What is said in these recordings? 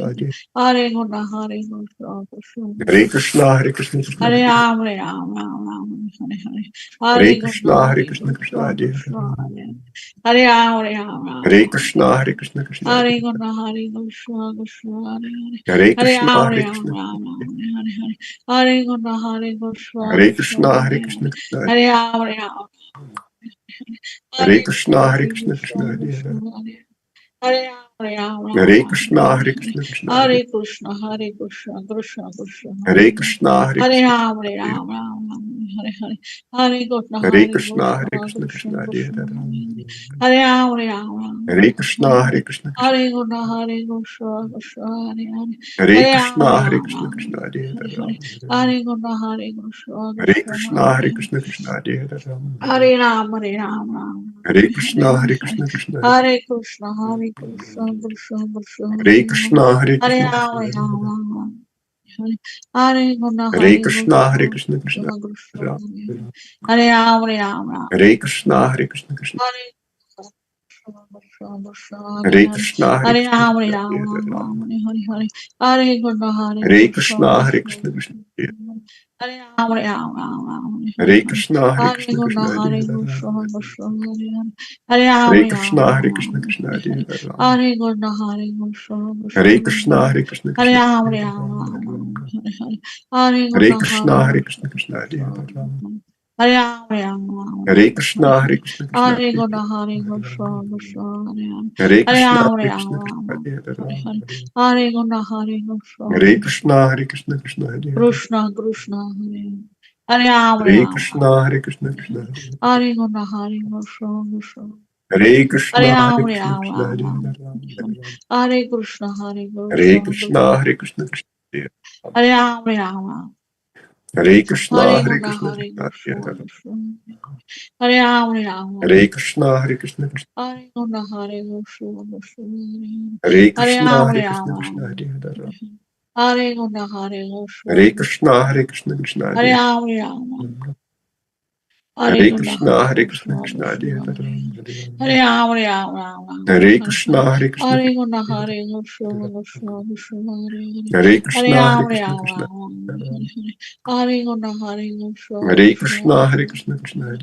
Hare Krishna, Hare Krishna, Hare Krishna, Hare Krishna, Krishna Hare Hare Ram, Hare Ram, Ram Ram, Hare Hare. Hare Hare Krishna, Krishna, Hare Hare Krishna, Krishna Krishna, Hare Krishna Hare Hare Ram, Hare Ram, Ram Hare Ram, Krishna, Hare Krishna, Krishna Hare Hare Krishna, Hare Krishna, Krishna Hare Hare. Hare Hare Krishna, Ram, Hare Hare Ram, Krishna, Ram Ram, Hare Hare. Hare Krishna, Hare Krishna, Hare Krishna Krishna, Hare Hare Krishna, Hare. Krishna Hare Ram, Hare Ram, Hare Hare Krishna, Krishna, Hare Hare Krishna, Krishna, Krishna Krishna Hare Hare. Hare Ram, Hare Ram, Ram Hare Ram, Krishna, Hare Hare Hare. Krishna, Krishna Hare Hare Krishna, Hare Krishna, Krishna Krishna Hare Hare Hare. Krishna, Hare Hare Krishna, Ram, Hare Ram, Ram Ram, Hare Hare. Hare Krishna, Hare Hare Krishna, Krishna, Hare Krishna, Krishna Krishna Krishna Hare Hare Hare. Hare Ram, Hare Ram, Ram Hare Ram, Krishna, Hare Hare Hare. Krishna, Krishna Hare Krishna, Hare Krishna, Krishna Hare Hare. Hare Hare Ram, Krishna, Hare Hare Ram, Krishna, Ram Krishna Ram, Hare Hare Hare. Hare Krishna, Hare Krishna, Hare Krishna Krishna, Hare Hare Hare. Krishna, Krishna Hare Hare Ram, Hare Ram, Ram Hare Hare Hare, Krishna, Hare Hare Krishna, Krishna Hare Krishna, Hare Krishna, Krishna Krishna Hare Hare Hare. Krishna, Hare Hare Krishna, Ram, Hare Ram, Ram Ram Hare Hare Krishna, Hare Hare Krishna, Hare Krishna, Krishna, Krishna Krishna Krishna Hare Hare. Hare Ram, Hare Ram, Ram Hare Krishna, Hare Krishna, Krishna Hare Krishna, Krishna Krishna Hare Hare Hare. Krishna, Hare Hare Krishna, Ram, Hare Krishna Ram, Hare Ram Ram Ram Hare Hare Hare. Hare Krishna, Hare Hare Krishna, Krishna, Hare Krishna Krishna, Krishna Hare Ram, Hare Ram, Ram Ram Hare Hare Hare. Krishna, Hare Hare Krishna, Krishna, Krishna Hare Hare Krishna, Ram Krishna Hare Hare. Hare Ram, Hare Hare Ram, Krishna, Ram Hare Ram Krishna, Krishna Hare Hare Hare. Ram Hare Krishna, Hare Krishna, Hare Krishna Hare Krishna, Hare. Hare Krishna, Hare Krishna Ram, Hare Hare Ram, Ram Ram Ram Hare Hare. Hare Hare Krishna, Hare Krishna, Hare Krishna, Krishna, Krishna Hare Krishna Ram Hare. Hare Ram, Hare Ram, Ram Hare Ram Hare Krishna, Hare Hare. Krishna, Krishna Hare Hare Krishna, Hare Krishna, Ram Krishna Hare Hare. Hare Hare Krishna, Ram, Hare Hare Ram, Krishna, Ram Krishna Ram Hare Hare Ram Hare. Hare Krishna, Hare Krishna, Hare Krishna Krishna, Hare Krishna, Krishna Hare Ram Krishna Krishna Hare Hare. Hare Ram, Hare Hare Ram, Ram Krishna, Hare Krishna, Hare Krishna Hare. Hare Hare Krishna, Hare Krishna, Krishna Hare Hare Krishna, Ram, Hare Hare Krishna, Ram, Krishna Ram Hare Ram Ram Hare Hare. Hare Krishna, Hare Hare Krishna, Krishna, Krishna Hare Krishna, Krishna Hare Ram Hare Ram, Hare Ram, Ram Hare Krishna, Hare Hare Krishna, Krishna, Hare Krishna Hare Krishna, Ram Krishna Hare Ram, Hare Ram, Ram Hare Krishna, Hare Krishna, Krishna Hare Krishna, Hare Krishna, Krishna Hare Hare Krishna, Ram, Hare Hare Ram, Krishna, Krishna Ram Hare Ram Hare Krishna, Hare Hare Krishna, Krishna, Hare Krishna, Krishna Hare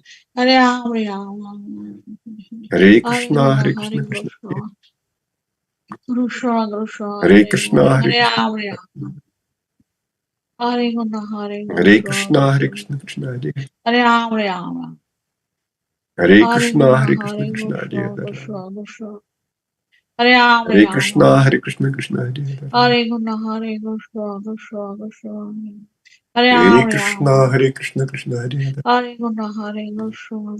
Hare Ram, Hare Ram, Ram Hare Hare Krishna, Krishna, Hare Hare Krishna, Krishna, Krishna Hare Krishna Ram Hare Ram, Hare Ram, Ram Ram Hare Hare Krishna, Hare. Hare Krishna, Hare Krishna Krishna, Hare Hare Ram Krishna, Krishna Krishna Hare Hare. Hare Hare Krishna, Ram, Hare Hare Krishna, Ram, Krishna Ram Hare Hare Ram Hare. Hare Krishna, Hare Krishna, Hare Krishna Krishna, Hare Krishna Krishna, Krishna Hare Hare Ram, Hare Ram, Ram Hare Hare Krishna, Krishna, Hare Hare Krishna, Krishna Krishna, Krishna Krishna Hare Hare Krishna, Hare. Hare Hare Krishna, Ram, Hare Ram. Hare Krishna, Hare Hare Krishna, Krishna, Hare Krishna Krishna, Krishna Hare Hare Ram, Hare Ram. Hare Hare Krishna, Krishna, Hare Krishna, Hare Krishna Hare Krishna, Ram Krishna Krishna Hare Ram, Hare Hare Ram, Krishna, Hare Ram Krishna, Krishna Hare Ram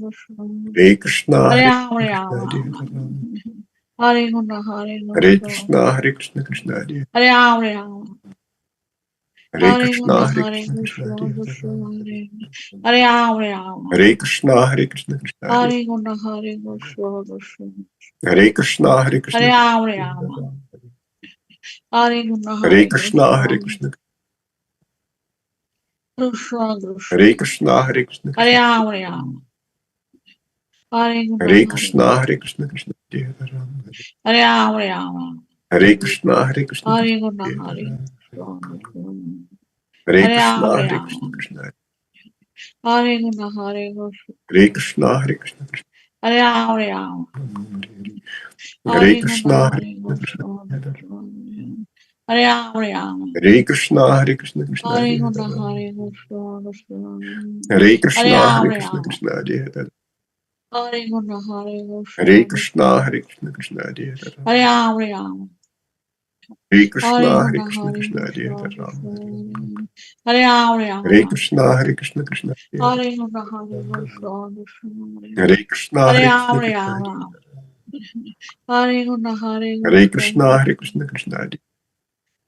Hare Krishna, Hare Krishna, Krishna Krishna Hare Hare Ram, Hare Ram, Krishna, Hare Krishna, Krishna Hare Ram Hare Krishna, Hare Krishna, Krishna Hare Krishna, Hare Hare Ram, Krishna, Hare Krishna Ram, Hare Ram Ram Hare Krishna, Hare Hare Krishna, Krishna, Hare Krishna, Krishna Hare Hare Ram, Hare Ram. Hare Hare Krishna, Krishna, Hare Hare Krishna, Krishna Krishna, Hare Krishna Ram Hare Hare Ram, Hare Ram. Hare Krishna, Hare Krishna, Krishna Hare Hare Krishna, Hare Krishna, Krishna Hare Krishna, Hare Hare Krishna, Ram, Hare Krishna Ram. Hare Krishna, Hare Hare Krishna, Hare Krishna, Krishna, Krishna Krishna Hare Krishna, Hare Krishna, Hare Krishna Ram, Hare Ram. Hare Krishna, Hare Hare Krishna, Hare Krishna, Krishna, Krishna Hare Ram Hare Ram, Hare Ram. Hare Krishna, Hare Krishna, Hare Krishna Krishna, Hare Hare Ram Krishna, Hare Hare Ram, Krishna, Hare Hare Krishna, Ram. Krishna Hare Krishna, Hare Krishna, Hare Krishna, Hare Krishna, Krishna Hare Ram, Hare Ram. Hare Hare Krishna, Krishna, Hare Hare Krishna, Krishna Krishna, Hare Hare Ram, Hare Ram. Hare Krishna, Hare Krishna, Krishna Hare Hare Krishna, Ram Hare Krishna, Krishna Hare Hare Krishna, Ram, Hare Hare Krishna, Ram. Krishna Hare Ram Hare Krishna, Hare Hare Krishna, Krishna, Krishna Hare Krishna, Krishna Hare Hare Ram Ram, Hare Ram. Hare Hare Krishna, Hare Krishna, Krishna, Hare Krishna Hare Krishna, Ram Krishna Hare Ram, Hare Ram, Hare Ram. Krishna, Hare Krishna, Krishna Hare Hare Krishna, Hare Krishna, Krishna Hare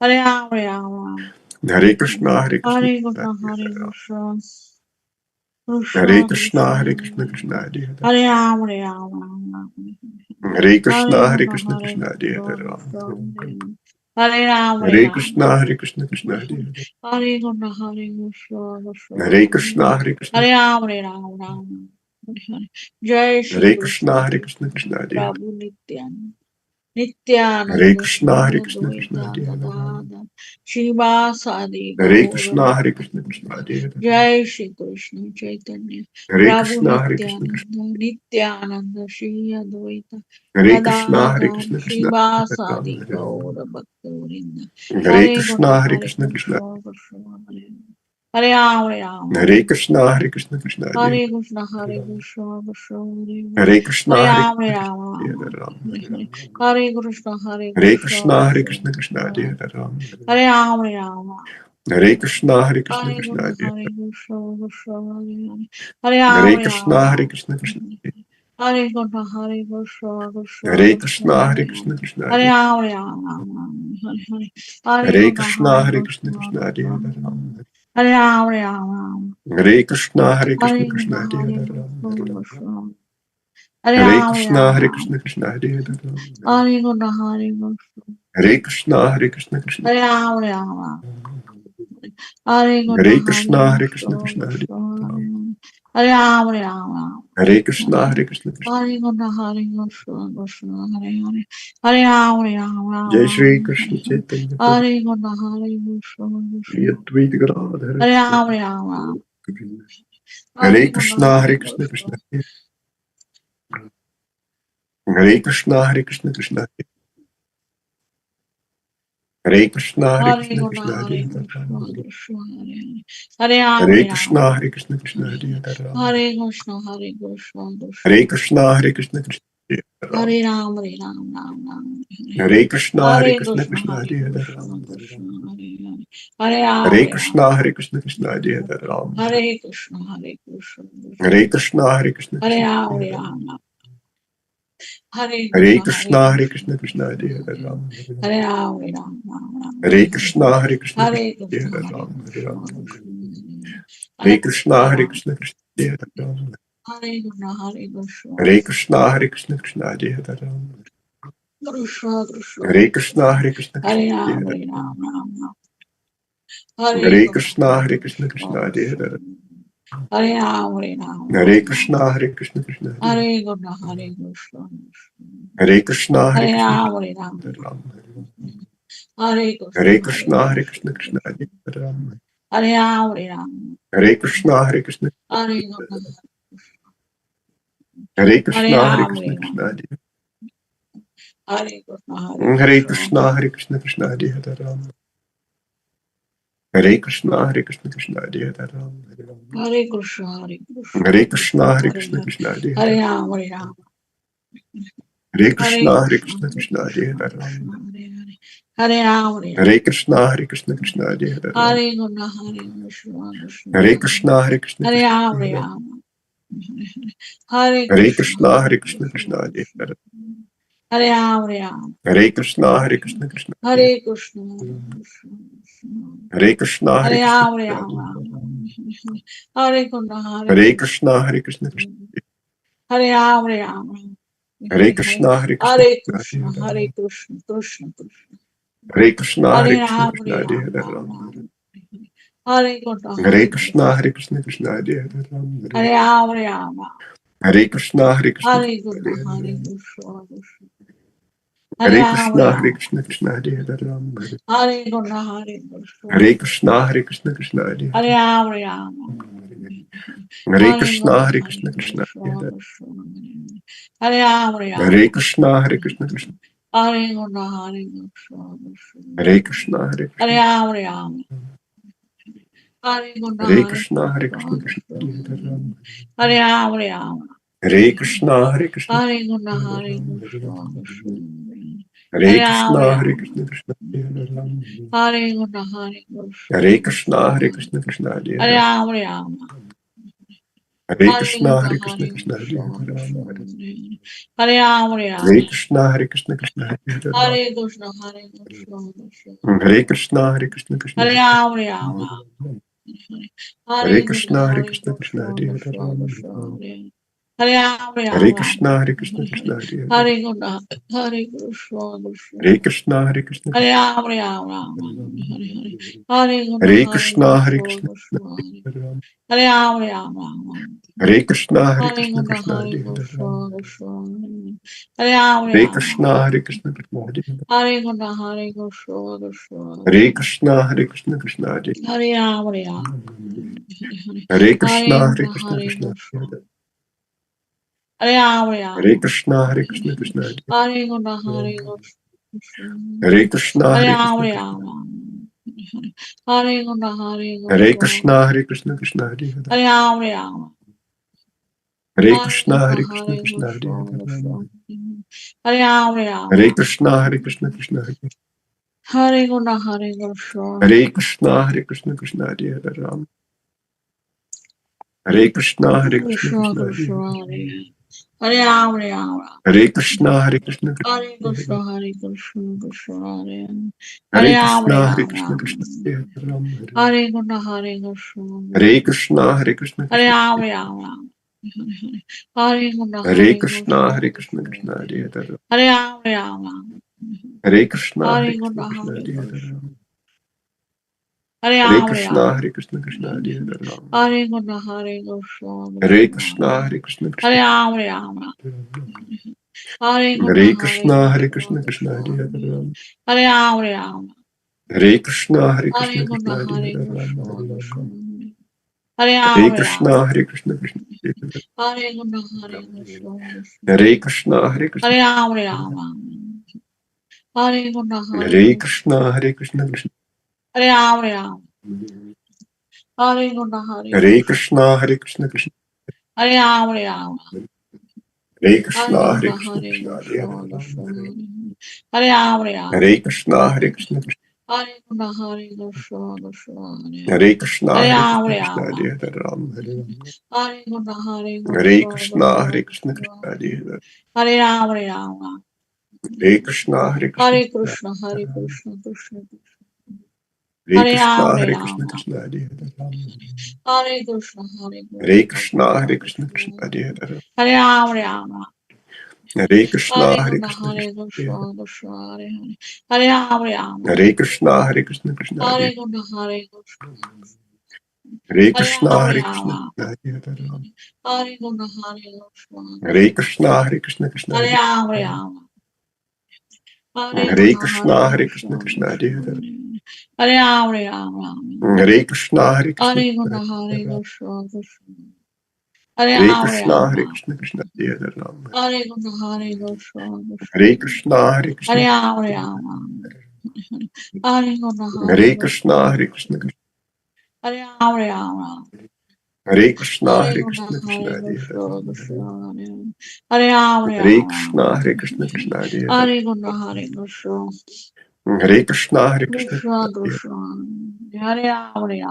Krishna, Hare Hare Ram, Krishna, Hare Krishna Ram, Hare Ram. Hare Krishna, Hare Hare Krishna, Krishna, Hare Krishna, Krishna Hare Hare Ram, Hare Ram, Ram. Hare Krishna, Hare Krishna, Hare Krishna Krishna, Hare Hare Krishna, Hare Krishna Krishna, Krishna Hare Hare Krishna, Krishna Hare Hare Ram, Hare Ram, Ram Ram. Hare Hare Krishna, Hare Krishna, Krishna, Hare Krishna Hare Krishna, Ram Krishna Hare Ram, Hare Hare Ram, Krishna, Ram. Hare Krishna, Krishna Hare Hare Krishna, Hare Krishna, Hare Krishna Krishna, Hare Krishna, Hare Ram, Hare Ram, Ram. Jai Shri Hare Krishna, Krishna, Hare Krishna, Krishna Hare Prabhu Nityan. Hare Nityananda Krishna, Shri Hare Krishna, Krishna Advaita Hare Hare Ram. Gadada Shivasadi Hare Gaura Krishna, Hare Bhakta Krishna, Krishna Hare Hare Ram. Jai Shri Krishna Chaitanya Hare Prabhu Krishna, Hare Krishna, Krishna. Nityananda Nityananda Shri Advaita Hare Krishna, Hare Gadadha Krishna, Krishna Hare Hare Ram. Shivasadi Gaura Bhakta Vrinda Hare Hare Krishna Krishna, Hare Hare Krishna, Krishna. Krishna Krishna Hare Hare Hare Rama Hare Krishna, Hare Krishna, Krishna Hare Hare Krishna Hare Krishna Krishna Hare Hare Krishna, Hare Hare Krishna, Rama Krishna Hare Ram. Hare Krishna Hare Hare Krishna Krishna, Hare Krishna Krishna, Krishna Hare Hare Hare Ram. Hare Rama Hare Krishna, Hare Krishna, Hare Krishna Krishna Hare Hare Krishna Krishna Hare Hare Hare Krishna, Hare Rama Krishna, Krishna Hare Krishna Hare Krishna Krishna Hare Krishna Krishna, Hare Krishna, Krishna Hare Hare Hare Rama Hare Hare Krishna Krishna, Hare Hare Krishna, Krishna Krishna Hare Krishna Hare Ram. Hare Hare Rama Hare Krishna, Hare Krishna, Hare Krishna Krishna Hare Hare Hare Krishna Ram. Krishna Hare Hare Hare Krishna, Hare Rama Krishna, Krishna Hare Hare Ram. Hare Krishna Hare Krishna Hare Krishna, Hare Krishna, Krishna Hare Hare Rama Hare Krishna Hare Hare Krishna, Hare Krishna, Krishna Krishna Hare Ram. Krishna Hare Hare Rama Hare Krishna, Hare Krishna, Krishna. Hare Krishna Hare Krishna Krishna Hare Hare Hare Hare Jai Rama Shri Krishna Chaitanya Prabhu. Hare Krishna Hare Krishna Shri Krishna Advaita Gadadhara Hare Shri Hare Rama Govinda. Hare Hare Krishna Krishna, Hare Hare Krishna, Krishna Krishna Hare Hare Krishna, Hare Krishna, Krishna Hare Krishna, Hare Hare Krishna, Krishna Krishna Hare Hare Hare Krishna Ram. Krishna Hare Hare Hare Hare Krishna, Rama Hare Krishna, Krishna Hare Hare Ram. Hare Krishna Hare Krishna Hare Krishna Krishna, Hare Krishna, Krishna Hare Hare Ram. Hare Ram Hare Ram Ram Ram Hare Krishna, Hare Hare Krishna, Krishna Krishna Hare Hare Hare Krishna Ram. Krishna Hare Hare Hare Hare Hare Krishna, Ram Hare Krishna, Krishna Hare Hare Ram. Hare Krishna Hare Krishna Krishna Hare Krishna, Hare Krishna, Hare Krishna Ram Hare Hare Hare Ram. Ram Hare Hare Krishna Hare Krishna, Hare Krishna Krishna, Krishna Hare Krishna Hare Ram. Hare Ram Hare Ram Ram Hare Ram Krishna, Hare Krishna, Krishna Hare Hare Krishna Hare Hare Ram. Hare Krishna Ram. Krishna Hare Hare Krishna, Hare Ram Krishna, Krishna Hare Hare Ram. Hare Krishna Hare Krishna Hare Krishna, Hare Krishna, Krishna Hare Hare Ram. Krishna Krishna Hare Krishna, Hare Krishna, Krishna Hare Hare Ram Hare Hare Ram Ram. Ram Ram Hare Hare Krishna Krishna, Hare Hare Krishna, Krishna Krishna Hare Hare Ram. Krishna Hare Ram Hare Ram Hare Ram Ram Krishna, Hare Krishna, Krishna Hare Hare. Hare Krishna Hare Krishna Hare Krishna, Hare Hare Krishna, Ram Krishna Hare Ram Hare Ram. Hare Krishna Hare Hare Krishna, Hare Krishna Krishna, Krishna Hare Hare Ram. Hare Ram Hare Ram Hare Krishna, Hare Krishna, Hare Krishna Hare Hare Krishna, Hare Ram Krishna, Hare Krishna Ram Hare. Hare Krishna Hare Hare Krishna Krishna, Hare Krishna, Krishna Hare Hare Ram. Hare Krishna, Hare Krishna, Krishna Hare Hare Ram. Hare Krishna Hare Hare Krishna Krishna, Krishna Hare Hare Krishna, Hare Krishna Hare Hare Hare. Ram Hare Ram Hare Hare Krishna, Hare Krishna Krishna, Hare Krishna Hare Krishna Hare Krishna Ram. Hare Hare Hare Ram Hare Ram Hare Krishna, Hare Krishna, Krishna Hare Hare Ram. Hare Krishna Hare Krishna Krishna Hare Hare Krishna, Hare Krishna, Hare Krishna Ram Hare Hare Hare. Ram Hare Hare Krishna Krishna, Hare Hare Krishna, Krishna Krishna Hare Krishna Hare. Hare Ram Hare Ram Hare Krishna, Hare Krishna, Krishna Hare Hare. Hare Krishna Hare Krishna Krishna Hare Krishna, Hare Hare Krishna, Ram Hare Krishna Ram Hare Hare. Hare Krishna Hare Hare Krishna Krishna, Hare Krishna, Krishna Hare Ram Hare Ram Hare Krishna, Hare Krishna, Hare Krishna Krishna Hare Hare Hare. Krishna Krishna Krishna Hare Krishna, Hare Hare Krishna, Ram Krishna Hare Hare Ram Hare Ram Ram. Ram Hare Krishna Hare Hare Krishna, Krishna Hare Krishna, Krishna Hare Hare Ram. Hare Ram Hare Ram Hare Krishna, Hare Krishna, Hare Krishna Krishna Hare Hare Hare Ram. Krishna Krishna Hare Hare Ram Hare Krishna, Hare Ram Krishna, Krishna Hare Hare Ram. Hare Krishna Hare Hare Krishna Krishna, Hare Krishna, Krishna Hare Hare Hare. Ram Hare Ram Hare Hare Krishna, Krishna Hare Hare Krishna, Krishna Hare Krishna Hare. Krishna Hare Ram Hare Ram Hare Krishna, Hare Krishna, Krishna. Hare Krishna Hare Krishna Krishna Hare Krishna, Hare Hare Krishna. Ram Hare Ram Hare Krishna Hare Hare Krishna, Hare Krishna Krishna, Krishna Hare Hare Ram. Hare Ram Hare Ram Hare Krishna, Hare Krishna, Hare Krishna Hare Hare Ram. Krishna Krishna Hare Hare Ram Hare Krishna, Hare Ram Krishna, Krishna Hare Ram. Hare Krishna Hare Krishna Hare Krishna, Hare Krishna Krishna, Krishna Hare Hare Hare. Ram Hare Ram Hare Hare Krishna, Krishna Hare Hare Krishna, Krishna Hare Krishna Hare Ram. Krishna Hare Ram Hare Ram Hare Krishna, Hare Krishna, Krishna Hare Hare Ram. Hare Krishna Hare Krishna Krishna Hare Krishna, Hare Krishna, Krishna Hare Hare Ram Hare Hare Ram Ram. Hare Hare Krishna Krishna, Hare Hare Krishna, Krishna Krishna Hare Hare Krishna Ram. Krishna Hare Hare Ram, Hare Ram Ram. Krishna, Hare Krishna, Krishna Hare Hare. Hare Krishna, Hare Krishna, Krishna. Hare Krishna, Hare Krishna, Hare Krishna. Ram, Ram Ram. Hare Hare. Hare Krishna, Hare Hare Krishna, Hare Krishna, Krishna, Krishna. Hare Ram. Hare Ram, Ram Ram. Hare Krishna, Hare Hare Krishna, Krishna, Krishna Hare Hare Hare Ram. Krishna, Krishna. Hare Ram, Hare Ram Krishna, Ram. Hare Krishna, Krishna Hare Hare. Hare Krishna, Hare Krishna, Krishna. Hare Krishna, Hare Krishna, Krishna Hare Hare Ram, Ram. Hare Hare Krishna, Hare Krishna, Krishna, Hare Krishna Krishna. Hare Hare Ram, Ram. Hare Krishna, Hare Krishna, Krishna Hare Hare Krishna, Hare Krishna. Hare Krishna, Hare Hare Ram, Krishna, Krishna Ram. Hare Krishna, Hare Hare Krishna. Krishna, Hare Krishna, Krishna Hare Hare Ram, Ram. Hare Hare Krishna, Krishna, Hare Krishna, Hare Krishna Hare Krishna, Hare Krishna. Hare Ram, Hare Ram. Krishna, Hare Krishna, Krishna Hare Hare Krishna, Hare Krishna. Hare Krishna, Hare Krishna, Krishna Hare Hare Hare Krishna, Hare Krishna, Krishna, Krishna Hare Krishna, Hare Hare Ram, Ram. Hare Krishna, Hare Krishna, Krishna Hare Hare Krishna, Hare Krishna, Krishna, Hare Hare Hare Ram, Krishna, Hare Ram, Krishna, Ram. Krishna Hare Hare Hare Krishna, Hare Krishna. Hare Krishna, Hare Krishna, Hare Krishna Ram, Ram, Ram. Hare Krishna, Hare Hare Krishna, Krishna, Hare Krishna, Krishna. Krishna Hare Hare Hare Ram, Ram, Ram. Hare Krishna, Hare Hare Krishna, Krishna, Krishna Hare Hare Krishna. Hare Hare Hare Ram, Krishna, Ram. Hare Krishna, Krishna Hare Hare Hare Krishna, Hare Krishna, Hare Krishna. Krishna, Hare Krishna, Hare Krishna Ram, Ram. Hare Krishna, Hare Hare Krishna, Hare Krishna, Krishna, Krishna Krishna. Hare Hare Hare Ram, Ram. Hare Krishna, Hare Hare Krishna, Krishna, Krishna Hare Hare Hare Krishna, Krishna. Hare Hare Ram, Krishna, Ram. Hare Krishna, Krishna Hare Hare Krishna, Hare Krishna, Krishna. Hare Krishna, Hare Krishna, Hare Ram, Ram. Hare Krishna, Hare Hare Krishna. Krishna, Hare Krishna, Krishna Hare Ram, Ram. Hare Krishna, Hare Hare Krishna. Krishna, Hare Krishna, Krishna Hare Ram, Ram. Hare Hare Krishna, Hare Krishna, Krishna, Hare Krishna Hare Krishna, Hare Krishna. Hare Ram, Ram. Hare Krishna, Hare Krishna, Krishna Hare Krishna, Hare Krishna, Krishna. Hare Krishna, Hare Hare Ram, Krishna, Krishna Ram. Hare Hare Hare Krishna, Hare Hare Krishna, Krishna, Hare Krishna, Krishna. Krishna Hare Hare Ram, Ram. Hare Krishna, Hare Krishna, Hare Krishna, Hare Krishna, Krishna. Hare Hare Krishna, Ram, Hare Ram. Krishna, Krishna Hare Hare Krishna, Hare Hare Krishna, Krishna, Hare Krishna, Krishna Krishna. Hare Hare Ram, Ram. Hare Krishna, Hare Hare Krishna, Krishna, Hare Krishna Krishna, Krishna, Hare Hare. Hare Ram, Ram. Hare Krishna, Hare Krishna, Krishna Hare Hare Krishna, Hare Krishna. Hare Hare Krishna, Ram, Hare Krishna, Ram. Hare Hare Krishna, Hare Krishna. Hare Krishna, Hare Krishna, Krishna Hare Hare Ram, Ram. Hare Hare Krishna, Hare Krishna, Hare Krishna, Krishna, Krishna Hare Krishna. Hare Ram, Ram. Hare Krishna, Hare Krishna, Hare Krishna Krishna, Hare Hare Krishna, Krishna. Hare Hare Ram, Krishna, Hare Ram. Krishna, Krishna Hare Hare Krishna, Hare Krishna, Hare Krishna. Krishna, Hare Krishna, Hare Ram, Ram. Hare Krishna, Hare Hare Krishna, Krishna. Hare Krishna, Krishna Hare Ram, Ram. Hare Krishna, Hare Hare Krishna, Krishna, Krishna Hare Hare Krishna, Krishna. Hare Ram, Hare Ram. Krishna, Hare Krishna, Krishna Hare Hare Krishna, Hare Krishna. Hare Krishna, Hare Krishna, Krishna, Krishna Krishna. Hare Ram, Hare Ram.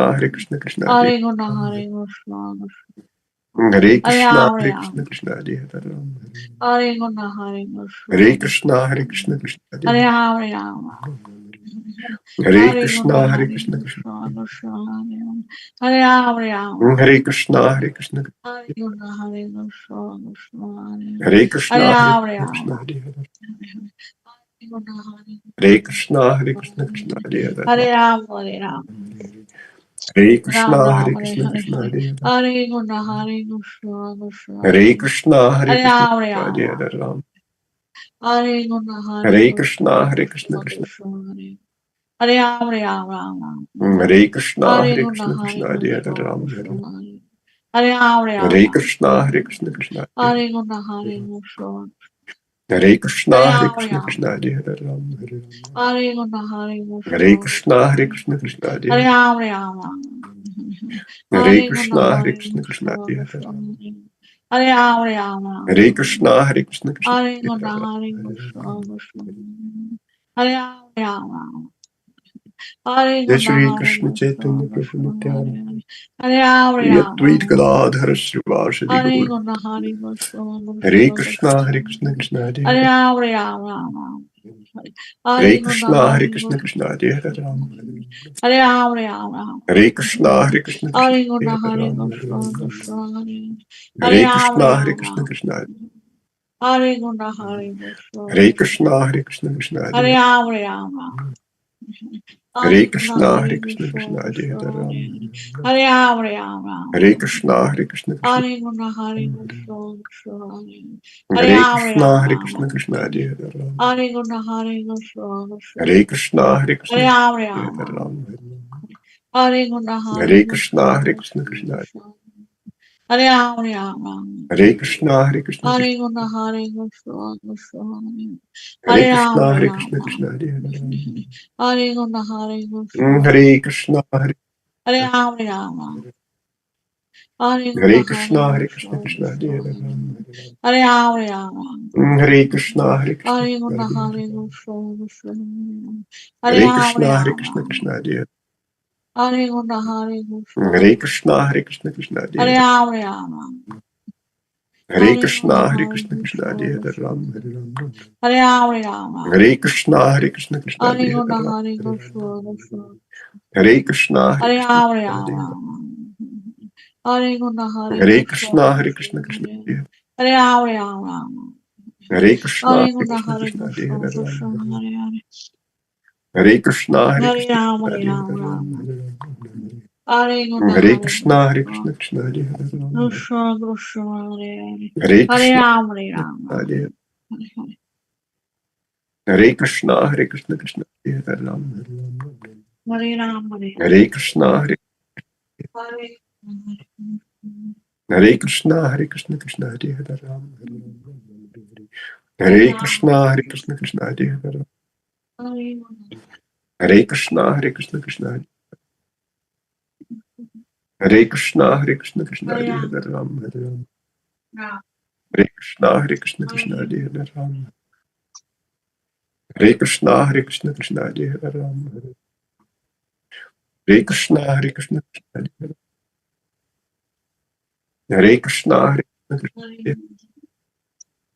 Krishna, Hare Krishna, Krishna Hare Hare Krishna, Hare Krishna. Hare Hare Krishna, Ram, Hare Krishna, Ram. Krishna Hare Hare Krishna, Hare Hare Krishna. Krishna, Hare Krishna, Krishna Hare Hare Ram, Ram. Hare Hare Krishna, Krishna, Hare Hare Krishna, Krishna Krishna, Krishna. Hare Ram, Ram. Hare Krishna, Hare Krishna, Hare Krishna, Hare Krishna, Krishna. Hare Hare Krishna, Hare Ram, Krishna, Krishna Ram. Hare Hare Hare Krishna, Hare Krishna, Krishna Hare Ram, Hare Ram. Hare Ram Krishna, Ram, Hare Hare Krishna, Hare Krishna Hare. Hare Hare Krishna, Hare Krishna, Krishna. Hare Krishna, Hare Hare Krishna, Ram, Hare Hare Ram. Hare Hare Krishna, Hare Hare Krishna, Krishna, Hare Krishna, Krishna Krishna Krishna, Hare. Hare Ram, Hare Ram, Ram Ram. Hare Krishna, Hare Hare Krishna, Krishna, Krishna Hare Hare Krishna, Hare Krishna Hare. Hare Ram, Hare Ram, Hare Ram. Krishna, Hare Krishna, Krishna Hare Hare Krishna, Hare Krishna. Hare Krishna, Hare Hare Ram, Hare Krishna, Ram. Krishna Hare Hare Krishna, Hare Hare Krishna, Krishna, Krishna. Hare Krishna, Krishna Hare Hare Ram, Hare Ram. Hare Hare Krishna, Krishna, Hare Hare Krishna, Krishna Krishna, Hare Krishna. Hare Ram, Hare Hare Ram. Krishna, Hare Krishna, Krishna Hare Krishna, Hare Krishna, Krishna. Hare Ram, Hare Ram. Jai Shri Krishna Chaitanya Prabhu Nityananda Shri Advaita Gadadhara Srivasadi Gaura Hare Krishna Krishna Hare Hare Krishna Krishna Hare Hare Ram Hare Krishna Krishna Hare Hare Ram Hare Krishna Krishna Hare Krishna Krishna Hare Hare Krishna Krishna Hare Hare Ram Hare Krishna Krishna Hare Krishna Krishna Hare Hare Ram Hare Krishna Hare Hare Ram Hare Krishna Krishna Hare Krishna Krishna Hare Krishna Krishna Hare Hare Ram Hare Krishna Hare Krishna Krishna Hare Hare Ram Hare Krishna Krishna Hare Krishna Krishna Hare Hare Krishna Krishna Hare Hare Krishna Krishna Hare Hare Ram Hare Krishna Krishna Hare Hare Ram Hare Krishna Krishna Hare Krishna Krishna Hare Krishna Krishna Hare Hare Ram Hare Krishna Krishna Hare Hare Ram Hare Krishna Krishna Hare Hare Ram Hare Krishna Hare Hare Krishna Krishna Hare Hare Ram Hare Krishna Hare Krishna Krishna Hare Hare Ram Hare Krishna Krishna Hare Hare Ram Hare Krishna Krishna Hare Krishna Krishna Hare Hare Ram Hare Krishna Krishna Hare Hare Ram Hare Krishna Krishna Hare Hare Ram Hare Krishna Krishna Hare Krishna Hare Krishna Krishna Hare Hare Ram Hare Krishna Krishna Hare Hare Ram Hare Ram Ram Ram Hare Hare Hare Krishna Krishna Hare Hare Ram Hare Krishna Hare Krishna Krishna Hare Krishna Krishna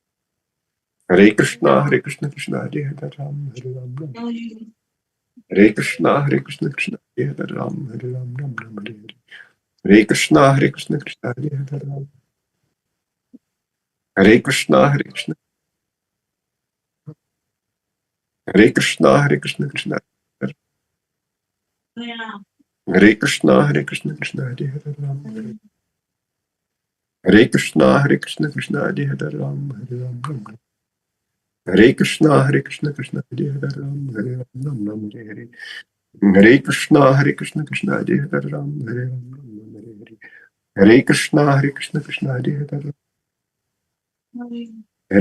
Hare Hare Ram Hare Krishna Krishna Hare Hare Ram Hare Ram Ram Hare Krishna Krishna Hare Hare Ram Hare Ram Ram Ram Hare Hare Hare Krishna Krishna Hare Hare Ram Hare Ram Ram Hare Hare Hare Krishna Krishna Hare Hare Ram Hare Krishna Krishna Hare Hare Ram Hare Krishna Krishna Hare Hare Ram Hare Ram Ram Hare Hare Hare Krishna Krishna Hare Hare Ram Hare Ram Ram Hare Hare Hare Krishna Krishna Hare Hare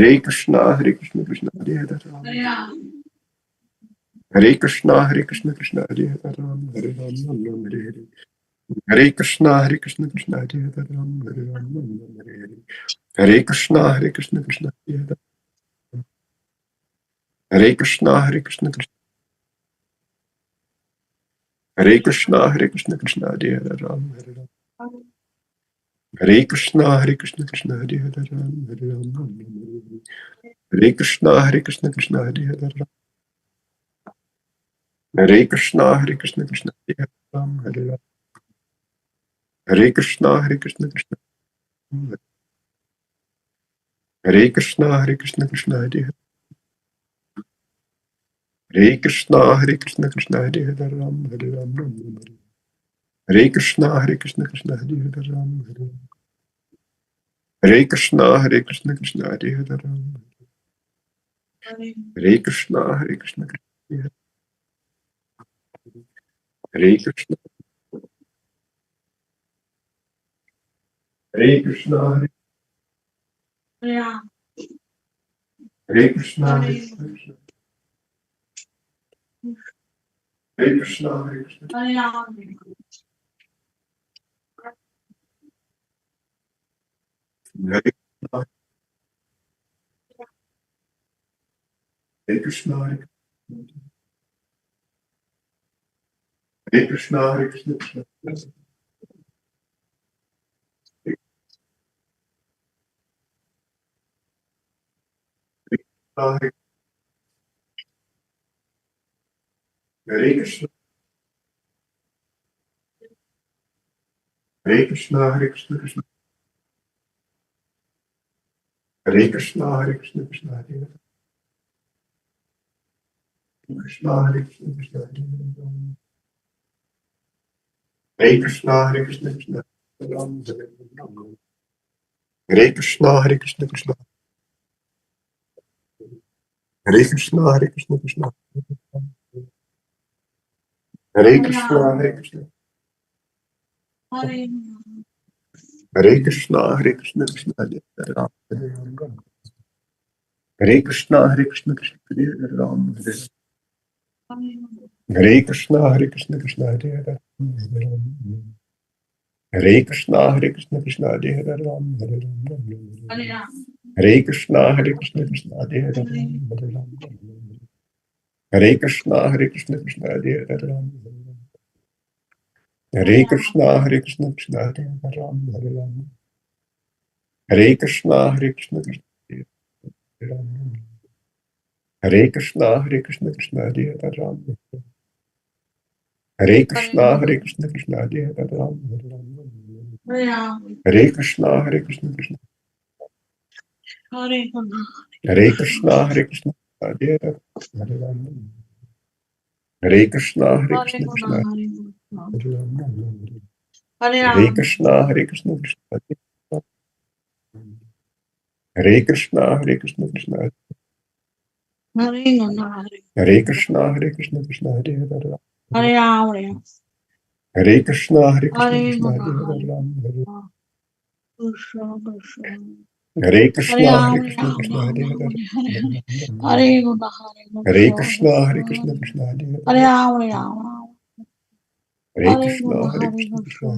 Hare Krishna Hare Krishna Krishna Hare Hare Ram Hare Ram Hare Krishna Krishna Hare Hare Ram Hare Ram Ram Ram Hare Krishna Krishna Hare Hare Ram Hare Krishna Krishna Hare Hare Ram Hare Ram Hare Krishna Krishna Hare Krishna Krishna Hare Hare Hare Krishna Krishna Hare Hare Ram Hare Ram Ram Ram Hare Krishna Krishna Hare Hare Ram Hare Ram Hare Krishna Krishna Hare Hare Ram Hare Krishna Krishna Hare Krishna Hare Krishna Hare Krishna Hare Krishna Hare Krishna Hare Krishna, Hare Krishna, Krishna Hare Hare Krishna, Hare Krishna, Hare Krishna, Krishna Hare Krishna, Hare Krishna, Krishna Hare Krishna, Hare Krishna, Krishna Hare Krishna, Hare Krishna, Krishna Hare Krishna, Hare Krishna, Krishna Hare Krishna, Hare Krishna, Krishna Hare Krishna, Hare Krishna, Hare Krishna, Hare Krishna, Krishna Hare Ram, Hare Ram, Hare Krishna, Hare Krishna, Krishna Hare Ram, Hare Krishna, Hare Krishna, Krishna Hare Ram, Hare Krishna, Hare Krishna, Krishna Hare Ram, Hare Ram, Hare Krishna, Hare Krishna, Krishna Hare Ram, Hare Ram, Hare Krishna, Hare Krishna, Krishna Hare Ram, Hare Krishna, Hare Krishna, Krishna Hare Ram, Hare Ram, Hare Krishna, Hare Krishna, Krishna Hare Ram, Hare Krishna, Hare Krishna, Krishna Hare Ram, Hare Krishna, Hare Krishna, Krishna Hare Ram, Hare Ram, Hare Krishna, Hare Krishna, Krishna Hare Krishna, Hare Krishna, Hare Ram, Hare Ram, Hare Krishna, Hare Krishna, Krishna Hare Ram, Hare Krishna, Hare Krishna, Krishna Hare Krishna, Hare Krishna, Krishna Hare Krishna, Hare Krishna, Krishna Hare Ram, Hare Krishna, Hare Krishna, Krishna Hare Ram, Hare Krishna, Hare Krishna, Krishna Hare Ram, Hare Krishna, Hare Krishna, Krishna Hare Ram, Hare Krishna, Hare Krishna, Krishna Hare Ram, Hare Krishna, Hare Krishna, Krishna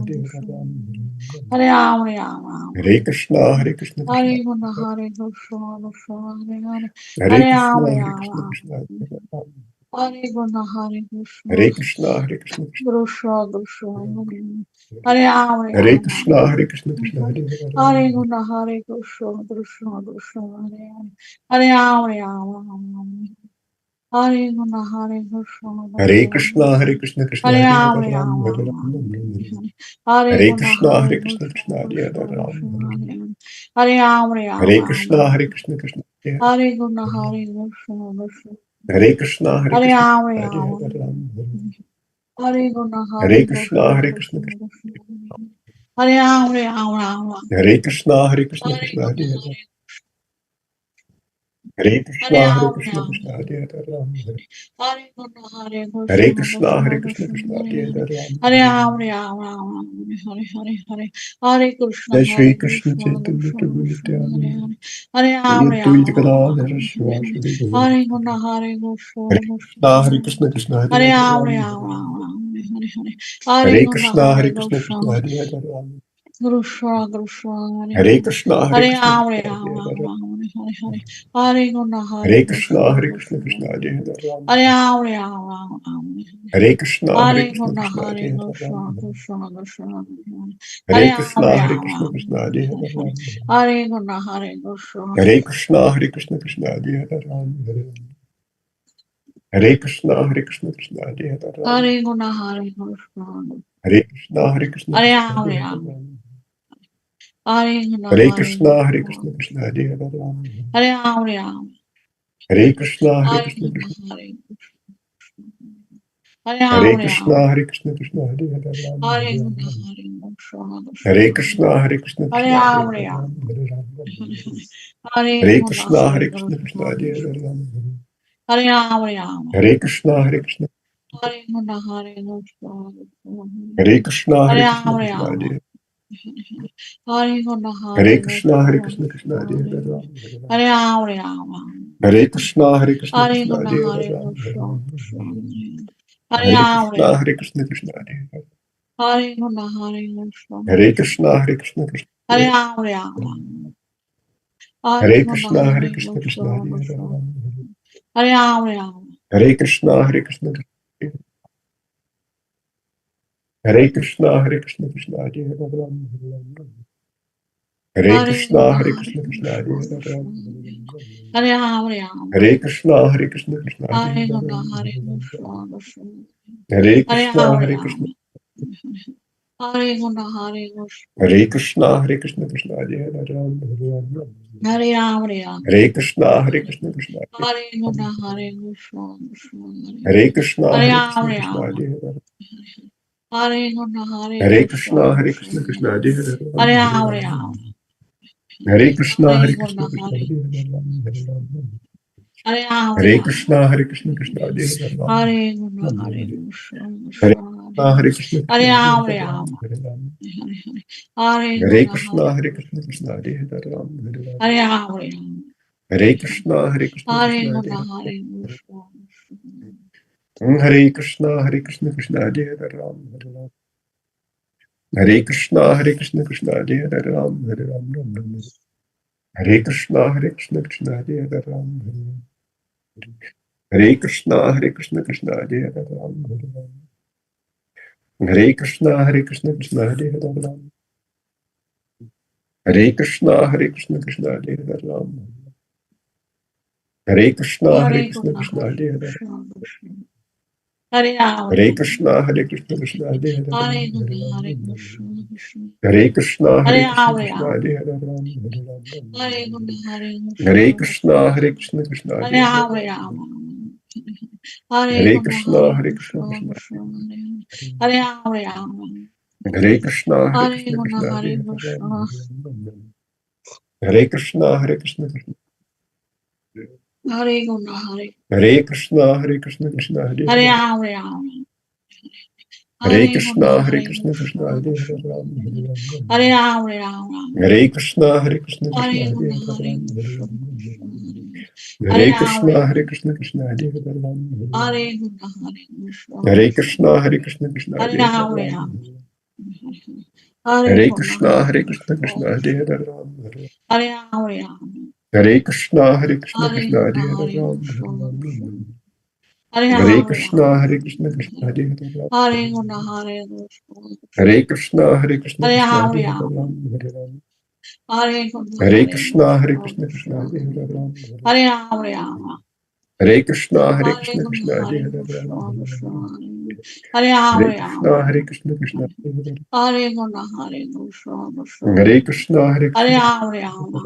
Hare Krishna, Hare Krishna, Krishna Hare Ram, Hare Krishna, Hare Krishna, Krishna Hare Krishna, Hare Krishna, Krishna Hare Ram, Hare Krishna, Hare Krishna, Krishna Hare Ram, Hare Ram, Hare Krishna, Hare Krishna, Krishna Hare Ram, Hare Krishna, Hare Krishna, Krishna Hare Hare Krishna, Hare Krishna, Hare Ram, Hare Krishna, Hare Krishna, Krishna Hare Krishna, Hare Krishna, Krishna Hare Ram, Hare Krishna, Hare Krishna, Krishna Hare Ram, Hare Krishna, Hare Krishna, Krishna Hare Ram, Jai Shri Krishna Chaitanya Prabhu Nityananda, Shri Advaita Gadadhara Shivasadi Gaura. Hare Krishna, Krishna Hare Ram, Hare Krishna, Hare Krishna, Krishna Hare Ram, Hare Krishna, Hare Krishna, Krishna Hare Ram, Hare Krishna, Hare Krishna, Krishna Hare Ram, Hare Krishna, Hare Krishna, Krishna Hare Ram, Hare Krishna, Hare Krishna, Krishna Hare Ram, Hare Krishna, Hare Krishna, Krishna Hare Ram, Hare Krishna, Hare Krishna, Krishna Hare Ram, Hare Krishna, Hare Krishna, Krishna Hare Ram, Hare Krishna, Hare Krishna, Krishna Hare Ram, Hare Krishna, Hare Krishna, Krishna Hare Krishna, Hare Krishna, Krishna Hare Ram, Hare Ram, Hare Krishna, Hare Krishna, Krishna Hare Ram, Hare Ram, Hare Krishna, Hare Krishna, Krishna Hare Ram, Hare Krishna, Hare Krishna, Hare Krishna, Hare Krishna, Krishna Hare Hare Krishna, Hare Krishna, Krishna Hare Ram, Hare Ram, Hare Krishna, Hare Krishna, Krishna Hare Ram, Hare Ram, Hare Krishna, Hare Krishna, Krishna Hare Ram, Hare Krishna, Hare Krishna, Krishna Hare Hare Krishna, Hare Krishna, Krishna Hare Ram, Hare Krishna, Hare Krishna, Krishna Hare Krishna, Hare Krishna, Krishna Hare Hare, Ram Hare Ram. Hare Hare Krishna, Krishna, Hare Hare Krishna, Krishna Hare Krishna, Hare, Ram Hare Ram, Hare Krishna, Hare Krishna, Krishna Hare Hare Hare, Krishna, Ram Hare Krishna, Krishna Hare Hare Krishna, Hare Ram, Krishna, Hare Krishna, Hare Krishna, Hare Krishna, Hare Krishna, Krishna Hare Hare, Ram Hare Ram, Hare Hare Krishna, Hare Krishna, Krishna Hare Hare Krishna, Hare, Hare Krishna, Krishna Hare Krishna, Hare Hare Ram, Krishna, Hare Krishna Ram, Hare Hare, Hare Krishna, Hare Hare Krishna, Krishna, Hare Krishna Krishna, Krishna Hare Hare, Hare Ram Ram, Hare Ram, Hare Krishna, Hare Hare Krishna, Krishna, Krishna Hare Hare Hare, Ram Hare Ram, Hare Hare Ram, Krishna, Hare Krishna, Krishna Hare Hare, Hare Krishna, Ram Hare Hare Krishna, Hare Krishna Krishna, Hare Krishna, Hare Krishna Hare Ram, Hare, Hare Ram, Ram Hare Ram. Hare Hare Krishna, Krishna, Hare Hare Krishna, Krishna Hare Hare, Ram Hare Ram. Hare Ram, Hare Ram, Hare Krishna, Hare Krishna, Hare Krishna Hare Krishna, Hare. Hare Krishna, Hare Krishna, Hare Krishna, Krishna Hare Hare, Ram Hare Ram. Hare Krishna, Hare Krishna, Krishna Hare Hare, Ram Hare Ram, Ram Ram. Hare Krishna, Hare Krishna, Krishna Hare Hare, Ram Hare Ram. Hare Krishna, Hare Krishna, Krishna Hare Hare, Ram Hare Ram. Hare Krishna, Hare Krishna, Krishna Hare Hare, Ram. Hare Krishna, Hare Krishna, Krishna Hare Hare, Ram. Hare Krishna, Hare Hare Krishna, Krishna, Krishna Hare Hare Hare. Krishna, Krishna Hare Ram, Hare Hare Ram, Krishna, Hare Krishna, Krishna Hare Hare, Hare Ram Hare Krishna, Hare Ram. Krishna, Krishna Hare Krishna, Hare Hare Ram, Krishna, Hare Krishna Ram, Hare Hare, Ram Hare Ram. Hare Krishna, Hare Hare Krishna, Krishna, Hare Krishna, Krishna Hare Hare Hare, Ram, Hare Ram. Ram, Hare Hare Krishna, Hare Krishna, Hare Krishna, Krishna, Krishna Krishna Hare Hare Ram, Hare Ram, Hare Krishna, Hare Hare Krishna, Krishna, Krishna Hare Hare Hare, Krishna, Ram. Hare Krishna, Hare Krishna, Krishna. Hare Krishna, Hare Hare Krishna, Hare Krishna, Krishna Hare Hare Hare. Ram, Hare Ram, Hare Hare Krishna, Krishna, Hare Hare Krishna, Krishna Krishna, Hare Hare, Ram Hare Hare Ram. Ram, Hare Ram, Hare Krishna, Hare Krishna, Krishna Hare Hare Krishna, Hare, Hare Ram Hare Krishna, Ram. Hare Hare Ram, Hare Krishna, Hare Ram, Krishna, Krishna Hare Hare, Ram Hare Ram. Hare Krishna, Hare Krishna, Hare Krishna, Hare Krishna, Krishna Hare Hare Hare, Ram, Hare Ram Ram, Hare Ram. Hare Hare Krishna, Krishna, Hare Hare Krishna, Krishna Krishna, Hare Hare, Ram Hare Ram. Hare Ram, Hare Ram, Hare Krishna, Hare Krishna, Hare Krishna Hare Krishna, Hare, Hare Ram Hare Krishna, Ram. Hare Hare Ram, Hare Krishna, Ram, Hare Krishna, Krishna Hare Hare, Ram Hare Hare Krishna, Ram. Hare Krishna, Hare Krishna, Hare Krishna, Hare Krishna Ram, Hare Hare Hare, Ram, Ram Hare Ram. Hare Krishna, Hare Hare Krishna, Hare Krishna, Krishna, Krishna Hare Hare, Ram Hare Ram. Hare Ram, Hare Ram, Hare Krishna, Hare Hare Krishna, Krishna, Krishna Hare Hare Hare, Ram Krishna, Hare Krishna Ram. Hare Ram, Hare Hare Krishna, Ram,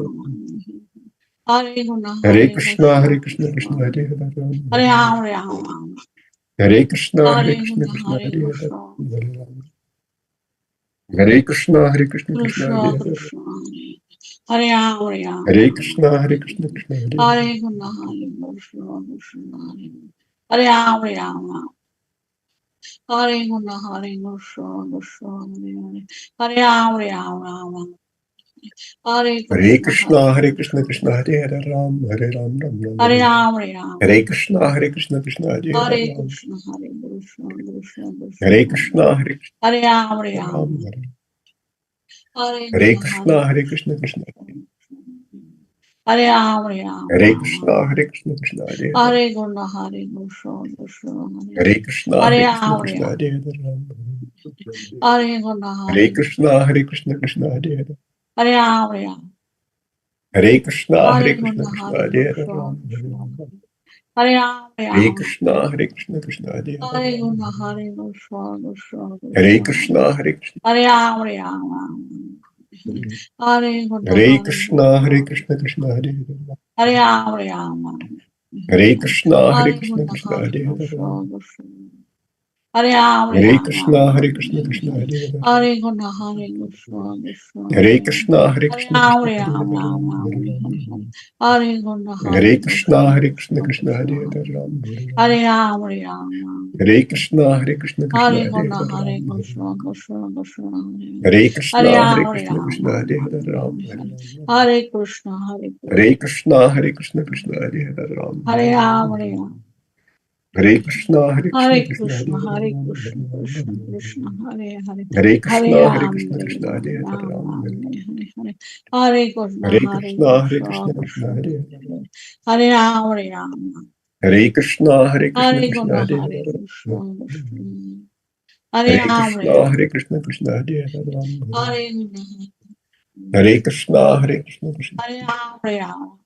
Hare Krishna, Krishna Hare Hare. Hare Krishna, Hare Krishna, Krishna Hare Krishna, Hare Hare Krishna, Ram, Hare Ram, Hare Krishna Krishna, Hare Krishna Krishna, Krishna Hare Hare, Ram Hare Hare Ram. Ram, Hare Ram, Hare Krishna, Hare Hare Krishna, Krishna, Krishna Hare Hare Hare, Krishna, Ram Hare Ram. Hare Krishna, Hare Krishna, Krishna Hare Krishna Hare. Krishna, Hare Ram, Hare Hare Ram, Krishna, Hare Krishna, Krishna Hare Hare Hare. Krishna, Hare Krishna, Krishna Hare Ram, Hare Ram, Hare Krishna, Hare Krishna, Krishna Hare Ram, Hare Ram, Hare Hare Krishna, Krishna, Hare Hare Krishna, Krishna, Krishna Hare Hare, Ram Hare Ram, Ram Ram Hare Hare Hare. Ram, Hare Ram, Hare Krishna, Hare Krishna, Krishna Hare Hare, Hare Ram. Krishna, Hare Krishna, Krishna Hare Krishna, Krishna, Hare Krishna, Hare Ram, Hare Ram Ram, Hare. Hare Hare Krishna, Hare Krishna, Hare Krishna, Krishna. Krishna, Hare Ram, Hare Ram, Hare Krishna, Hare Krishna, Krishna Hare Hare. Hare Krishna, Hare Krishna, Krishna Hare Krishna, Hare Hare Krishna, Ram, Hare Krishna Ram, Hare Hare, Ram. Hare Krishna, Hare Hare Krishna, Hare Krishna, Krishna Hare Hare. Hare Ram, Hare Ram, Hare Krishna, Hare Hare Krishna, Krishna, Krishna Hare Hare Hare, Krishna, Ram. Krishna Hare Ram, Hare Hare Ram, Krishna, Hare Krishna, Krishna Hare Hare, Hare Krishna, Ram. Hare Krishna, Krishna Hare Krishna Krishna, Hare Krishna. Hare Ram, Hare Ram, Hare Krishna, Hare Hare Krishna, Hare Krishna, Krishna, Krishna Hare Hare. Hare Ram, Hare Ram, Hare Krishna, Hare Hare Krishna, Krishna, Krishna Hare Hare Hare, Krishna, Ram. Krishna Hare Ram, Hare Hare Ram, Krishna, Hare Krishna, Krishna Hare Hare, Ram. Hare Krishna, Hare Krishna, Hare Krishna Krishna, Hare Hare Krishna, Ram, Krishna Hare Hare Ram, Hare, Ram, Ram. Hare Ram, Ram. Hare Krishna, Hare Hare Krishna, Krishna, Hare Krishna, Krishna Krishna Hare Krishna Hare, Ram. Hare Ram. Hare Ram, Hare Ram, Hare Krishna, Hare Krishna, Krishna Hare Hare Krishna, Hare, Hare Ram. Hare Krishna, Ram. Krishna Krishna Hare Hare Krishna, Hare Ram, Hare Krishna, Krishna Ram, Hare Hare, Ram. Hare Ram. Hare Krishna, Hare Hare Krishna, Krishna, Hare Krishna, Krishna Hare Hare, Ram. Hare Hare Ram, Hare Ram. Ram, Hare Krishna, Hare Krishna, Hare Krishna Hare Krishna, Hare, Hare Ram. Hare Krishna, Krishna Krishna, Ram. Hare Hare, Hare Hare Krishna, Hare Ram, Krishna, Hare Krishna Hare Ram, Hare, Ram Ram. Ram, Hare Hare, Hare Krishna, Hare Hare Krishna, Hare Krishna, Krishna, Krishna Krishna Hare Hare. Krishna, Hare Ram, Hare Ram, Hare Krishna, Hare Krishna, Hare Krishna Krishna, Hare Hare Hare. Krishna, Krishna Hare Hare Ram, Hare Krishna, Ram. Hare Krishna, Krishna Hare Hare Ram, Hare Krishna, Hare Krishna, Hare Krishna, Krishna Hare Ram, Hare Ram.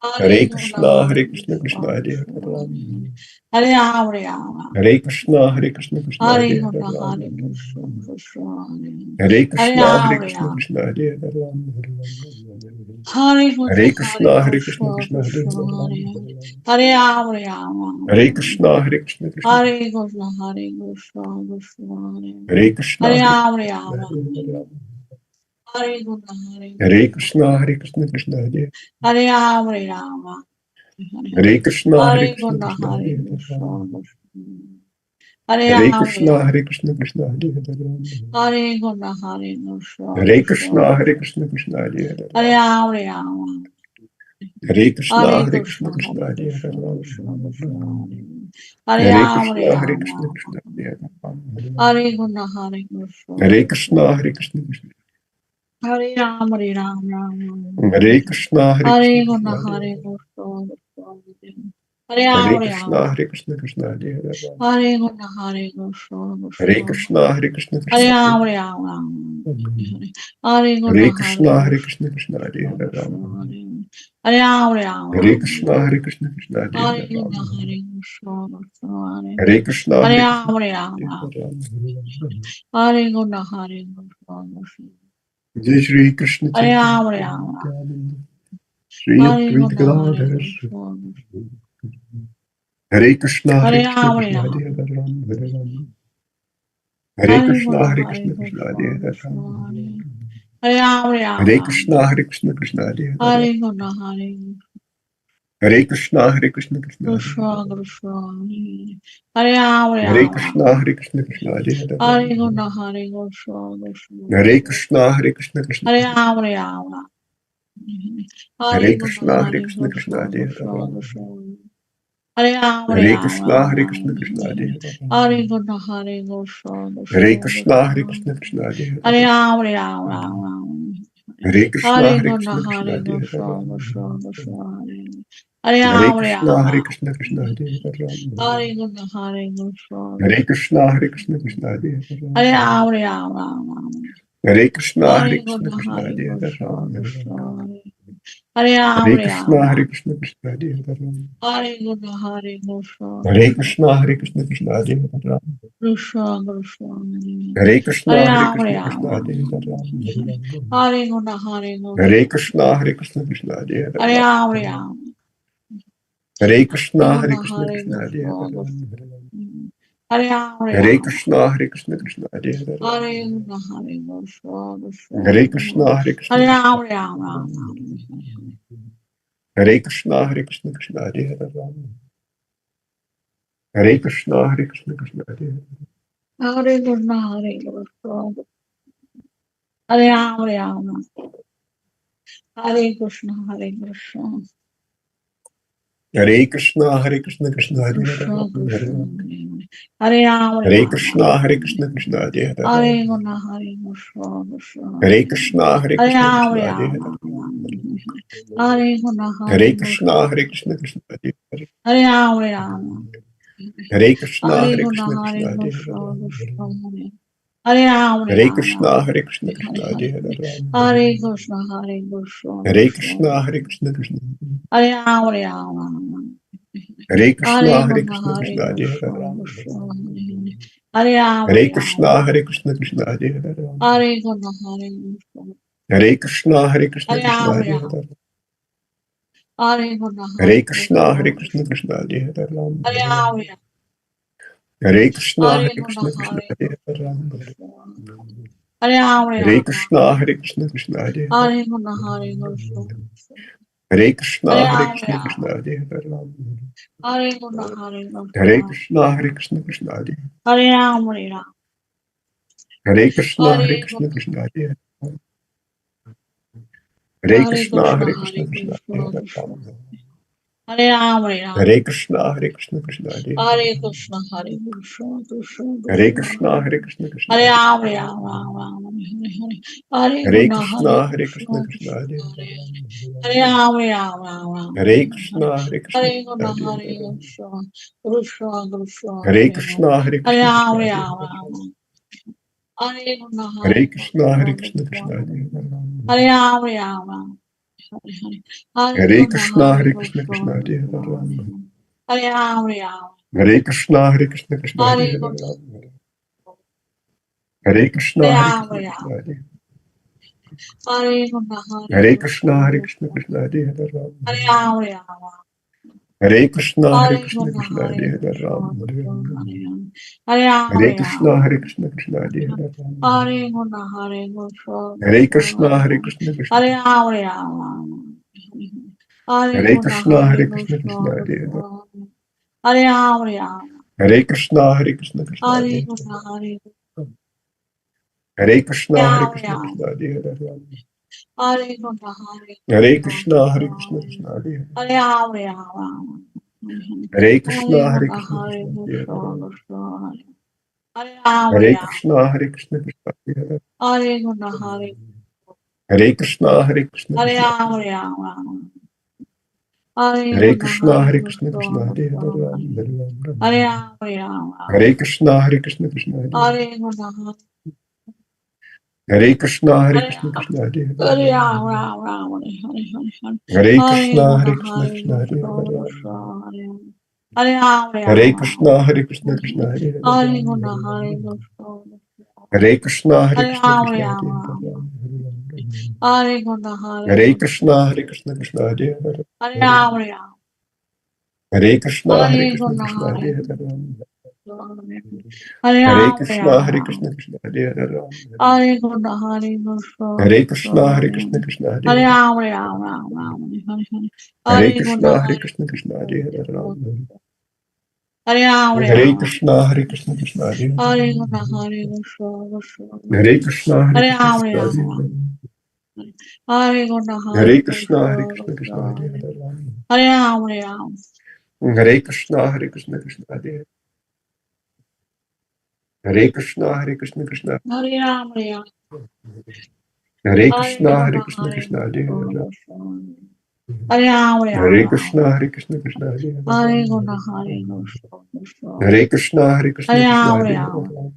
Hare Hare Krishna, Krishna, Hare Hare Krishna, Krishna Krishna, Hare Krishna Hare Ram, Hare Ram, Hare Ram. Hare Krishna, Hare Krishna, Krishna Hare Hare Hare Krishna, Hare Ram, Krishna, Krishna Hare Hare Krishna, Ram, Hare Hare Krishna, Ram. Krishna Hare Hare Ram, Hare Krishna, Hare Hare Krishna, Hare Krishna, Krishna, Krishna Hare Krishna Hare Hare Ram, Hare. Hare Ram, Hare Ram. Hare Krishna, Hare Krishna, Krishna Hare Krishna, Hare Krishna, Krishna Hare Hare. Hare Krishna, Hare Hare Ram, Hare Krishna, Ram. Hare Hare Ram, Hare Krishna, Hare Hare Krishna. Krishna, Hare Krishna, Krishna Hare Hare Ram, Hare Ram. Hare Krishna, Hare Hare Krishna, Krishna, Krishna Hare Hare Hare Krishna, Ram, Krishna. Hare Hare Ram, Hare Krishna, Ram. Hare Krishna, Krishna Hare Hare Ram, Hare Krishna, Hare Krishna, Hare Krishna, Krishna. Hare Krishna, Krishna Hare Hare Hare Ram, Ram, Hare Ram. Hare Krishna, Hare Hare Krishna, Krishna, Krishna Hare Hare Hare Krishna, Krishna Krishna, Ram, Hare Hare Hare Ram, Hare Krishna, Hare Ram. Krishna, Krishna Hare Hare Ram, Hare Krishna, Hare Krishna, Hare Krishna. Krishna, Hare Krishna, Krishna Hare Ram, Hare Ram, Ram Hare Ram. Krishna, Hare Hare Krishna, Krishna, Krishna Hare Hare Hare Krishna, Krishna. Hare Hare Ram, Hare Krishna, Ram. Hare Krishna, Krishna Hare Hare Ram, Hare Krishna, Hare Krishna, Hare Krishna. Krishna, Hare Krishna, Hare Krishna Hare Ram, Hare Hare Ram, Ram. Ram, Hare Hare Krishna, Hare Krishna, Hare Krishna, Krishna, Krishna Hare Krishna Hare Krishna, Ram, Hare Ram, Hare Ram, Hare Ram. Krishna, Hare Krishna, Krishna Hare Hare Hare Krishna, Ram, Hare Krishna, Krishna Hare Krishna, Hare Hare Ram, Krishna, Hare Ram, Hare Ram. Ram, Hare Krishna, Hare Krishna, Krishna. Jai Shri Krishna Hare Chaitanya Ram, Hare Prabhu Ram, Ram. Nityananda Shri Hare Advaita Krishna, Hare Gadadhara Krishna, Hare Krishna, Hare Hare Krishna, Ram, Hare Krishna Ram. Hare Hare Ram, Hare Ram, Hare Hare Krishna, Krishna, Hare Hare Krishna, Krishna Krishna, Hare Hare Krishna Ram, Hare. Hare Ram, Hare Ram, Hare Krishna, Ram. Hare Krishna, Krishna Hare Hare Ram, Hare Krishna, Hare Hare Krishna, Hare Krishna, Krishna Hare Hare Krishna, Ram, Krishna Hare. Hare Ram, Hare Hare Ram, Krishna, Ram. Hare Krishna, Krishna Hare Hare Hare Ram, Krishna, Hare Krishna, Hare Krishna. Krishna, Hare Krishna, Krishna Hare Ram, Hare Ram, Ram. Hare Hare Krishna, Krishna, Hare Hare Krishna, Krishna Krishna, Hare Hare Krishna, Ram, Krishna. Hare Ram, Hare Hare Ram, Krishna, Ram, Hare Ram. Krishna, Krishna Hare Hare Hare Ram, Krishna, Hare Krishna, Hare Krishna, Krishna, Hare Krishna. Krishna, Krishna Hare Hare Hare Ram, Ram, Hare Ram, Ram, Ram. Hare Krishna, Hare Hare Krishna, Krishna, Krishna Hare Hare Hare Krishna, Krishna, Ram, Krishna, Hare. Hare Hare Ram, Hare Krishna, Ram, Hare Ram. Krishna, Krishna Hare Hare Ram, Hare Krishna, Hare Krishna, Hare Krishna, Krishna, Hare Krishna. Krishna, Krishna Hare Hare Hare Ram, Ram, Hare Ram, Ram, Ram. Hare Krishna, Hare Hare Krishna, Krishna, Krishna Hare Hare Hare Krishna, Krishna, Ram, Hare. Hare Ram, Hare Hare Ram, Krishna, Hare Ram. Krishna, Krishna Hare Hare Ram, Hare Krishna, Hare Krishna, Hare Krishna, Krishna, Hare Krishna, Krishna Hare Hare Ram, Krishna, Krishna, Hare. Hare Hare Krishna, Hare Ram, Hare Krishna, Ram, Krishna Hare Ram. Hare Ram, Hare Krishna, Hare Hare Krishna, Krishna, Hare Krishna, Krishna Hare Hare Hare Ram, Hare Ram, Ram. Hare Hare Krishna, Hare Krishna, Krishna, Hare Krishna Hare Hare Krishna, Ram, Hare Ram, Hare Hare Ram. Krishna, Hare Krishna, Krishna Hare Hare Hare Ram, Krishna, Hare Krishna, Hare Krishna, Hare Krishna, Hare Krishna Ram, Hare Hare Ram, Ram, Ram. Hare Krishna, Hare Krishna, Krishna Hare Hare Ram, Hare Krishna, Hare Krishna, Krishna Hare Hare, Hare Krishna, Hare Krishna, Hare Ram, Hare Ram. Hare Krishna, Hare Krishna, Hare Krishna, Hare Krishna, Krishna Hare Hare Krishna Ram, Hare Krishna, Ram, Hare Ram, Hare Hare Ram. Krishna, Hare Krishna, Krishna Hare Hare Hare Ram, Krishna, Hare Krishna, Krishna. Hare Krishna, Hare Hare Krishna, Ram, Krishna Hare Hare Ram, Hare Ram, Hare Krishna, Hare Hare Krishna, Krishna, Hare Krishna, Krishna Hare Hare, Hare Ram, Hare Ram. Hare Krishna, Hare Hare Krishna, Krishna, Hare Krishna Hare Hare Krishna, Krishna, Ram, Hare. Hare Ram, Hare Hare Ram. Krishna, Hare Krishna, Hare Krishna Hare Hare Hare Hare. Hare Ram, Krishna, Hare Krishna, Hare Krishna. Krishna, Hare Krishna, Krishna Hare Ram, Hare Ram. Hare Hare Krishna, Hare Krishna, Krishna, Hare Krishna Hare Hare Krishna, Ram, Krishna, Hare. Hare Ram, Hare Hare Krishna, Ram. Hare Krishna, Krishna Hare Hare Ram, Hare Krishna, Hare Krishna. Hare Krishna, Hare Krishna, Hare Krishna Ram, Hare Hare Ram. Hare, Hare Krishna, Hare Hare Krishna, Hare Krishna, Krishna, Krishna. Krishna Hare Hare Ram, Hare Ram, Hare Ram. Hare Krishna, Hare Hare Krishna, Krishna, Krishna Hare Hare Hare Ram, Krishna. Hare Ram, Hare Hare Ram. Krishna, Hare Krishna, Krishna Hare Hare, Hare Krishna, Hare Krishna. Hare Hare Krishna, Hare Ram, Hare Krishna, Krishna Ram. Hare Hare Ram, Hare Krishna, Hare Hare Krishna. Krishna, Hare Krishna, Krishna Hare, Hare Ram, Hare Ram. Hare Krishna, Hare Hare Krishna, Krishna, Krishna Hare, Hare Hare Krishna, Krishna, Hare Hare Krishna, Krishna Hare Krishna, Hare Krishna. Ram, Hare Ram, Hare Ram. Hare Krishna, Hare Krishna, Krishna Hare Hare Hare Ram, Krishna, Hare Krishna, Krishna Hare Krishna. Krishna, Hare Krishna, Krishna Hare Hare Ram, Hare Hare Ram, Ram, Ram Ram. Hare Krishna, Hare Krishna, Krishna Hare Hare Hare, Ram, Ram, Ram, Ram. Hare Krishna, Hare Krishna, Hare Krishna Guna, Hare Hare Hare, Krishna, Krishna, Krishna, Hare Hare Hare. Krishna, Hare Hare Krishna, Ram, Krishna Hare Ram, Hare, Ram. Hare Guna, Hare Hare Krishna, Hare Krishna, Krishna, Krishna, Krishna Hare Hare Hare, Ram, Ram, Ram. Hare Hare. Hare Hare Guna, Krishna, Hare Hare Krishna, Krishna Krishna, Hare Krishna, Hare, Hare Ram, Ram. Hare Krishna, Hare Krishna, Krishna Hare Hare Guna, Hare, Hare Krishna, Hare Hare Ram, Krishna, Ram. Krishna Hare, Hare Guna, Hare Hare Krishna, Krishna, Hare Krishna, Krishna, Krishna Hare Hare Hare, Ram, Ram. Hare Krishna, Hare Hare Krishna, Guna, Krishna Hare Hare Krishna, Hare, Krishna, Hare Ram. Hare Ram, Hare Krishna, Ram. Hare Krishna, Krishna Hare Hare, Hare Guna, Hare Krishna, Hare Krishna, Krishna, Hare Hare Ram. Krishna, Krishna, Hare Ram, Ram. Hare Hare Guna, Krishna, Hare Hare Krishna, Krishna Krishna, Hare Hare, Krishna, Hare Ram, Ram. Hare Krishna, Hare Krishna, Krishna Hare Hare Guna, Hare Hare Krishna, Hare Ram, Krishna, Ram. Krishna Hare Hare, Hare Guna, Hare Hare Krishna, Krishna, Hare Krishna, Krishna, Krishna Hare Hare Ram, Ram. Hare Hare Krishna, Hare Guna, Krishna, Hare Krishna Hare Krishna, Hare, Krishna, Hare Ram, Hare Ram. Krishna, Hare Krishna, Krishna Hare Hare Guna, Hare Hare Krishna, Hare Krishna, Hare Krishna Ram, Ram. Hare Hare Guna, Krishna, Hare Hare Krishna, Krishna Krishna, Hare Krishna, Hare, Hare Ram, Ram. Hare Krishna, Hare Krishna, Krishna Hare Hare Guna, Hare Krishna, Hare Hare Krishna, Ram, Krishna Hare Hare Hare, Ram, Ram, Hare. Hare Hare Krishna, Guna, Hare Krishna, Hare Krishna Hare Krishna, Hare, Krishna, Hare Ram, Hare Ram. Krishna, Hare Krishna, Krishna Hare Hare Guna, Hare Hare, Krishna, Hare Krishna, Hare Hare Krishna, Ram, Krishna Hare Ram. Hare, Hare Guna, Hare Hare Krishna, Krishna, Hare Krishna, Krishna Hare Hare Hare, Ram, Ram. Hare Krishna, Hare Hare Krishna, Guna, Krishna Hare Hare Krishna, Hare, Hare Hare Ram, Krishna, Hare Ram. Krishna, Krishna Hare Hare, Hare Guna, Hare Krishna, Hare Krishna, Hare Krishna, Krishna, Krishna Hare Hare Hare, Ram, Ram. Hare Hare Guna, Krishna, Hare Hare Krishna, Krishna Hare Krishna, Hare, Hare Ram, Hare Ram. Krishna, Hare Krishna, Krishna Hare Hare Guna, Hare, Hare Krishna, Hare Krishna, Hare Hare Krishna, Ram, Krishna Hare Hare, Ram. Hare Guna, Hare Hare Krishna, Hare Krishna, Krishna, Krishna Hare Hare, Hare Ram, Ram. Hare Krishna, Hare Krishna, Krishna Hare, Hare Krishna, Hare Krishna, Krishna, Hare Ram, Ram. Hare Hare Krishna, Hare Guna, Krishna, Hare Krishna Hare Hare, Krishna, Hare Ram, Hare Ram. Krishna, Hare Krishna, Krishna Hare Hare Hare, Guna, Hare Krishna, Hare Krishna, Hare Krishna, Hare Krishna Ram, Hare Ram.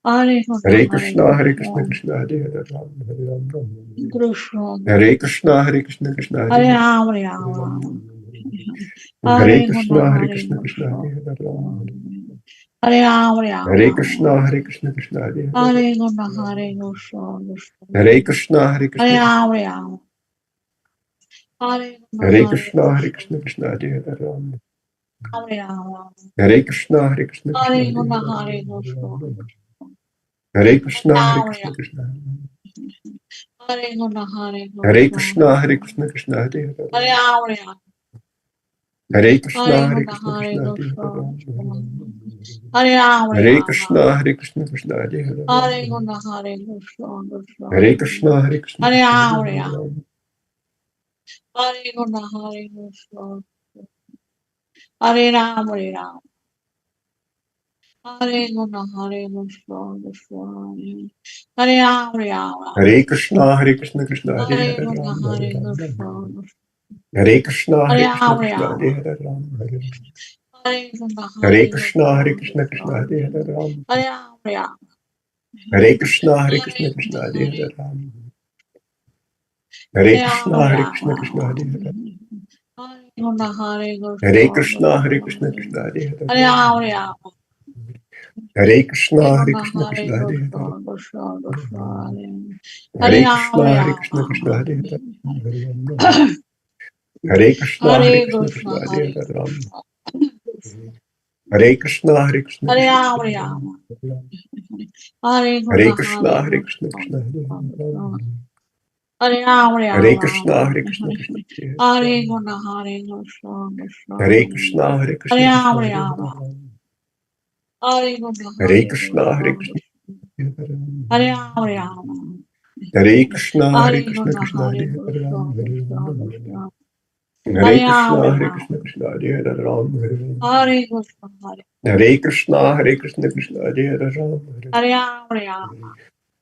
Hare, Hare Guna, Hare Hare Krishna, Hare Krishna, Krishna, Krishna Hare Hare, Krishna, Hare Krishna, Hare Krishna, Krishna Hare Hare Ram, Ram. Hare Hare Guna, Krishna, Hare Hare Krishna, Krishna Krishna, Hare Hare, Hare Ram, Hare Ram. Krishna, Hare Krishna, Krishna Hare Hare, Hare Guna, Hare Krishna, Hare Krishna, Hare Hare Krishna, Ram, Ram. Hare Guna, Hare Hare Krishna, Hare Krishna, Krishna, Krishna Hare Hare, Hare Ram. Hare Krishna, Hare Krishna, Krishna Hare Hare Guna, Hare, Hare Krishna, Hare Hare Krishna, Hare Ram, Krishna, Ram. Krishna Hare Guna, Hare Hare Krishna, Krishna, Hare Krishna, Krishna Hare Hare Hare, Ram, Ram. Hare Krishna, Hare Hare Guna, Krishna, Hare Krishna Hare Krishna, Hare, Hare Ram, Hare Ram. Krishna, Hare Krishna, Krishna Hare Hare Hare, Guna, Hare Krishna, Hare Krishna, Hare Krishna, Hare Krishna Ram, Hare Ram. Hare, Hare Guna, Hare Krishna, Hare Ram, Ram. Hare Guna, Hare Krishna, Hare Ram, Ram. Hare Krishna, Hare Krishna, Krishna Hare Hare Hare Guna, Ram, Hare Hare Ram, Krishna, Hare Krishna, Hare Hare Krishna, Ram, Krishna Ram. Hare Hare Ram, Hare Hare Guna, Hare Hare Krishna, Hare Krishna, Krishna, Krishna Hare Hare Ram, Hare Ram, Ram. Hare Krishna, Hare Hare Krishna, Krishna Guna, Hare Hare Hare Ram, Hare Hare Ram, Krishna, Hare Ram, Krishna, Krishna Ram. Hare Hare, Hare Guna, Hare Hare Krishna, Krishna, Hare Krishna, Krishna Hare Hare Hare Ram, Ram, Ram. Hare Krishna, Hare Hare Guna, Krishna, Hare Krishna Hare Hare, Krishna, Krishna, Hare Hare Ram, Krishna, Hare Ram, Krishna, Krishna Hare Hare, Ram. Hare Krishna, Hare Hare Krishna, Krishna, Krishna Hare Hare Hare Ram, Krishna, Hare Krishna, Hare Krishna, Hare Krishna Ram, Hare Ram. Hare, Hare Hare Krishna, Krishna, Hare Hare Krishna, Krishna, Krishna Hare Hare, Hare Ram, Hare Ram, Krishna, Ram. Hare Krishna, Krishna Hare Hare Hare, Krishna, Hare Krishna, Hare Krishna, Hare Hare Krishna, Ram, Krishna Hare Ram. Hare, Hare Krishna, Hare Hare Krishna, Hare Krishna, Krishna, Hare Hare Hare, Ram, Ram. Hare Krishna, Hare Hare Krishna, Krishna, Krishna Hare Hare Krishna, Hare, Krishna. Hare Hare Ram, Krishna, Hare Ram. Krishna, Krishna Hare Hare Ram, Hare Krishna, Hare Hare Krishna, Hare Krishna, Krishna Hare Hare Ram, Hare Ram, Ram.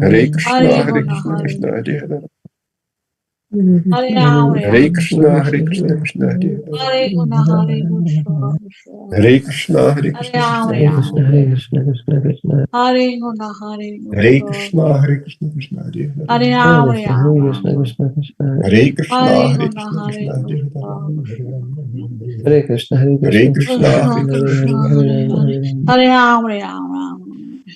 Hare Krishna, Hare Hare Guna, Krishna, Hare Krishna Hare Hare. Hare Ram, Hare Ram, Krishna, Hare Krishna, Krishna Hare Hare. Hare Guna, Hare Krishna, Hare Krishna, Hare Hare Krishna, Ram, Krishna Hare Hare Ram, Krishna, Hare. Hare Krishna, Krishna Krishna. Hare Guna, Hare Hare Krishna, Krishna, Hare Krishna, Krishna Hare Hare Hare. Ram, Hare Krishna, Ram, Hare Krishna, Ram, Krishna Krishna. Hare Krishna, Hare Hare Guna, Krishna, Hare Krishna Hare Hare. Krishna, Hare Hare Krishna, Hare Krishna, Krishna Krishna, Krishna, Hare Krishna, Hare Krishna, Krishna, Hare, Krishna Hare Hare Ram, Hare. Hare Ram. Hare Ram, Ram, Ram,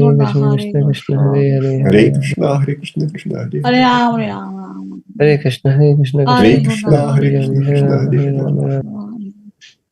Hare Krishna, Hare Krishna, Krishna Hare Hare Hare. Ram, Hare Ram, Ram. Hare Krishna, Krishna Hare Hare Krishna, Krishna, Krishna, Hare Hare Hare Hare, Krishna, Krishna, Hare Krishna Ram, Hare Hare Hare. Ram, Krishna Hare Ram. Krishna.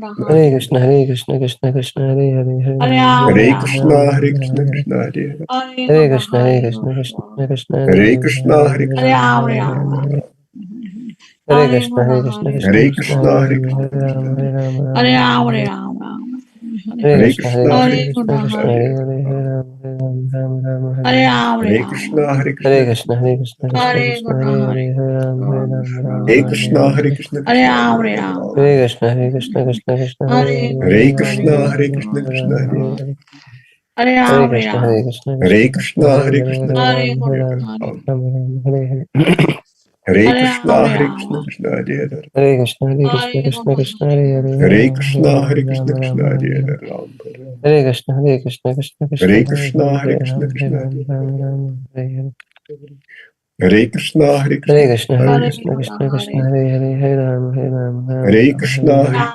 Hare Krishna, Hare Krishna, Krishna Krishna, Hare Hare, Hare Hare Rama, Ram, Hare Hare Ram, Rama, Krishna, Rama Ram. Hare Rama, Krishna, Hare Hare. Krishna Hare Hare. Hare Hare Krishna, Krishna, Hare Hare Krishna, Krishna Krishna. Krishna, Hare Hare Hare, Krishna, Hare Hare Rama, Hare Krishna, Rama, Ram, Krishna Rama, Hare Ram, Rama, Hare. Hare. Ram. Hare Hare Krishna, Krishna, Hare Krishna, Hare Krishna Hare Krishna, Krishna. Krishna, Hare Hare Hare, Krishna, Hare Krishna Rama, Hare. Hare Rama, Hare Rama, Ram, Rama, Hare. Ram, Ram. Hare Hare Krishna, Hare Krishna, Krishna, Hare Hare Krishna, Krishna Krishna, Krishna Krishna, Hare Hare Hare. Hare, Hare Rama, Hare Rama, Rama Rama, Hare Hare Hare. Ram, Hare Ram, Krishna, Ram. Hare Krishna, Hare Krishna, Krishna Hare Hare. Krishna, Krishna Hare Krishna, Krishna, Hare Hare Hare, Hare Rama, Hare Rama, Rama Hare Rama, Krishna, Hare Hare Hare. Krishna, Hare Krishna Hare Ram, Hare Ram, Ram. Hare Ram. Krishna, Hare Krishna, Krishna Krishna, Hare Hare Hare, Krishna, Hare Hare Rama, Hare Krishna, Rama Hare Krishna, Krishna, Rama, Krishna Rama, Hare Hare Krishna. Hare. Hare. Hare Hare Ram, Krishna, Ram. Hare Krishna, Hare Krishna Krishna, Krishna, Hare Hare Hare, Krishna, Hare Krishna Hare Rama, Hare Hare Krishna, Rama, Hare Ram. Rama Rama, Hare Hare. Hare Hare Krishna, Ram, Hare Ram. Krishna, Krishna Hare Hare. Hare Krishna, Hare Krishna, Hare Krishna Krishna, Krishna, Hare Hare Hare, Hare Hare Krishna. Rama, Hare Krishna, Rama, Hare Krishna, Rama Krishna Rama, Hare Rama Rama. Hare Ram. Hare Krishna, Hare Krishna, Krishna Krishna, Hare Hare Krishna, Hare, Hare Hare Krishna, Rama, Hare Krishna Rama, Hare Rama Hare. Rama, Hare Hare. Hare Krishna, Hare Hare Krishna, Krishna, Krishna Hare Hare Hare Krishna, Hare. Krishna, Krishna Krishna, Hare Hare Hare, Hare Rama, Hare Rama, Rama Hare Rama, Hare Krishna, Hare. Hare Ram, Krishna, Krishna Ram. Hare Hare Hare. Krishna, Hare Krishna,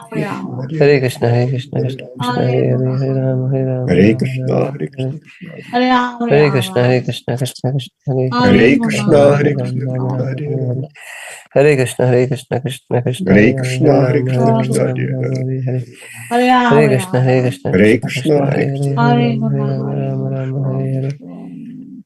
Hare Krishna Ram, Krishna, Hare Hare Hare Ram. Hare, Krishna, Hare Hare Rama, Hare Rama, Hare Rama Krishna, Rama, Hare Hare Hare. Krishna, Krishna Hare. Hare Ram, Hare Ram, Krishna, Ram. Hare Krishna, Krishna Krishna, Hare Hare, Hare Hare Hare Krishna, Krishna, Rama, Hare Hare Hare Rama, Krishna, Krishna. Rama Krishna Rama, Hare Hare Hare. Hare. Hare Krishna, Hare Krishna, Krishna Krishna, Hare Hare Hare, Hare Krishna, Hare Rama, Hare Krishna, Hare Rama, Krishna Rama Hare Krishna. Rama, Hare. Hare Hare. Hare Ram, Hare Hare Krishna, Ram, Hare Ram. Krishna, Hare Krishna Krishna, Krishna, Hare Hare Hare, Krishna, Hare Hare Rama, Hare Krishna, Rama, Hare Rama Rama, Krishna. Hare Hare.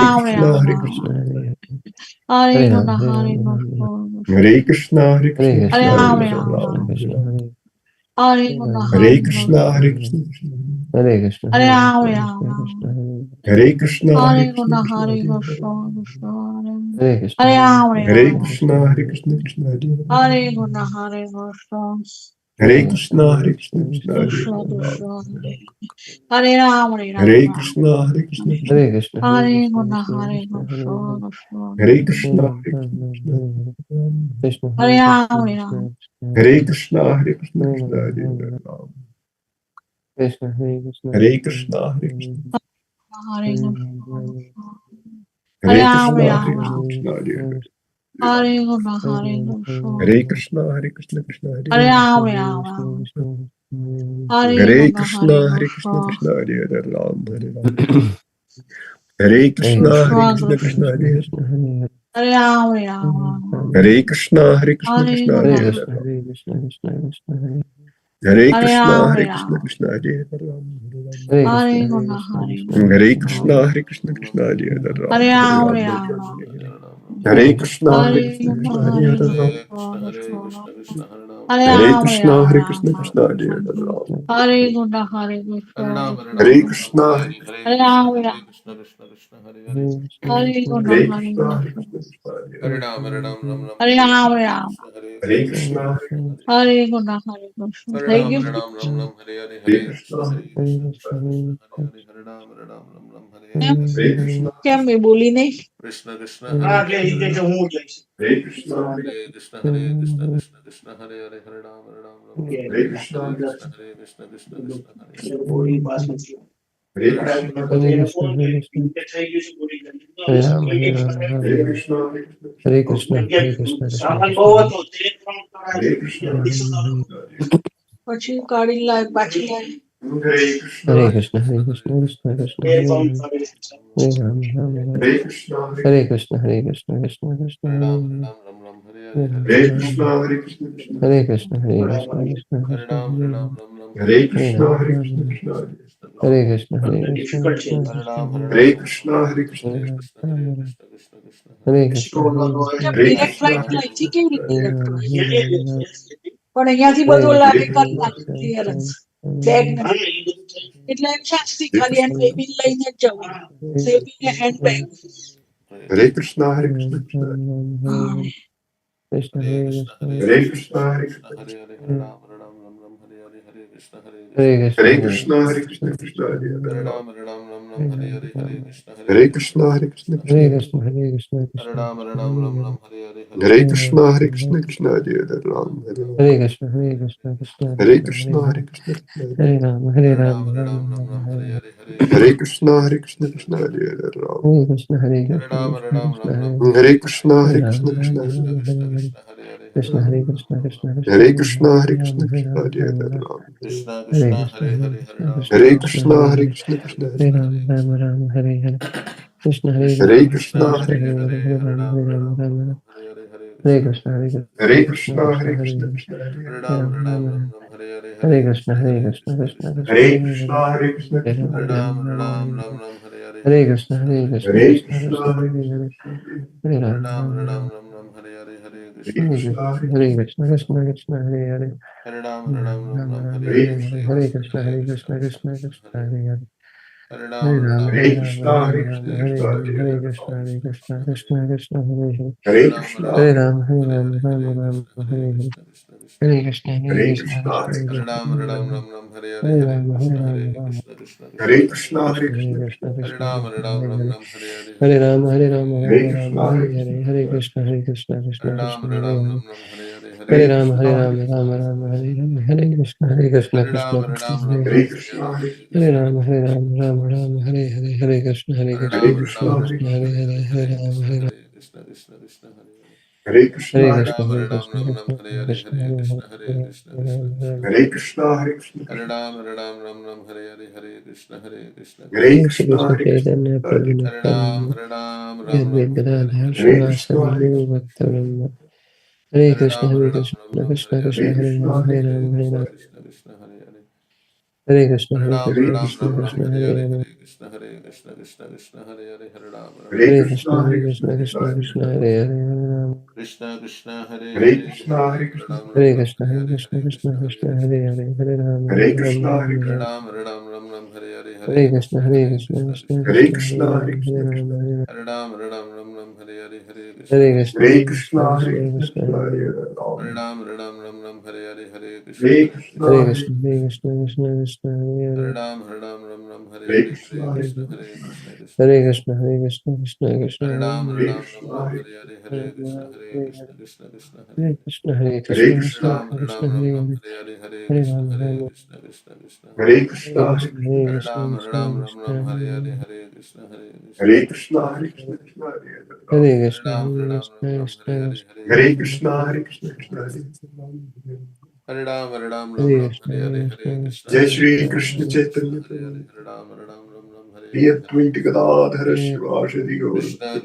Ram, Hare Krishna, Ram, Hare Ram, Krishna, Hare Hare Ram, Krishna, Hare Hare Ram, Krishna, Hare Krishna, Hare Hare Krishna, Krishna, Krishna, Hare Hare Ram, Hare Hare Krishna, Hare Krishna Ram, Ram, Krishna, Hare Hare Hare Krishna, Ram, Hare Hare Hare Ram, Krishna, Krishna, Hare Hare Krishna, Ram, Krishna, Hare Krishna, Hare Hare Ram, Hare Krishna, Krishna Ram, Krishna, Hare Hare Krishna, Hare Hare Krishna, Krishna, Krishna, Hare Hare Hare Krishna, Ram, Krishna, Hare Krishna, Hare Hare Ram, Hare Krishna, Hare Ram, Krishna Krishna, Krishna, Hare Hare Krishna, Krishna, Hare Hare Hare Ram, Krishna, Hare Krishna, Hare Hare Krishna, Krishna, Hare Hare Krishna, Krishna, Krishna, Krishna Hare Krishna, Hare Krishna, Ram, Krishna, Hare Ram, Hare Ram, Hare Ram, Krishna, Hare Krishna, Krishna, Hare Krishna, Hare Hare Krishna, Krishna, Krishna Hare Krishna, Krishna, Krishna, Hare Krishna, Hare Hare Krishna, Krishna, Hare Hare Ram, Krishna, Hare Hare Ram, Krishna, Hare Krishna Ram, Krishna, Hare Krishna, Hare Krishna, Hare Krishna, Hare Ram, Ram. Krishna Hare Krishna Hare Krishna, Hare Krishna. Hare Krishna. Hare Hare Ram, Krishna, Ram, Hare Ram. Krishna, Hare Hare Krishna, Hare Krishna. Hare Krishna, Hare Krishna, Krishna Hare Hare Hare. Ram, Ram, Ram. Hare Hare Krishna, Hare Krishna, Hare Krishna, Krishna. Krishna Hare Hare, Ram, Hare Ram. Hare Krishna, Hare Krishna, Krishna, Krishna. Krishna Hare Hare. Hare Ram, Ram, Ram. Hare Krishna, Hare Krishna, Hare Krishna Krishna, Hare Hare, Ram. Hare Hare Krishna, Ram, Hare Krishna, Ram. Krishna Hare Hare, Ram, Hare Ram. Hare Krishna, Hare Hare Krishna. Krishna, Hare Krishna, Krishna Hare Hare, Hare Ram, Hare Ram, Ram, Ram, Hare Ram. Ram. Hare Krishna, Hare Hare Krishna, Krishna, Krishna Hare Hare Hare, Ram. Krishna, Krishna. Hare Hare Ram, Krishna, Ram, Hare Ram, Krishna, Ram. Krishna Hare Hare, Ram. Hare Krishna, Hare Krishna, Hare Krishna. Krishna, Hare Krishna. Hare Ram, Ram. Hare Krishna, Hare Hare Krishna, Hare Krishna. Krishna, Krishna Hare Hare. Hare Ram, Ram. Hare Krishna, Hare Hare Krishna, Hare Krishna. Thank you. Krishna, Hare Krishna. Em Hare Krishna, કેમ મેં બોલી નહીં? Hare Krishna, Hare Hare Krishna, Hare Krishna. Hare Krishna, Hare Hare Krishna, Hare Krishna, Hare Krishna Krishna, Hare Krishna, Krishna Krishna, Hare Krishna, Hare Krishna. પછી કાઢી લાય, પાછી લાય. Hare Krishna, Hare Hare Krishna, Hare Krishna, Krishna Krishna, Hare Hare, Hare Rama, Rama Rama, Krishna, Hare Krishna, Hare Krishna, Krishna Krishna, Hare Hare, Hare Rama, Hare Rama Krishna, Rama, Hare Krishna, Krishna Hare Krishna, Hare Krishna, Krishna Krishna, Hare Hare, Hare Hare Krishna, Rama, Hare Rama Krishna, Rama, Krishna Hare Krishna, Hare Krishna, Krishna Krishna, Hare Hare Hare, Krishna, Hare Krishna, Hare Rama, Rama Rama, Hare Krishna, Hare Krishna, કેમ Hare Krishna direct Krishna, line Krishna, Hare લાઈ છે? Krishna, કેવી Krishna રીતે Hare direct Rama, line? Hare Rama, પણ અહીંયાથી Hare બધું Krishna, લાગે Hare કરી Krishna, નાખે ક્લિયરન્સ Hare બેગ Rama, નથી એટલે એમ શાસ્ત્રી Hare ખાલી એનું Krishna, બેબી લઈને જ જવું બેબી ને hand bag Hare Krishna, Hare Krishna, Krishna Krishna Hare Krishna, Hare Krishna, Hare Krishna, Krishna Hare Krishna, Hare Hare Krishna, Hare Krishna, Krishna, Krishna Krishna Hare Hare Hare Ram. Hare, Hare Krishna, Hare Krishna, Krishna Hare Krishna, Hare Krishna, Krishna Krishna, Hare Hare Hare, Krishna, Hare Krishna, Krishna Hare Hare Ram. Hare Ram. Hare Krishna, Hare Krishna, Krishna Hare Krishna, Krishna, Hare Hare Hare, Krishna, Krishna Hare Hare Rama, Hare Rama, Rama Rama, Hare Hare Krishna, Hare Krishna, Krishna Hare Hare Ram. Hare Krishna, Hare Krishna, Krishna Krishna, Hare Hare Krishna, Hare Hare Rama, Krishna, Krishna Rama Hare Rama, Hare Hare, Krishna Hare Krishna, Krishna Krishna, Hare Hare Krishna, Hare Hare Rama, Krishna, Hare Krishna Rama, Hare Rama Hare Rama, Ram. Hare Krishna, Hare Krishna, Krishna Hare Krishna, Krishna, Hare Hare Hare, Krishna, Krishna Hare Hare Rama, Rama Rama, Hare Hare, Krishna Hare Hare Krishna, Krishna Krishna, Krishna, Hare Hare Hare, Hare Rama, Hare Rama, Rama Rama, Hare Krishna, Hare Krishna, Hare Krishna Krishna, Krishna, Hare Hare Krishna, Hare, Krishna Hare Hare Ram. Rama, Rama Rama, Hare Krishna, Hare Krishna, Krishna Krishna, Hare Hare Krishna, Hare, Hare Krishna, Hare Krishna Rama, Hare Rama Ram. Rama, Hare Hare, Hare Krishna, Hare Krishna, Hare Krishna Krishna, Krishna, Hare Hare Hare, Hare Rama, Rama Rama, Hare Hare Krishna, Krishna, Hare Hare Krishna, Krishna Krishna, Hare Hare, Hare Rama, Rama Hare Hare Hare, Hare Krishna, Hare Krishna, Krishna Krishna, Hare Hare, Hare Rama, Hare Hare Rama, Krishna, Rama Hare Rama, Krishna, Hare Krishna Hare, Hare Hare Hare Krishna, Ram. Hare Krishna, Krishna Krishna, Hare Hare, Hare Krishna, Hare Rama, Hare Rama, Rama Rama, Hare Hare, Hare Krishna, Hare Hare Krishna, Krishna, Krishna Hare Krishna, Krishna, Hare Hare, Hare Rama, Hare Rama, Rama Hare Krishna, Hare Krishna, Hare Krishna, Krishna, Krishna Krishna Krishna, Hare Hare, Hare Rama, Hare Rama Rama, Krishna, Hare Hare Krishna, Hare, Hare Krishna, Hare Krishna, Krishna Krishna, Hare Hare, Hare Hare Rama, Krishna, Hare Hare Rama, Rama Rama, Hare Hare, Hare Krishna, Hare Krishna, Krishna Krishna, Hare Hare, Hare Krishna, Hare Hare Krishna, Rama, Hare Rama, Rama Rama, Hare Hare, Hare Krishna, Hare Krishna, Hare Krishna Krishna, Hare Krishna, Hare Krishna, Hare, Hare Rama, Hare Rama, Hare Krishna, Hare Hare Krishna, Hare Krishna, Krishna Krishna, Hare Hare, Hare Rama, Hare Rama. Hare Krishna, Hare Krishna, Krishna Hare Jai Shri Krishna, Krishna Hare Krishna, Chaitanya Prabhu Hare Nityananda, Shri Advaita Gadadhar Hare Srivasadi Krishna, Hare Guru Krishna, Bhakta Hare Krishna, Hare Krishna, Krishna Krishna, Hare Hare Krishna, Hare, Hare Hare Ram, Krishna, Hare Ram, Hare Hare Krishna, Hare Hare Krishna, Krishna, Krishna Hare Krishna, Hare Krishna, Hare, Hare Hare Krishna, Krishna, Hare Hare Krishna, Krishna, Krishna Krishna Krishna, Hare Hare Hare, Hare Ram, Hare Krishna, Hare Krishna, Hare Krishna, Hare Krishna, Krishna Krishna, Hare Hare, Hare Ram, Hare Hare Ram, Krishna, Ram Hare Ram, Krishna, Hare Krishna, Hare Krishna, Krishna Hare Krishna, Hare Krishna, Hare Hare, Hare Krishna, Ram, Krishna Hare Ram, Hare Krishna, Hare Hare Krishna, Krishna, Hare Krishna Krishna, Krishna, Krishna Hare Hare Hare, Hare Ram. Hare Hare Krishna, Hare Krishna, Hare Krishna, Krishna Krishna, Hare Hare, Hare Krishna, Hare Hare Krishna, Hare Krishna, Krishna Krishna, Hare Hare Krishna, Hare Hare Krishna, Hare Hare Krishna, Krishna, Krishna Krishna, Hare Hare Hare Rama, Hare Rama, Hare Krishna, Hare Hare Krishna, Hare Krishna, Krishna Krishna, Hare Krishna, Hare Krishna, Krishna Hare Ram. Hare Krishna, Hare Krishna, Krishna Krishna, Hare Krishna, Hare Krishna, Krishna Hare. Hare Krishna, Hare Krishna, Krishna Jai Shri Krishna, Krishna Chaitanya Prabhu. Hare Priyadvaita Gadadhara Hare Shivashadi Gaur Bhakti. Hare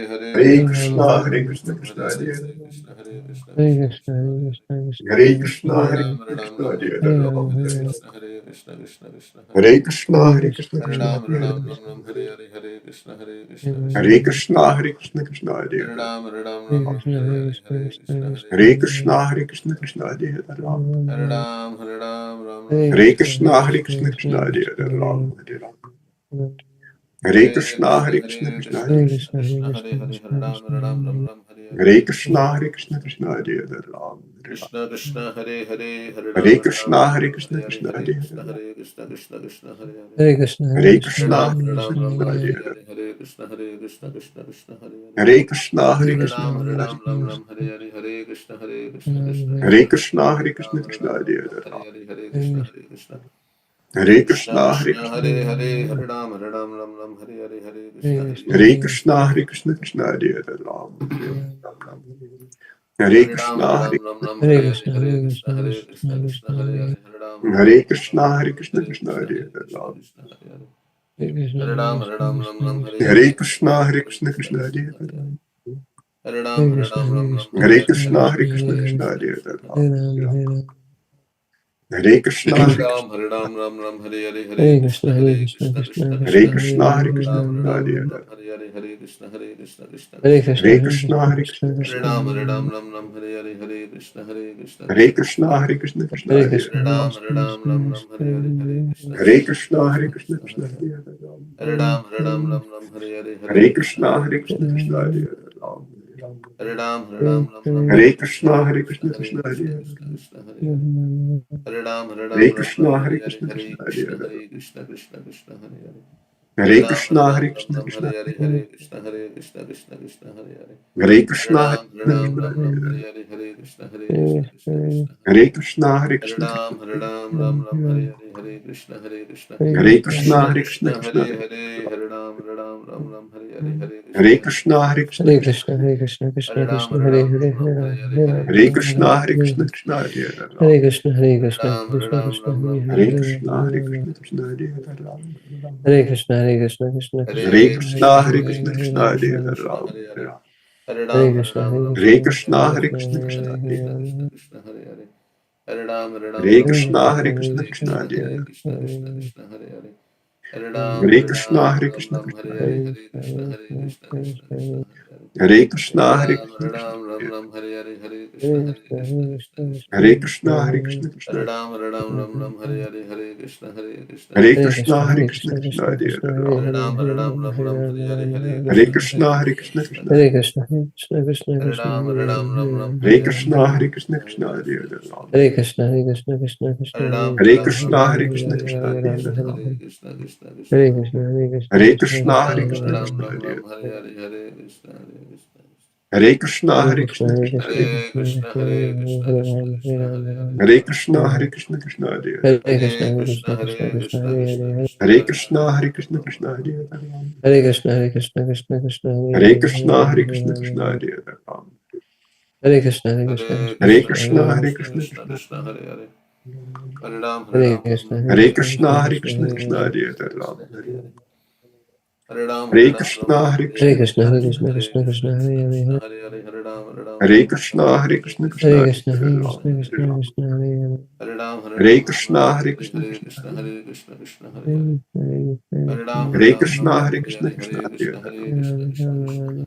Hare Rama, Krishna, Hare Hare Rama, Krishna, Krishna Hare Hare. Hare Krishna, Hare Krishna, Krishna Hare Krishna, Krishna, Hare Hare Krishna, Krishna Hare Hare Hare Rama, Ram. Hare Rama, Hare Krishna, Hare Hare Krishna, Krishna, Hare Krishna Hare Krishna, Hare. Hare Hare Rama, Krishna, Hare Krishna, Krishna Hare Hare. Hare Krishna, Hare Krishna, Krishna Krishna, Hare Hare Krishna, Hare Krishna, Krishna Hare Hare Ram. Rama, Hare Hare Krishna, Krishna, Hare Hare Krishna, Krishna, Krishna Krishna Hare Krishna, Hare Ram. Hare Hare Ram. Rama, Hare Krishna, Hare Krishna, Krishna Hare. Hare Krishna, Hare Krishna, Krishna Krishna, Hare Hare Krishna, Hare Krishna, Krishna Hare Hare Ram. Hare Ram. Hare Krishna, Hare Krishna, Krishna Hare Hare Ram. Hare Krishna, Hare Hare Krishna, Krishna, Krishna Hare Krishna, Krishna, Krishna Hare Hare Hare. Hare Krishna, Hare Hare Krishna, Krishna, Krishna Hare Hare. Krishna, Krishna Hare Krishna, Hare Krishna, Krishna Hare Hare Ram. Hare Hare Krishna, Hare Krishna. Krishna, Hare Hare Krishna, Hare Krishna, Krishna Hare Hare Ram. Hare Ram, Ram. Hare Krishna, Hare Krishna, Hare Krishna, Hare Krishna, Krishna Krishna, Hare Krishna, Hare Krishna, Krishna Hare Hare Ram. Hare Krishna, Hare Krishna, Krishna Hare Krishna, Hare Krishna, Krishna Hare Hare Ram. Krishna, Hare Krishna, Hare Krishna Krishna, Hare Krishna, Krishna, Hare Krishna Hare Hare Ram. Hare Rama, Hare Rama, Hare Krishna, Hare Krishna. Hare Krishna, Hare Krishna, Krishna Hare Krishna, Krishna, Hare Hare Krishna, Hare Krishna Hare Rama, Hare. Hare Krishna, Hare Hare Krishna, Krishna, Hare Krishna Krishna, Krishna Krishna, Hare. Hare Hare Krishna, Hare Krishna, Krishna Hare Hare Krishna, Hare Hare Ram. Krishna, Krishna Krishna, Hare Krishna, Hare Krishna, Krishna Hare Hare Ram. Hare Hare Krishna, Hare Krishna, Krishna Hare Hare Ram. Hare Hare Krishna, Hare Krishna, Krishna Hare Hare Ram. Hare Krishna, Hare Krishna, Krishna Hare Hare Ram. Hare Krishna, Hare Krishna, Krishna Hare Hare. Hare Krishna, Hare Krishna, Krishna Hare Hare. Hare Krishna, Hare Krishna, Krishna Hare Hare. Hare Krishna, Hare Krishna, Krishna Hare Hare. Hare Krishna, Hare Krishna, Hare Krishna Krishna, Hare Hare Hare. Krishna, Krishna Krishna, Hare Hare, Hare Rama, Hare Rama, Hare Hare Krishna, Rama, Hare Hare Krishna, Rama. Krishna Hare Hare Hare Ram. Krishna, Hare Krishna, Krishna Krishna, Hare Hare, Hare Hare Krishna, Rama, Hare Hare Rama. Krishna, Krishna Hare Hare Ram. Hare Krishna, Hare Krishna, Krishna Krishna, Hare Hare Krishna, Hare, Hare Hare Krishna, Rama, Krishna Hare Hare Rama. Hare Ram. Hare Krishna, Hare Hare Krishna, Krishna Krishna, Hare Krishna, Krishna, Hare Krishna Hare, Hare Hare Hare. Rama. Hare Hare Krishna, Krishna, Hare Hare Krishna, Krishna, Krishna Hare Krishna Hare. Krishna, Hare Hare Krishna, Hare Krishna, Krishna Hare Hare. Krishna, Hare Krishna, Hare Krishna, Hare Krishna, Krishna Hare Hare. Hare Krishna, Hare Hare Krishna, Krishna, Hare Krishna, Krishna Hare. Hare Hare Hare Krishna, Krishna, Hare Hare Krishna, Krishna, Krishna Krishna Hare Krishna, Hare Hare Ram. Hare, Hare Rama, Hare Rama, Rama Rama, Hare Hare Krishna, Hare Krishna, Krishna Hare Hare. Krishna, Hare Krishna, Krishna Krishna, Hare Hare, Hare Hare Rama, Krishna, Hare Hare Rama. Krishna, Krishna Hare Hare Ram. Hare Krishna, Hare Krishna, Krishna Krishna, Hare Hare Rama, Krishna, Hare Hare Rama, Krishna, Hare Krishna Rama, Hare Rama Hare Hare Ram. Hare. Hare Krishna, Hare Krishna, Hare Krishna Krishna, Krishna, Hare Hare Krishna, Rama. Krishna Hare Hare. Hare Krishna, Hare Hare Krishna, Krishna, Hare Krishna Hare Krishna, Hare. Krishna Krishna, Hare Rama, Hare Rama, Hare Krishna, Hare Krishna, Krishna Hare Hare Hare. Krishna, Hare Krishna, Krishna Krishna, Hare Hare. Hare Krishna, Hare Krishna, Krishna Hare Hare. Hare Krishna, Hare Krishna, Krishna Krishna, Hare Hare Hare, Hare Krishna, Hare Rama, Krishna, Hare Krishna Rama. Hare Hare. Hare Krishna, Hare Krishna, Krishna Hare Krishna, Krishna, Hare Hare Hare. Krishna, Krishna. Hare Krishna, Hare Hare Krishna, Krishna, Krishna Hare Krishna, Krishna, Hare Krishna Hare. Hare Hare. Hare Krishna, Hare Hare Krishna, Krishna, Krishna Hare Hare. Krishna, Krishna Krishna, Hare Hare. Hare Krishna, Hare Krishna, Krishna Hare Hare Krishna, Hare Krishna, Hare. Krishna Krishna, Hare Hare. Hare Krishna, Hare Krishna, Krishna Hare. Hare Krishna, Hare Hare Krishna, Krishna, Hare Krishna, Krishna Hare Hare. Hare Hare.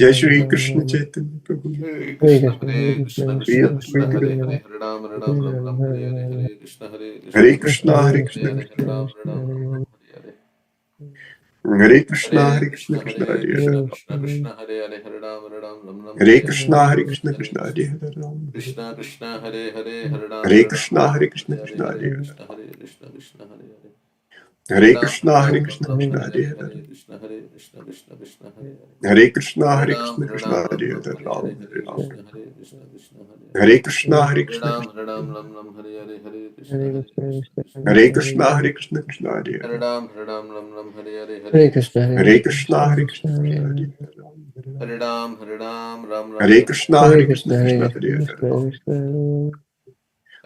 जय श्री कृष्ण चैतन्य प्रभु Hare Hare Krishna, Krishna, Hare Hare Krishna, Krishna, Krishna Krishna Krishna, Krishna, Hare Hare Hare, Hare, Hare Ram, Ram Hare Ram Ram, Rama, Hare Hare, Hare Rama, Hare Krishna, Hare Krishna, Hare Krishna Krishna Krishna Hare Hare Krishna, Krishna, Krishna Hare Krishna Krishna Hare, Hare Krishna, Ram, Ram Hare Ram, Hare, Hare Hare. Hare Krishna Hare Hare Krishna Krishna, Krishna Hare Hare Krishna, Hare Krishna Krishna, Hare Hare, Hare Ram, Ram Ram, Hare Hare Krishna Hare, Hare Hare Krishna Krishna, Hare Krishna Hare Krishna. Hare Ram Krishna Krishna, Hare Hare, Hare Ram, Hare Ram Krishna Hare Ram, Krishna Hare Krishna Hare, Hare Hare Hare Krishna, Hare Krishna, Krishna Hare Hare. Hare Hare Krishna Hare Ram, Krishna Ram Krishna Ram, Hare Hare Hare Hare, Krishna Hare Krishna, Krishna Krishna, Hare Hare. Hare Krishna Hare Hare Ram, Krishna Hare Krishna Ram, Hare Ram Ram, Hare Hare Ram Hare, Hare Hare Ram Krishna, Hare Krishna, Krishna Hare Hare. Hare Krishna Hare Hare Krishna Ram, Krishna Hare Ram, Ram Ram, Hare Hare, Hare Krishna, Hare Hare Krishna, Krishna Hare Krishna, Krishna Hare Hare Krishna, Hare. Krishna Krishna Hare Hare Hare Ram, Ram Ram, Hare Hare, Hare Hare Krishna, Krishna, Hare Hare Hare Krishna Krishna, Krishna, Hare Krishna Krishna Krishna Krishna Hare Hare Hare Hare. Hare Ram Hare Ram Hare Ram, Ram Ram, Hare Ram Krishna Hare Hare Hare Hare, Krishna Krishna, Krishna Krishna Hare Hare Krishna, Hare Krishna Ram Krishna,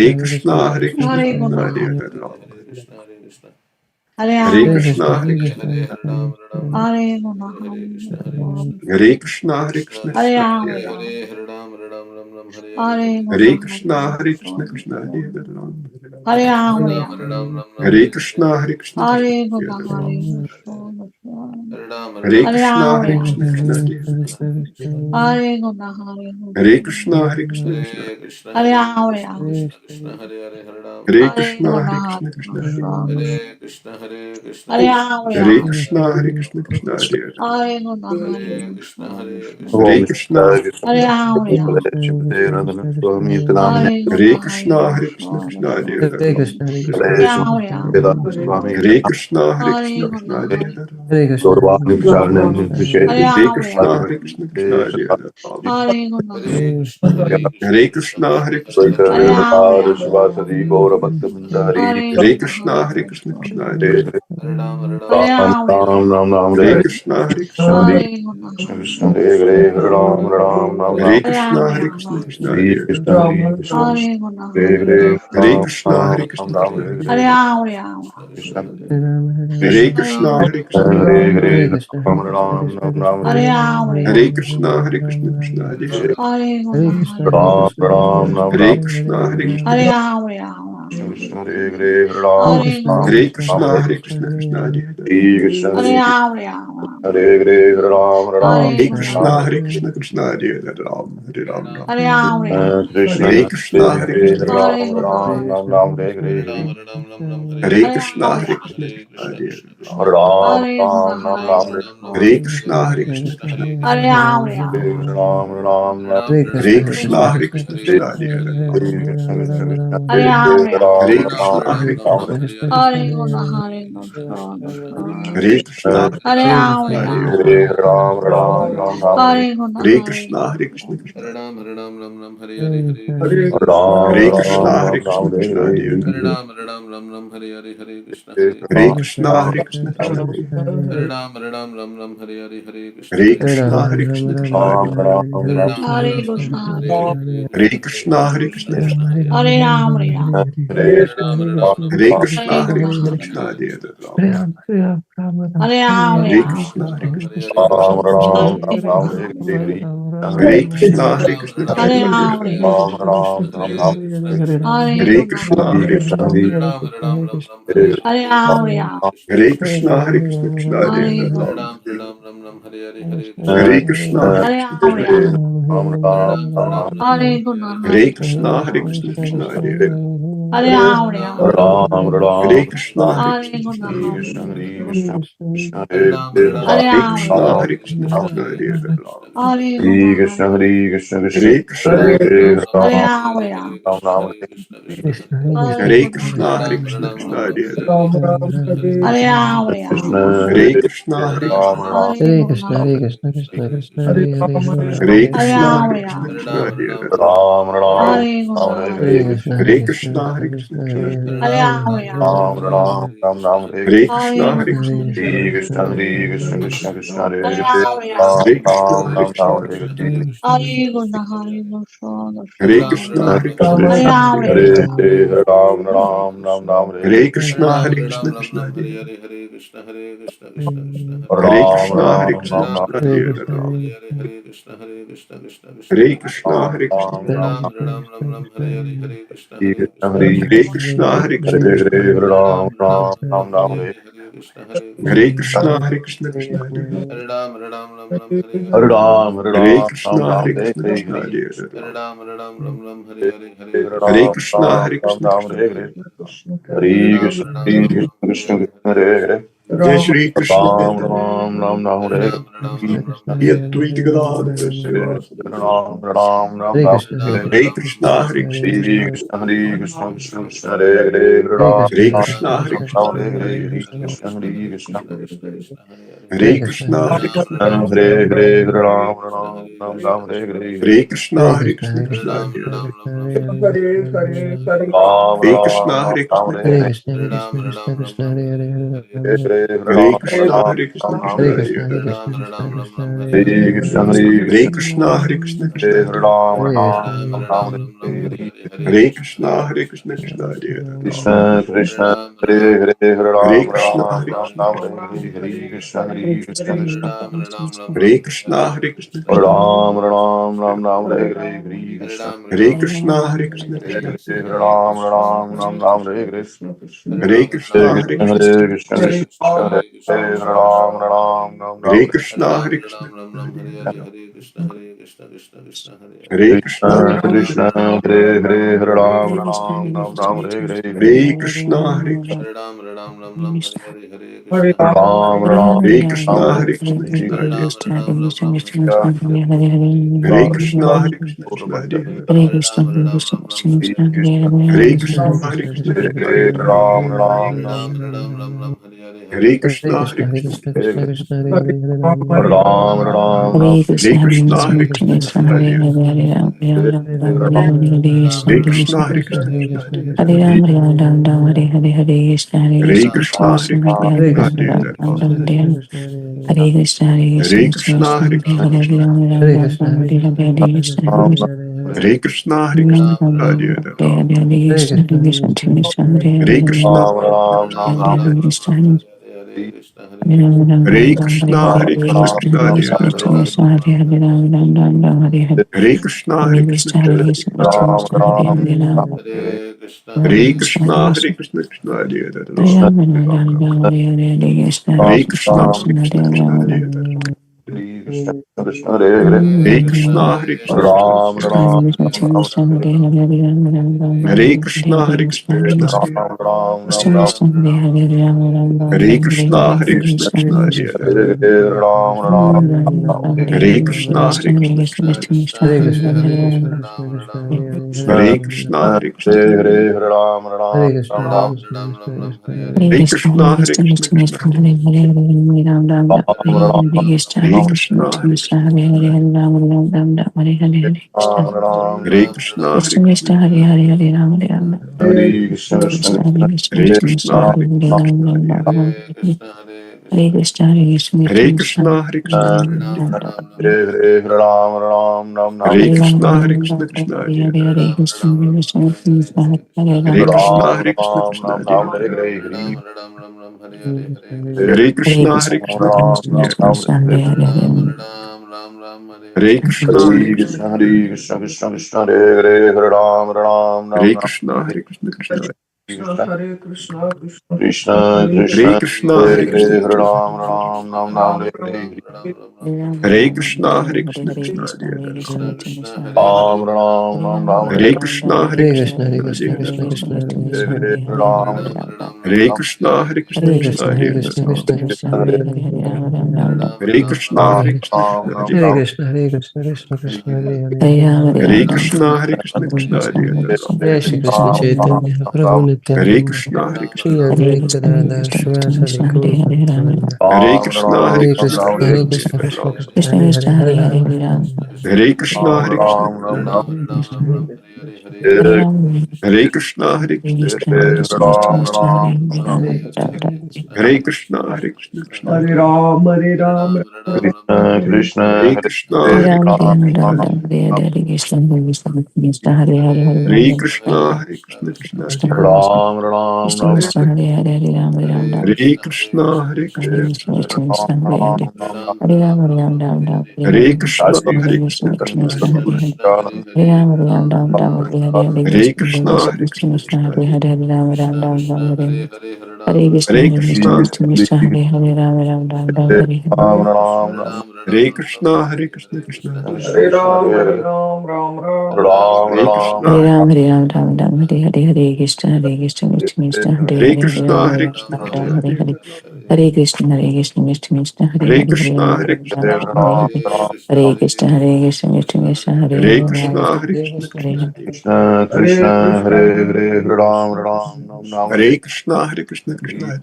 Hare Krishna, Hare Krishna, Hare Krishna Guna, Hare Hare Hare Ram, Hare Krishna, Hare Krishna. Hare Hare Ram, Krishna, Hare Hare Krishna, Hare, Hare Ram, Ram Ram, Hare Guna, Hare Krishna, Hare Hare Krishna, Hare Krishna, Krishna, Hare Krishna Ram, Hare Hare Hare, Ram, Hare Ram, Ram Ram Ram, Hare Hare, Hare Hare Guna, Krishna, Hare Krishna, Hare Krishna Hare Hare Ram, Hare Ram, Hare Ram, Hare Hare Ram, Ram, Hare Ram, Ram Ram, Hare Hare Krishna, Hare Krishna, Krishna Hare Hare Guna, Hare Hare Ram, Guna, Hare Ram, Hare Hare Ram, Hare Krishna, Ram, Hare Hare Krishna, Ram, Krishna Hare Hare, Hare Guna, Hare Hare Guna, Krishna, Hare Krishna, Krishna Hare Krishna, Hare Hare Ram, Hare Krishna, Ram, Krishna Krishna, Hare Hare, Hare Ram, Hare Hare Krishna, Guna, Hare Hare Krishna, Krishna Hare Hare, Hare Krishna, Hare Krishna, Hare Krishna Ram, Hare Krishna, Hare Ram, Krishna, Hare Krishna, Krishna Hare Hare, Hare Guna, Hare Hare Krishna, Hare Krishna, Hare Om Krishna, Shri Krishna Hare Ram, Hare Ram, Swami Tanam Hare Hare Guna, Hare Krishna, Hare Krishna, Krishna Hare Hare Hare Ram, Krishna Hare Krishna Hare Krishna Ram, Hare Krishna Ram, Hare Hare Swami Krishna, Hare Hare Krishna, Krishna Guna, Hare Hare Hare, Hare Krishna Hare Hare Krishna Ram, Krishna Krishna Hare Hare Ram, Hare Krishna, Ram, Hare Krishna, Krishna Hare Hare Ram, Hare Guna, Hare Hare Krishna, Hare Krishna, Hare Krishna Krishna, Hare Krishna, Krishna, Hare Krishna Hare Hare, Hare Ram, Hare Shivasadi Gaura Bhakta Vrinda Hare Hare Guna, Krishna, Hare Hare Krishna, Krishna Hare Hare Hare, Hare Ram, Hare Hare Ram, Ram Ram, Hare Ram Ram Ram Hare Hare Krishna, Hare Krishna, Hare Hare Guna, Krishna Hare Hare Ram Ram Ram Hare Ram Hare Krishna, Ram, Hare Hare Krishna, Ram, Krishna Hare Hare Hare, Krishna Hare Krishna Hare Guna, Hare Hare Hare Hare Ram Krishna, Ram Hare Krishna, Ram Krishna Hare Hare Hare Hare, Hare Ram, Hare Ram, Krishna Hare Hare Krishna, Guna, Hare Krishna, Hare Krishna Hare Hare Hare, Ram Ram Ram Ram Hare Hare Ram, Hare Ram, Hare Krishna, Hare Krishna, Krishna Hare Hare, Hare Guna, Hare Ram Ram Ram Hare Krishna, Hare Krishna, Hare Krishna Ram, Hare Ram, Hare Hare Krishna, Hare Krishna, Krishna, Hare Hare Krishna, Krishna, Krishna Hare Hare Hare. Hare Hare Ram, Hare Ram, Hare Hare Hare Krishna, Guna, Krishna, Hare Hare Krishna, Krishna, Krishna Hare Hare Ram, Hare Ram, Ram. Hare Ram, Hare Ram, Hare Krishna, Hare Krishna, Krishna Hare Guna, Hare Krishna, Hare Krishna, Hare Hare Hare Krishna, Ram, Hare Hare Ram, Krishna, Krishna Hare Hare Ram. Hare Guna, Hare Hare Guna, Krishna, Hare Krishna, Krishna Hare Hare Hare Ram, Ram. Hare Ram, Hare Krishna, Hare Krishna, Krishna Hare Hare Ram. Hare Ram, Hare Ram, Hare Krishna, Hare Krishna, Hare Guna, Hare Guna, Hare Krishna, Hare Hare Krishna, Ram, Krishna Hare Hare Ram, Hare Ram. Hare Guna, Hare Hare Krishna, Hare Guna, Krishna, Krishna Hare Hare Ram, Ram Ram, Hare Hare, Hare Krishna, Hare Hare Krishna, Hare Krishna Krishna, Krishna, Hare Krishna, Krishna Hare Hare Hare Ram. Ram, Ram, Hare Hare, Hare Krishna, Hare Hare Krishna, Krishna, Krishna Hare Krishna, Krishna, Krishna Hare Hare Hare. Ram, Ram, Hare Hare, Hare Krishna, Hare Hare Krishna, Krishna, Hare Krishna, Krishna Hare Hare. Hare Ram, Hare Ram, Guna, Hare Hare Hare, Guna, Hare Hare Krishna, Hare Krishna, Hare Krishna, Krishna, Krishna Krishna Hare Hare Hare. Ram, Hare Ram, Hare Ram, Hare Hare Krishna, Hare Hare Hare, Guna, Krishna, Hare Krishna Ram, Hare Hare Ram. Hare Ram, Hare Hare Ram, Krishna, Hare Krishna, Hare Krishna Krishna Hare Hare. Hare Guna, Hare Krishna, Hare Krishna, Krishna Hare Hare Ram, Hare. Hare Ram, Hare Hare Guna, Krishna, Hare Hare Krishna, Guna, Hare Hare Ram, Hare Ram, Hare Krishna, Hare Krishna, Krishna Hare Hare Hare Guna, Ram. Hare Hare Krishna, Hare Hare Krishna, Ram, Krishna Hare Hare Ram, Hare. Hare Guna, Hare Hare Krishna, Hare Krishna, Krishna Hare Hare. Hare Ram, Hare Ram, Hare Krishna, Hare Hare Krishna, Guna, Krishna Hare Krishna Hare Guna, Hare. Hare Hare Ram, Hare Krishna, Ram, Hare Krishna, Krishna Hare Hare Ram. Hare Guna, Hare Hare Krishna, Hare Krishna, Hare Krishna Ram, Hare Ram, Krishna, Hare Hare Guna, Krishna, Hare Hare Guna, Krishna, Krishna Hare Hare. Hare Ram, Hare Ram, Hare Krishna, Hare Krishna, Hare Hare Guna, Krishna, Hare Krishna, Krishna Krishna, Hare Hare, Hare Hare Hare Krishna, Ram, Hare Hare Krishna, Ram, Krishna Hare Hare. Hare Guna, Hare Hare Guna, Krishna, Hare Hare Krishna, Krishna, Krishna Hare Krishna, Krishna, Krishna Hare Hare Hare Hare. Ram, Hare Ram, Hare Hare Krishna, Hare Guna, Krishna, Hare Krishna Guna, Hare Krishna, Hare. Hare Ram, Hare Ram, Hare Krishna, Hare Krishna, Krishna Hare Hare. Hare Guna, Hare Guna, Hare Krishna, Hare Krishna, Hare Krishna Ram, Hare Hare Hare. Ram, Hare Krishna, Hare Krishna, Krishna Hare Hare. Hare Krishna, Hare Krishna, Krishna Hare Hare Ram. Hare Krishna, Hare Krishna, Krishna Hare Hare. Hare Krishna, Hare Krishna, Krishna Hare Hare. Hare Krishna, Hare Krishna, Krishna Hare Hare. Hare Ram, Hare Hare, Hare Krishna, Hare Krishna, Krishna Hare Hare Hare Ram. Ram, Hare Hare, Hare Krishna, Hare Hare Krishna, Krishna, Hare Krishna, Krishna Hare Hare Ram. Hare Hare, Hare Krishna, Jai Shri Krishna Chaitanya. Hare Ram, Hare Hare Hare, Yadvaita Hare Gadadhara Krishna, Hare Sivasadi Krishna, Krishna Gaurava Krishna, Krishna, Hare Ram, Hare Krishna, Hare Krishna, Krishna Hare Hare Krishna, Hare Krishna, Hare Hare Hare Krishna, Hare Krishna, Krishna Hare Krishna, Hare Krishna, Krishna Hare Hare Hare Krishna, Hare Krishna, Krishna Hare Krishna, Hare Krishna, Krishna Hare Hare Hare Krishna, Hare Krishna, Krishna Hare Hare Hare Krishna, Hare Krishna, Krishna Hare Hare Hare Krishna, Hare Krishna, Krishna Hare Hare Hare Krishna, Hare Krishna, Krishna Hare Krishna, Hare Krishna, Krishna Hare Krishna, Hare Krishna, Krishna Hare Krishna, Hare Krishna, Krishna Hare Hare Krishna, Hare Hare Krishna, Hare Krishna, Krishna Hare Krishna, Hare Krishna, Hare Ram, Hare Krishna, Hare Krishna, Hare Krishna, Krishna Hare Hare Hare Krishna, Hare Krishna, Hare Krishna, Krishna Hare Hare Hare Krishna, Hare Krishna, Krishna Hare Hare Hare Krishna, Hare Krishna, Krishna Hare Krishna, Hare Krishna, Krishna Hare Hare Hare Krishna, Hare Krishna, Krishna Hare Hare Hare Ram, Hare Ram, Ram Ram, Hare Hare, Hare Krishna, Hare Hare Krishna, Krishna, Hare Krishna Krishna, Hare Krishna Hare, Hare Hare Hare Ram, Ram Ram, Hare Krishna, Hare Krishna, Hare Krishna Krishna, Krishna, Hare Hare Krishna, Hare, Krishna Ram Ram, Ram Ram, Hare Hare, Hare Krishna, Hare Krishna, Hare Krishna, Hare Ram Krishna, Ram, Hare Hare Hare Hare, Hare Krishna, Hare Krishna, Krishna Hare Hare, Hare Hare Krishna, Hare, Hare Krishna, Hare Hare Krishna, Hare Krishna, Krishna Hare Hare, Ram Ram, Hare Krishna, Hare Krishna, Krishna Hare Hare Krishna, Hare Krishna, Krishna Hare Hare, Ram Ram Ram, Hare Krishna, Hare Krishna, Krishna Hare Hare, Hare Krishna, Hare Krishna, Krishna Hare Krishna, Hare Krishna, Krishna Hare Hare, Hare Krishna, Hare Krishna, Krishna Hare Hare, Hare Krishna, Hare Krishna, Krishna Hare Hare Krishna, Hare Krishna, Krishna Krishna, Hare Hare, Hare Krishna, Hare Krishna, Hare Krishna, Hare Krishna, Krishna Krishna, Hare Hare Krishna, Hare Krishna, Krishna Hare Hare Krishna, Hare Krishna, Krishna Hare Krishna, Hare Krishna, Krishna Hare Krishna, Hare Krishna, Krishna Hare Hare, Hare Krishna, Hare Krishna, Krishna Hare Hare, Hare Krishna, Hare Krishna, Krishna Hare Hare, Hare Krishna, Hare Krishna, Krishna Hare Hare, Hare Krishna, Hare Krishna, Krishna Hare Hare, Hare Krishna, Hare Krishna, Krishna Hare Hare, Hare Krishna, Hare Krishna, Krishna Hare Hare Krishna, Krishna Hare Krishna, Hare Krishna, Krishna Hare Krishna, Hare Krishna, Krishna Hare Hare, Hare Krishna, Hare Hare Krishna, Krishna, Hare Krishna Krishna, Hare Krishna Hare, Krishna, Hare Krishna, Hare Krishna, Hare Krishna, Hare Krishna Krishna, Hare Hare Hare, Krishna, Krishna Krishna, Hare Hare Krishna, Hare Krishna, Krishna Hare Hare Hare, Krishna, Hare Krishna, Krishna Krishna, Hare Hare, Hare Krishna, Hare Krishna, Krishna Hare Hare, Jai Shri Krishna Chaitanya, Prabhu Hare Nityananda, Krishna, Hare Shri Krishna, Advaita Gadadhar, Shivasadi Gaur Bhaktivinoda, Hare Krishna, Hare Hare Krishna, Krishna, Krishna Hare Hare Krishna, Hare, Krishna Krishna, Hare Hare, Hare Rama, Hare Rama, Hare Krishna, Hare Krishna, Krishna Hare Hare, Hare Krishna, Hare Krishna, Krishna Hare Hare, Hare Krishna, Hare Krishna, Krishna Hare Hare Hare, Rama, Hare Rama, Rama Rama, Hare Hare Krishna, Hare Hare Ram, Krishna, Hare Ram, Krishna Ram, Hare Ram, Hare, Hare Hare, Hare Krishna, Hare Krishna, Krishna, Hare Hare, Hare Hare Ram, Krishna, Hare Krishna, Krishna Hare Krishna, Hare, Hare Krishna, Krishna, Krishna, Hare Hare, Hare Ram, Hare Ram, Ram, Hare Krishna, Hare Hare Krishna, Krishna, Krishna Krishna, Krishna, Hare Hare, Hare Ram, Hare Ram, Ram, Ram, Hare Hare Hare, Krishna, Hare Krishna, Krishna, Krishna, Krishna Krishna, Hare Hare Hare, Hare, Hare Ram, Hare Ram, Ram, Ram, Hare Hare, Hare Hare Krishna, Hare Krishna, Krishna, Hare Krishna, Krishna, Krishna, Krishna Hare Hare Hare, Hare, Hare Ram, Ram, Ram, Ram, Hare Hare, Hare Krishna, Hare Hare Krishna, Krishna, Krishna, Krishna, Hare Hare, Ram, Ram, Ram, Ram, Hare Hare, Hare Krishna, Hare Krishna, Krishna Hare Hare, Hare Rama, Hare Rama, Rama Rama, Hare Krishna, Hare Hare Ram, Hare Ram, Ram Ram, Hare Hare, Hare Krishna, Hare Krishna, Krishna Krishna, Hare Hare Hare, Hare Krishna, Ram, Hare Ram Krishna, Ram, Krishna Ram, Hare Hare Hare, Hare, Hare Krishna, Hare Krishna, Krishna Krishna, Hare Hare Hare, Hare Krishna, Ram, Hare Ram Krishna, Ram, Krishna Ram, Hare Hare Hare, Hare, Hare Krishna, Hare Krishna, Krishna Krishna, Hare Hare Hare, Ram, Krishna, Hare Hare Krishna, Hare, Krishna Hare Hare, Hare Krishna, Hare Hare Krishna, Hare Krishna, Krishna Hare Hare, Rama Hare Rama, Krishna, Hare Hare Krishna, Krishna, Krishna Hare Krishna, Krishna, Hare Krishna Hare, Hare Ram Hare, Ram, Ram Ram, Hare Hare, Hare Krishna, Hare Krishna, Krishna Hare Krishna, Hare Krishna, Hare, Hare Krishna, Hare Krishna Ram, Hare Ram Hare, Ram, Ram, Hare Hare, Hare Krishna, Hare Krishna, Hare Hare Krishna, Krishna, Hare Hare Krishna, Krishna, Krishna Hare Krishna Hare, Krishna, Hare Hare, Hare Ram, Hare Ram, Ram Ram, Hare Hare, Hare Hare Krishna, Krishna, Hare Hare Krishna, Krishna, Krishna Krishna Krishna,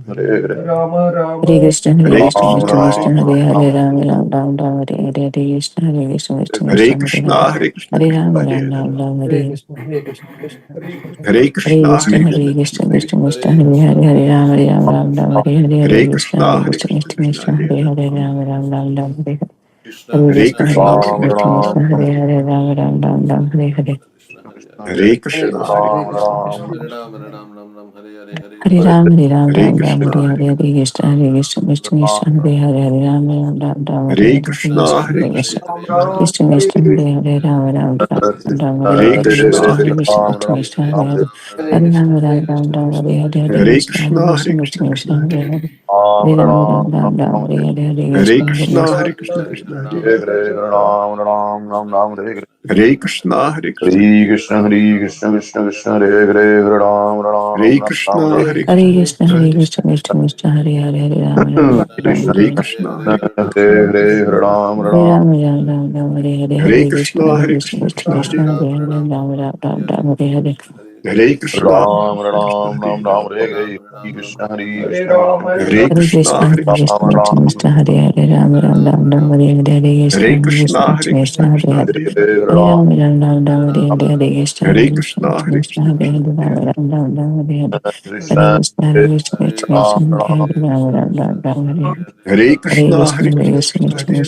Hare Hare Hare, Hare, Ram Ram, Ram Ram, Hare Hare, Hare Hare Krishna, Hare Krishna, Krishna, Hare Krishna Krishna, Krishna, Hare Hare, Ram Ram, Ram Ram, Hare Hare, Hare Hare Krishna, Krishna, Hare Hare Krishna, Krishna, Krishna Krishna Hare Krishna, Hare Ram, Hare Ram, Hare Ram Ram, Krishna, Hare Hare, Hare Hare Krishna, Hare Krishna, Krishna Krishna, Hare Hare, Hare Ram, Ram Ram, Ram Hare Hare Hare, Krishna, Krishna Hare Krishna, Krishna, Ram Krishna Hare Ram, Krishna Krishna, Hare Hare, Ram Ram, Ram Ram, Hare Hare Hare, Krishna, Krishna Hare Krishna, Krishna, Krishna Krishna Krishna, Hare Hare Hare, Hare Hare Krishna, Ram, Hare Ram Ram, Krishna, Ram Krishna Hare Hare, Hare Hare Krishna, Hare Krishna, Krishna, Hare Krishna Krishna, Krishna, Krishna Hare Hare Hare, Hare Ram, Ram Ram, Ram Hare Hare, Hare Hare Krishna, Hare Krishna, Hare Krishna, Krishna Hare Hare Krishna, Hare Krishna, Hare Krishna, Hare Hare Krishna, Krishna, Krishna Hare Hare Krishna, Krishna Krishna, Hare Hare, Hare Ram, Ram Ram, Hare Hare Hare, Krishna, Hare Krishna, Hare Ram, Ram Ram, Ram Hare Hare, Hare Hare Krishna, Krishna, Hare Hare Krishna, Krishna, Krishna Krishna Krishna, Hare Hare Hare, Ram Ram Ram Hare Hare, Hare Krishna, Hare Krishna, Hare Hare Ram, Hare Hare Ram, Hare Krishna, Krishna, Hare Hare Krishna, Krishna, Krishna Krishna, Hare Hare, Ram Ram Ram Hare Hare, Hare Krishna, Hare Hare Krishna, Krishna, Hare Krishna Krishna, Krishna, Hare Krishna Hare, Hare Hare Ram Ram Hare Hare, Hare Krishna, Hare Hare Krishna, Krishna, Krishna Hare Krishna, Krishna, Hare Krishna Hare, Hare Ram Ram Hare Hare, Hare Krishna, Hare Krishna, Krishna Krishna, Hare Hare, Ram Hare Hare, Hare Hare Krishna, Krishna, Hare Hare Krishna, Krishna, Krishna Krishna Hare Krishna,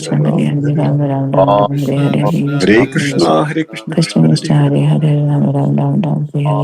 Hare Hare Hare, Ram Ram Hare Hare, Hare Krishna, Hare Hare Krishna, Krishna, Hare Krishna, Krishna Krishna Hare Krishna, Hare Hare Hare, Ram Ram, Hare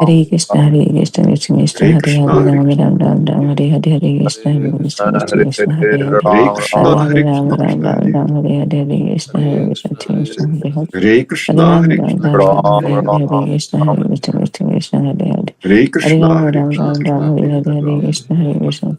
Hare Krishna, Krishna Krishna, Hare Hare Hare, Krishna, Hare Ram Krishna, Ram Ram Ram, Hare Hare, Hare Krishna, Hare Krishna Krishna, Hare Hare, Hare Krishna, Hare Hare, Hare Ram Krishna, Ram Krishna Ram Hare Ram, Hare Hare, Hare Krishna, Hare Krishna Krishna, Hare Hare, Hare Hare Krishna, Ram Hare Ram Krishna, Ram Krishna Ram, Hare Hare Hare Hare, Hare Krishna, Hare Krishna Krishna, Hare Hare, Hare Hare Krishna, Ram Hare Ram Krishna, Ram Krishna Ram, Hare Hare Hare, Hare Krishna, Hare Krishna,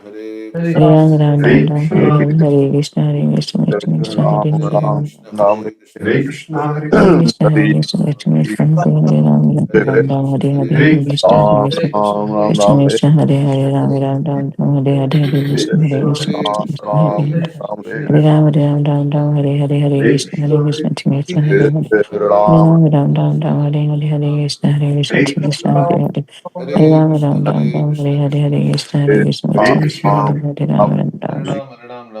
Hare Hare Krishna, Ram, Krishna Ram, Ram, Krishna, Ram, Hare Hare Hare, Ram, Hare Krishna, Hare Krishna, Krishna Krishna, Hare Hare Hare Krishna, Ram, Hare Ram, Ram. Krishna, Krishna Krishna, Hare Krishna, Hare Krishna, Krishna Krishna, Hare Ram, Ram, Ram, Ram, Hare Hare, Hare Krishna, Hare Krishna, Krishna Krishna, Hare Hare Ram, Ram, Ram, Ram, Hare Hare, Hare Krishna, Hare Krishna, Krishna Krishna, Hare Hare. Hare Ram, Ram, Ram, Ram, Hare Hare, Hare Krishna, Hare Krishna, Krishna Krishna, Hare Hare. Hare Ram, Ram, Ram, Ram, Hare Hare, Hare Krishna, Hare Krishna, Krishna Hare Hare. Hare Ram, Ram, Ram, Ram, Hare Hare, Hare Krishna, Hare Krishna, Krishna Hare Hare. Ram, Ram, Ram, Ram.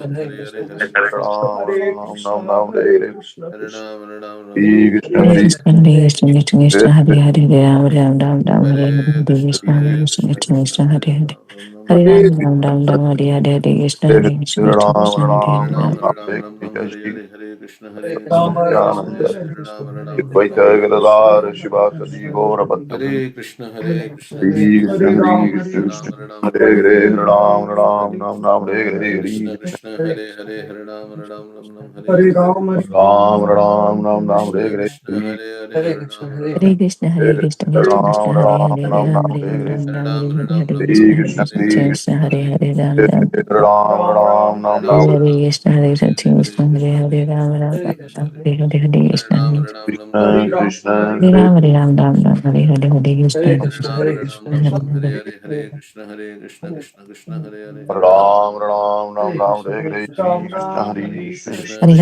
Ram Hare Hare Hare Krishna Ram Krishna Ram Krishna Ram Hare Ram Hare Hare Hare Ram Hare Krishna Hare Hare Krishna, Hare Krishna, Krishna Krishna, Hare Hare Hare, Ram Ram, Ram Ram, Hare Hare, Hare Hare Krishna Krishna, Hare Hare Krishna, Krishna Krishna Krishna Krishna, Hare Hare Hare, Ram Ram Hare Hare Ram, Hare Ram Ram, Ram Hare Hare, Hare Krishna, Hare Krishna, Krishna Krishna, Hare Hare Hare, Ram Ram Hare Ram Ram Ram Hare Hare Hare Krishna Hare Hare Krishna Krishna, Krishna Krishna Krishna Nityananda Krishna, Hare Krishna Ram Hare Krishna, Ram Advaita Hare Hare Krishna Gadadara Krishna, Krishna Shiva Hare Sadi Krishna, Gaura Hare Bhattam Krishna Hare Hare Krishna Krishna, Hare Krishna Krishna Hare Krishna Hare Ram, Krishna Hare Krishna Hare Krishna Ram Krishna, Hare Ram Hare Hare Ram Hare Hare Hare Ram Ram Hare Ram Ram Hare Ram Ram Hare Krishna, Hare Hare Hare Krishna Krishna, Krishna Hare Hare Krishna, Hare Hare Ram Ram Ram Ram Hare Hare Hare Ram, Hare Ram Krishna, Ram Ram Ram Krishna Hare Hare Krishna Hare Hare Hare Hare Hare Krishna, Ram Hare Ram Hare Krishna, Krishna, Hare Hare Krishna, Krishna Ram Krishna, Ram Hare Hare, Hare Ram Ram, Ram Hare Hare Ram, Hare Ram Ram Hare Hare Hare,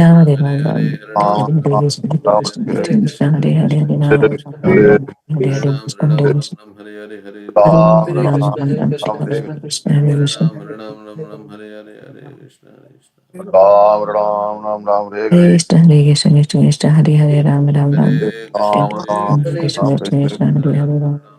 Ram Hare Ram Ram Krishna, Ram Krishna Hare Hare Krishna, Krishna Hare Hare Hare, Krishna Ram Ram. Hare Ram Ram Ram Hare Ram Ram, Ram Ram Hare Ram Krishna, Ram Hare Hare Krishna, Hare Hare Krishna, Hare Krishna Hare, Hare Ram Krishna Ram, Hare Krishna Krishna, Ram Hare Hare Hare, Hare Hare Krishna, Ram Hare Hare Ram Ram Ram Hare Krishna Hare Ram, Krishna Krishna Hare Hare Ram, Krishna Hare Krishna Ram, Ram Krishna Ram, Hare Hare, Hare Krishna, Hare Hare Krishna, Ram Krishna Hare Hare Krishna, Ram Krishna, Ram Hare Ram Hare Hare. Hare Hare Krishna Krishna Hare Krishna Krishna Hare Hare Hare Ram Ram Ram Ram Hare Ram Krishna, Hare Hare Hare Krishna, Krishna Ram, Hare Hare Krishna Krishna Hare Krishna, Krishna Ram, Hare Hare Ram, Hare Ram, Hare Ram Ram Hare Ram Hare Ram Krishna, Ram Hare Hare Krishna, Hare Hare Krishna, Krishna, Hare Hare Hare, Krishna, Hare Ram, Hare Ram Hare Ram, Hare Hare Hare Ram Krishna, Hare Hare Ram Hare Ram Krishna, Ram Hare Hare Hare Hare Krishna Ram Ram, Hare Hare Ram Ram Krishna, Krishna Ram, Hare Ram, Krishna Krishna, Ram Krishna, Hare Krishna Krishna, Krishna, Hare Hare Krishna, Ram Hare Ram Ram Ram Hare Hare Hare Krishna Hare Krishna Ram Ram Ram Ram Ram Hare Hare Krishna, Krishna Krishna, Hare Hare, Hare Ram, Ram Ram, Hare Krishna Ram Hare Hare Ram Hare Krishna Krishna, Ram Krishna, Krishna Krishna Hare Krishna Krishna, Hare Hare Hare Hare Ram,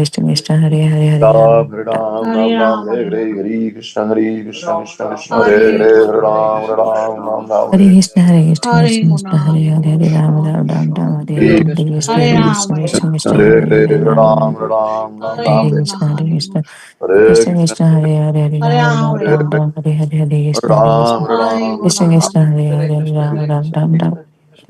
Krishna Krishna Hare Hare Hare Ram Ram Ram Hare Ram Ram Rama, Hare Hare Hare Rama, Hare Krishna Hare Krishna Krishna Krishna Hare Hare Hare Krishna, Hare Hare Ram Krishna, Ram Krishna Ram Krishna, Ram Hare Hare Krishna Hare Krishna Hare Krishna Guna, Krishna Hare Hare Hare Hare Ram Krishna, Ram Ram Krishna Ram Hare Hare Hare Krishna, Hare Krishna Hare Hare Rama, Krishna Hare Krishna Rama, Krishna Hare Hare Hare Hare Ram Ram Ram Ram Hare Ram Hare Hare Guna, Krishna Hare Hare Krishna Krishna, Hare Krishna Krishna Krishna Hare Hare Hare Hare Ram Ram Rama, Hare Ram Rama, Ram Hare Hare Krishna Hare Ram Krishna Hare Ram Krishna Guna, Ram Krishna Hare Hare Hare Ram Ram Ram Ram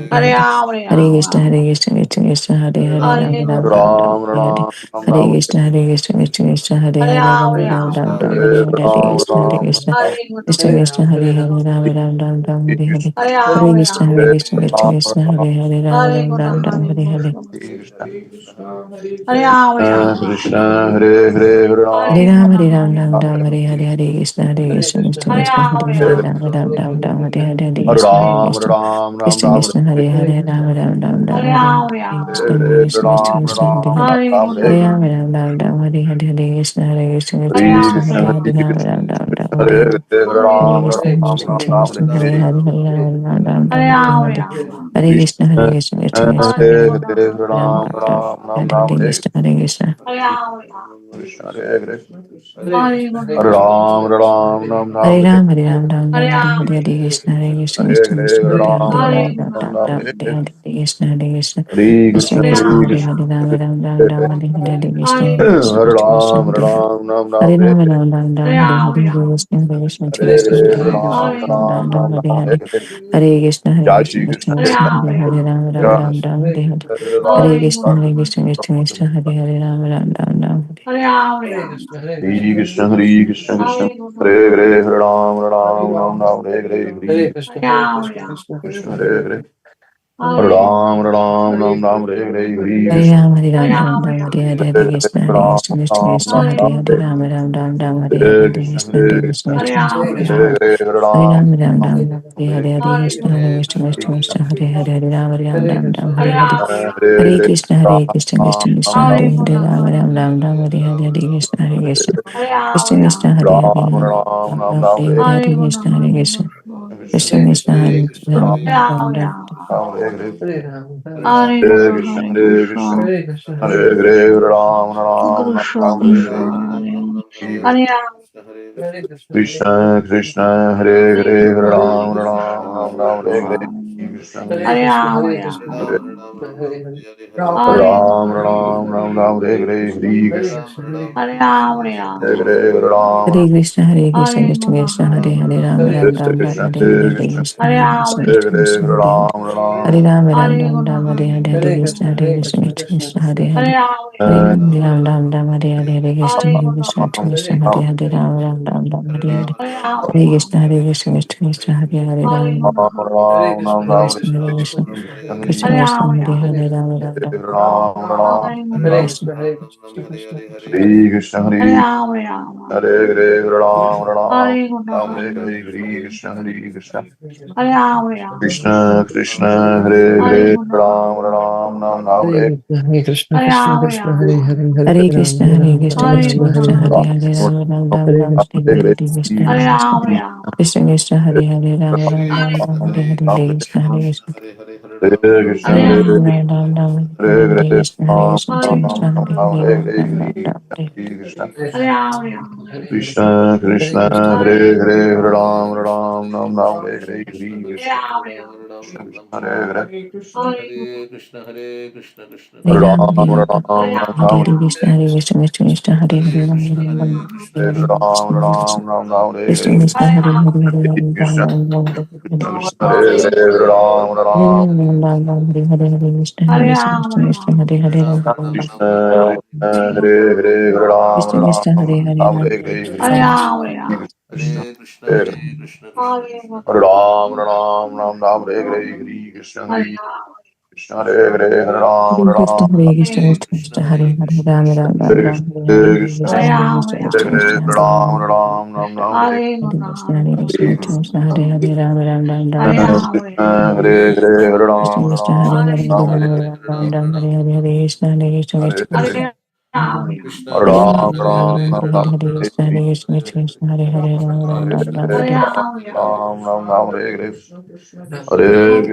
Hare Ram, Hare Hare Ram, Krishna, Ram Hare Ram. Krishna, Krishna Krishna, Hare Hare, Ram Hare Ram, Guru, Ram Ram, Ram Hare Hare. Ram Ram Hare Ram Krishna, Hare Krishna, Krishna Krishna, Hare Hare Hare, Ram, Ram Hare Ram, Ram, Ram Ram Ram, Ram. Hare Hare Hare, Hare Ram Krishna, Hare Ram Krishna. Hare Guru, Krishna Hare Krishna, Ram, Hare Hare Hare, Ram. Ram Ram, Ram Ram, Hare Hare. Hare Hare Ram, Hare Krishna, Hare Ram. Krishna, Krishna Krishna, Hare Hare, Ram Hare Ram, Guru, Ram Ram, Hare Hare Hare. Krishna. Hare Ram, Hare Ram, Ram Krishna Ram. Hare Hare Hare Hare Ram, Guru, Hare Ram, Hare Ram Ram. Ram, Hare Hare, Hare Krishna, Hare Krishna, Krishna Hare Krishna, Ram, Hare Hare Hare, Ram. Ram Ram, Ram Ram, Hare Hare, Hare Hare Krishna, Hare Ram Krishna. Ram Ram Krishna Ram Krishna, Hare Hare, Ram Ram, Ram Ram, Hare Hare Ram, Hare, Hare Ram, Krishna, Ram. Hare Krishna, Krishna Ram Krishna, Hare Ram Hare. Hare Ram Guru, Hare Hare Hare Ram, Ram. Ram Ram, Ram, Hare Hare, Hare Krishna, Hare Krishna, Hare Krishna Hare Krishna, Ram, Krishna Hare Hare Ram. Hare, Ram Ram, Ram Ram, Hare Hare Hare. Hare Hare Hare Ram Guru, Krishna, Hare Hare Ram Krishna, Ram Ram. Krishna Ram Krishna, Hare Hare Hare, Hare Ram Ram, Ram Ram, Hare Hare Ram, Hare. Ram Ram. Hare Krishna, Hare Krishna, Krishna Krishna, Hare Hare Guru, Hare, Hare Ram Ram. Ram, Ram Ram Hare Hare, Hare Krishna, Hare Krishna. Hare Ram, Hare Ram. Hare Hare Guru, Hare Hare Ram. Ram Ram Ram Hare Ram Ram, Hare Ram, Ram Hare Ram, Hare Ram, Hare, Hare Hare Ram. Krishna, Hare Krishna, Hare Krishna Hare Krishna, Hare Ram Hare, Hare Ram Ram Ram, Guru, Ram Ram Ram Hare Ram, Ram. Hare Hare Hare, Krishna, Hare Krishna. Hare Krishna Krishna Hare Krishna, Hare Ram, Hare Hare Hare, Krishna Ram. Ram Ram, Ram Ram, Hare Hare, Hare Krishna, Hare Hare Guru, Krishna, Hare Krishna Hare Krishna, Ram Hare Hare. Ram Ram Ram Hare Hare Ram, Ram Ram, Ram, Hare Hare Ram, Hare, Hare Hare Ram. Hare Hare Ram Hare Ram Krishna. Ram Ram Hare Hare. Hare Jai Krishna, Shri Krishna Krishna Hare Hare Krishna, Hare Rama. Hare Ram Ram Ram Ram Ram Hare Hare. Hare Hare Hare Krishna, Krishna. Hare Krishna, Krishna Krishna, Hare Hare Ram Ram Ram Ram Hare. Hare Rama. Hare Rama. Hare Krishna Hare Krishna Krishna Hare Krishna. Hare Hare Hare Ram Ram Ram Ram Hare Hare Hare Hare Rama. Hare Rama. Krishna Hare Hare Hare Ram Ram Ram Ram Hare Hare Hare Hare Krishna Ram, Hare Hare Ram, Ram Rama. Ram, Hare Hare, Hare Hare Hare Krishna, Hare Ram Krishna, Krishna Ram Krishna, Ram Hare Hare Ram Hare Krishna. Ram, Ram Ram, Ram Hare Hare, Hare Hare Krishna Krishna, Hare Hare Krishna, Krishna Hare Krishna Krishna, Rama. Hare Hare Hare. Hare Hare Hare Ram Ram, Ram Ram Ram, Hare Hare, Hare Hare Krishna, Hare Krishna, Krishna Krishna, Hare Hare, Hare Ram, Ram Ram, Ram Krishna Hare Hare Hare. Rama. Hare Hare Hare Krishna, Hare Ram Krishna, Krishna Ram Krishna, Hare Hare Ram Hare, Krishna. Ram Hare Ram, Ram Ram, Hare Hare, Hare Krishna, Hare Krishna. Hare Rama. Krishna Krishna, Hare Hare, Ram Ram Ram Ram, Ram Ram Hare Hare Hare, Hare Hare Krishna. Krishna, Hare Krishna. Krishna Krishna Krishna, Hare Ram Ram, Ram Hare Ram, Rama. Ram Hare Hare Hare Krishna. Krishna Hare Hare Krishna Krishna. Hare Hare Ram Ram Ram Krishna. Ram Krishna. Hare Hare Hare Rama. Krishna Krishna Hare Hare Ram Ram Ram Hare Hare Krishna Hare Krishna Rama. Hare Rama. Hare Hare Ram Ram Ram Ram Hare Hare Hare Krishna Hare Rama. Hare Rama. Hare Hare Ram Hare Krishna, Hare Krishna, Hare Krishna Krishna. Krishna, Hare Hare Hare, Ram Krishna. Ram Krishna Ram Ram, Krishna Hare Hare, Hare Hare Krishna Krishna, Hare Hare Rama. Krishna, Hare Krishna Hare Krishna, Hare Hare. Ram Hare Ram Ram, Ram Hare Ram, Ram Hare Hare, Hare Krishna, Hare Krishna, Krishna Krishna, Hare Hare. Hare Rama. Hare Ram, Ram Ram, Ram Hare Hare, Hare Krishna, Hare Hare Krishna. Krishna, Krishna Krishna, Hare Hare, Ram Ram Ram Ram Hare Hare. Hare Rama. Hare Krishna, Hare Krishna, Krishna Krishna, Hare Hare, Hare Ram Ram Krishna. Ram Ram Hare Ram Krishna, Hare Krishna, Krishna Hare Krishna, Rama. Hare Hare, Ram Ram Ram Ram Ram Hare Hare Krishna. Krishna. Hare Krishna Hare Hare Rama. Hare Rama. Hare Hare Ram Ram Hare Krishna. Ram Hare Hare Hare Krishna Hare Rama. Hare Rama. Krishna Krishna Hare Hare Hare Krishna. Ram Ram Ram Ram Hare Hare Krishna, Hare Krishna Rama. Krishna, Hare Hare, Hare Hare Ram, Krishna, Hare Hare Ram, Krishna, Ram Hare Krishna Ram, Krishna. Hare Krishna, Hare, Hare Ram Hare, Ram Ram Ram Hare Ram, Krishna, Hare Hare, Hare Krishna, Hare Hare Krishna, Rama. Hare Rama. Krishna Krishna, Hare Hare, Ram Ram Ram Ram, Hare Hare, Hare Krishna, Hare Krishna, Hare Krishna Hare Ram Hare Rama. Ram Ram Ram, Hare Hare Hare, Hare Krishna, Hare Ram Krishna, Hare Ram Krishna Krishna. Ram Krishna, Hare Hare Hare Hare, Krishna. Hare Ram Ram Ram, Hare Krishna Hare Rama. Hare Rama. Krishna Krishna Hare Hare Krishna. Hare Ram Ram Ram Ram Hare Hare Hare Krishna Rama. Hare Rama. Krishna Krishna Hare Hare Hare Krishna. Hare Krishna, Krishna Hare Krishna, Ram Ram, Hare Ram, Hare Ram Ram Rama. Hare Ram Hare Hare, Rama. Krishna, Hare Krishna, Krishna Krishna, Hare Hare, Ram Krishna Ram Hare Ram, Krishna, Hare Hare Hare, Krishna Ram Krishna Krishna, Ram Krishna, Ram Ram Hare Krishna Hare Krishna, Hare Hare Rama. Hare, Hare Ram Krishna Ram Ram, Hare Krishna Hare, Hare Hare Hare Ram Ram Hare Ram Ram Ram, Hare Hare, Hare Krishna, Hare Hare Krishna, Rama. Krishna Hare Krishna, Rama. Hare Hare, Ram Ram Krishna Ram, Krishna Hare Hare Ram Krishna Ram Krishna, Hare Hare, Ram Ram Hare Hare Hare Rama. Hare Rama. Krishna Hare Krishna, Hare Hare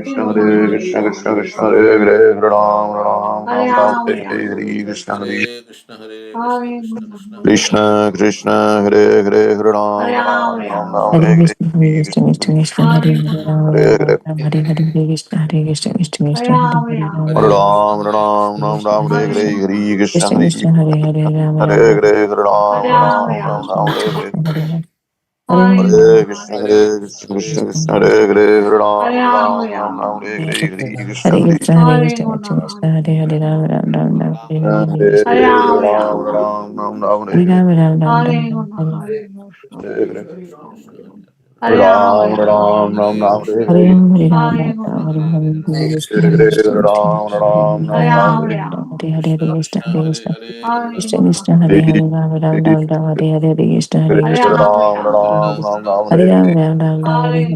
Krishna, Krishna Hare Krishna, Rama. Hare Hare, Ram Ram Ram Ram Hare Hare Krishna Hare Hare Rama. Krishna Hare Hare Ram Hare Krishna, Ram Hare Krishna, Hare Krishna Krishna, Krishna, Hare Hare Hare, Krishna, Ram Krishna Ram Ram Krishna, Ram, Hare Hare Hare, Hare Krishna Krishna, Hare Hare Rama. Krishna, Hare Krishna Rama. Krishna, Hare Hare Ram Hare, Ram Ram Ram Hare Hare Hare Krishna. Krishna, Hare Hare Krishna, Hare Krishna Krishna, Hare Hare, Ram Ram Ram Ram, Hare Hare Krishna Hare, Rama. Krishna Hare Hare Krishna Ram Krishna, Hare Ram Hare Hare, Ram Hare Hare Ram Ram Ram, Hare Hare, Hare Krishna, Hare Krishna, Hare Krishna Krishna, Hare Hare Rama. Hare Ram Ram Ram Ram Ram, Ram Hare Ram Hare, Hare Krishna, Hare Krishna, Krishna Krishna, Hare Hare, Ram Ram Hare Ram Ram, Hare Hare Hare. Rama. Ram Ram Ram Hare Hare Krishna Hare Krishna Krishna Krishna Hare Hare Ram Ram Hare Ram Ram Rama. Hare Hare Krishna Hare Hare Krishna, Hare Krishna, Hare Krishna Krishna, Rama. Hare Hare, Krishna Krishna Hare Hare Hare Hare Ram Rama. Ram Hare Ram Rama. Ram Hare Hare Krishna, Hare Krishna, Krishna Hare Krishna, Hare Hare Hare, Ram Hare Ram Hare Ram, Hare Hare, Hare Krishna, Hare Krishna, Krishna Hare Krishna, Hare Rama. Hare, Ram Hare Ram Ram Krishna, Hare Ram Ram, Ram Krishna, Ram Krishna Hare Hare Krishna. Hare Rama. Hare Krishna Krishna Hare Krishna, Hare Hare, Ram Hare Ram Ram, Hare Hare Hare Ram Rama. Ram Ram Ram Hare Hare Krishna Hare Hare. Hare Hare Ram Hare Ram Krishna Rama. Hare Krishna Krishna Krishna Hare Hare Hare Hare Ram Rama. Ram Ram Ram Hare Hare Hare Hare Krishna Hare Hare Krishna, Hare Hare Krishna, Krishna Rama. Krishna, Hare Hare, Ram Ram Ram Ram, Hare Hare, Hare Hare Krishna, Hare Hare Hare Hare. Ram Rama. Ram Ram Ram Hare Hare Ram Ram Ram Hare Ram Ram, Hare Rama. Hare Hare Ram Rama. Ram Ram Ram Hare Hare Hare Ram, Hare Ram Hare Ram Ram, Hare Hare, Hare Krishna, Hare Hare Krishna, Krishna Ram Krishna, Hare Ram Hare, Ram Ram Ram Ram Ram, Hare Hare, Hare Krishna, Hare Krishna. Hare Krishna Krishna, Hare Hare, Ram Ram Ram Ram, Hare Hare, Krishna, Hare Hare Krishna, Ram Krishna Krishna, Ram Ram Ram Hare Hare Ram Ram Ram Ram, Hare Hare,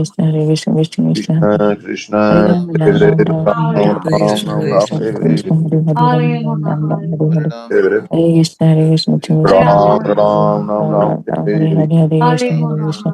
Krishna, Hare Krishna, Krishna Krishna, Hare Krishna Hare Krishna Ram Ram Hare Ram Ram, Hare Hare, Ram Ram Krishna, Ram Hare Ram Krishna, Hare Krishna Hare Hare, Ram Ram Ram Ram, Hare Hare, Hare Hare Krishna, Hare Krishna, Krishna Ram Krishna, Hare Ram Hare, Ram Ram Ram Ram Ram Ram, Hare Hare, Hare Krishna, Hare Krishna.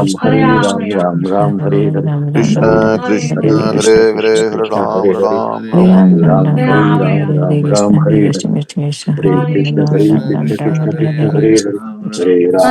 Ram, Krishna Hare Hare Ram, Krishna Ram Krishna Ram, Hare Hare Hare Hare, Ram Ram Ram Hare Ram Ram, Hare Hare Hare Krishna, Krishna Krishna Krishna Krishna, Krishna Hare Hare, Hare Ram Ram Ram Ram, Ram Hare Ram Ram, Hare Hare Ram Krishna Ram, Hare Hare Hare, Krishna Krishna Krishna Hare Hare Krishna, Ram Hare Ram Ram Krishna, Ram Krishna Hare Krishna, Hare Hare Hare, Krishna Hare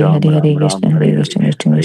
Hare Ram Hare Hare Ram Ram Krishna Hare Hare Hare Krishna Krishna Hare Krishna Hare Krishna Hare Hare Krishna Krishna Ram Krishna Ram Ram Hare Ram Hare Hare Hare Hare Hare Krishna Ram Krishna Ram Krishna Ram Krishna Hare Ram Hare Hare Hare Hare Ram Hare Hare Ram Krishna Ram Ram Hare Hare Krishna Hare Krishna Krishna Krishna Hare Hare Krishna Hare Krishna Hare Ram Ram Hare Ram Ram Ram Ram Ram Hare Hare Krishna Hare Krishna Krishna Hare Krishna Krishna Hare Krishna Hare Krishna Ram Hare Ram Hare Hare Hare Hare Ram Hare Hare Krishna Hare Ram Krishna Ram Krishna Ram Krishna Hare Hare Hare Hare Hare Ram Hare Krishna Ram Hare Ram Ram Krishna Hare Krishna Hare Krishna Krishna Hare Hare Hare Krishna Krishna Hare Hare Ram Hare Ram Hare Ram Ram Ram Ram Ram Hare Ram Hare Hare Hare Hare Krishna Krishna Krishna Hare Krishna Krishna Hare Hare Krishna Ram Krishna Ram Ram Hare Ram Hare Hare Hare Hare Hare Krishna Ram Hare Hare Krishna Ram Ram Krishna Ram Krishna Hare Hare Hare Hare Hare Hare Ram Krishna Ram Ram Hare Ram Hare Krishna Hare Krishna Krishna Krishna Hare Hare Hare Hare Hare Ram Hare Hare Ram Ram Ram Hare Ram Ram Ram Hare Ram Hare Hare Hare Hare Hare Krishna Hare Krishna Krishna Hare Krishna Krishna Krishna Hare Hare Krishna Hare Hare Hare Ram Hare Hare Ram Ram Ram Ram Hare Hare Ram Hare Hare Ram Krishna Ram Hare Hare Krishna Hare Krishna Hare Krishna Hare Krishna Hare Hare Hare Krishna Ram Hare Krishna Ram Krishna Hare Hare Hare Hare Krishna Hare Ram Krishna Hare Krishna Ram Krishna Ram Hare Hare Ram Ram Hare Ram Hare Ram Ram Hare Hare Hare Krishna Hare Hare Krishna Krishna Hare Krishna Krishna Krishna Krishna Hare Krishna Hare Hare Hare Ram Hare Ram Ram Ram Ram Hare Ram Hare Ram Krishna Ram Hare Hare Krishna Hare Krishna Hare Krishna Krishna Hare Hare Hare Hare Krishna Ram Krishna Ram Krishna Ram Ram Hare Hare Hare Hare Hare Hare Krishna Ram Hare Hare Krishna Ram Krishna Hare Ram Hare Ram Hare Hare Ram Ram Ram Hare Ram Krishna Hare Hare Hare Hare Krishna Krishna Hare Krishna Krishna Krishna Krishna Hare Krishna Hare Hare Hare Hare Ram Ram Hare Ram Ram Ram Hare Ram Hare Hare Hare Krishna Hare Hare Krishna Krishna Krishna Hare Krishna Krishna Hare Krishna Hare Hare Krishna Ram Hare Ram Hare Ram Hare Hare Ram Hare Ram Hare Ram Krishna Ram Hare Hare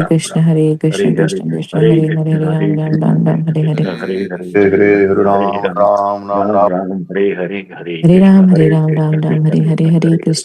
Krishna Hare Krishna Krishna Hare Hare Hare Krishna Ram Hare Ram Krishna Ram Ram Krishna Hare Hare Krishna Hare Hare Hare Hare Hare Ram Ram Hare Hare Hare Hare Krishna Ram Hare Ram Krishna Ram Hare Krishna Hare Krishna Krishna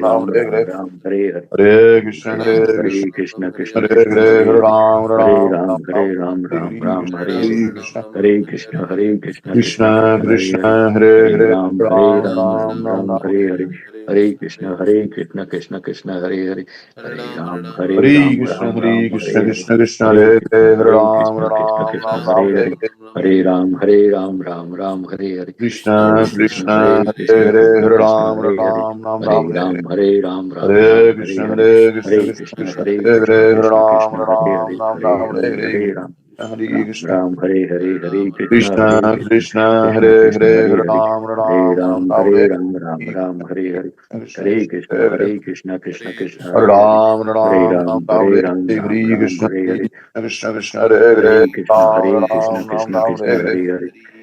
Ram Hare Ram Hare Ram Hare Hare Hare Hare Krishna Ram Hare Hare Krishna Krishna Krishna Hare Krishna Hare Hare Hare Hare Ram Hare Ram Ram Ram Ram Hare Ram Hare Ram Hare Ram Krishna Hare Hare Hare Krishna Hare Krishna Krishna Krishna Krishna Hare Hare Krishna Hare Hare Hare Ram Ram Ram Ram Ram Ram Hare Hare Hare Krishna Krishna Krishna Hare Hare Hare Hare Ram Krishna Ram Hare Ram Krishna Hare Hare Krishna Krishna Hare Hare Krishna Hare Hare Ram Krishna Krishna Ram Krishna Ram Ram Hare Hare Hare Hare Hare Ram Ram Hare Hare Krishna Hare Krishna Krishna Hare Hare Krishna Hare Krishna Hare Krishna Ram Hare Hare Ram Ram Ram Hare Hare Hare Ram Hare Ram Ram Ram Hare Hare Krishna Hare Hare Krishna Hare Krishna Krishna Krishna Hare Hare Krishna Hare Hare Krishna Ram Krishna Hare Ram Hare Ram Hare Ram Ram Hare Hare Hare Ram Hare Ram Krishna Ram Hare Hare Hare Krishna Hare Krishna Krishna Krishna Krishna Hare Krishna Hare Hare Hare Hare Ram Hare Ram Ram Ram Ram Hare Hare Ram Ram Ram Hare Hare Krishna Hare Krishna Krishna Hare Hare Krishna Krishna Krishna Hare Hare Ram Hare Ram Ram Ram Ram Hare Hare Ram Ram Hare Ram Krishna Hare Hare Krishna Krishna Hare Hare Hare Krishna Ram Hare Krishna Ram Ram Krishna Ram Krishna Hare Hare Hare Hare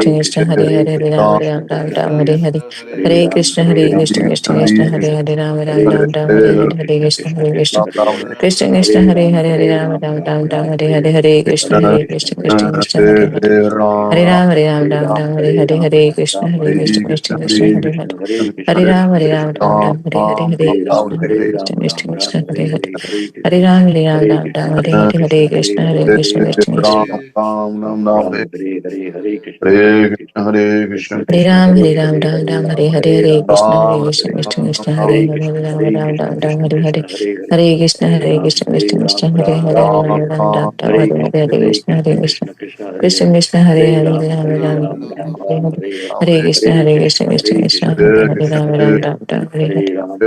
Krishna Krishna Hare Hare Hare Ram Ram Ram Ram Hare Hare Hare Krishna Krishna Krishna Krishna Hare Hare Ram Ram Ram Ram Hare Hare Hare Krishna Krishna Krishna Krishna Hare Hare Hare Ram Ram Ram Ram Hare Hare Hare Krishna Krishna Krishna Krishna Hare Hare Hare Ram Ram Ram Hare Hare Hare Krishna Krishna Krishna Krishna Hare Hare Hare Ram Ram Ram Hare Hare Hare Krishna Krishna Krishna Krishna Hare Hare Hare Ram Ram Ram Hare Hare Hare Krishna Krishna Krishna Krishna Hare Ram Ram Ram Hare Hare Hare Krishna Krishna Krishna Krishna Hare Hare Hare Ram Ram Ram Ram Hare Hare Hare Krishna Krishna Krishna Krishna Hare Hare Hare Ram Ram Ram Hare Hare Hare Krishna Krishna Krishna Krishna Hare Hare Ram Ram Ram Hare Hare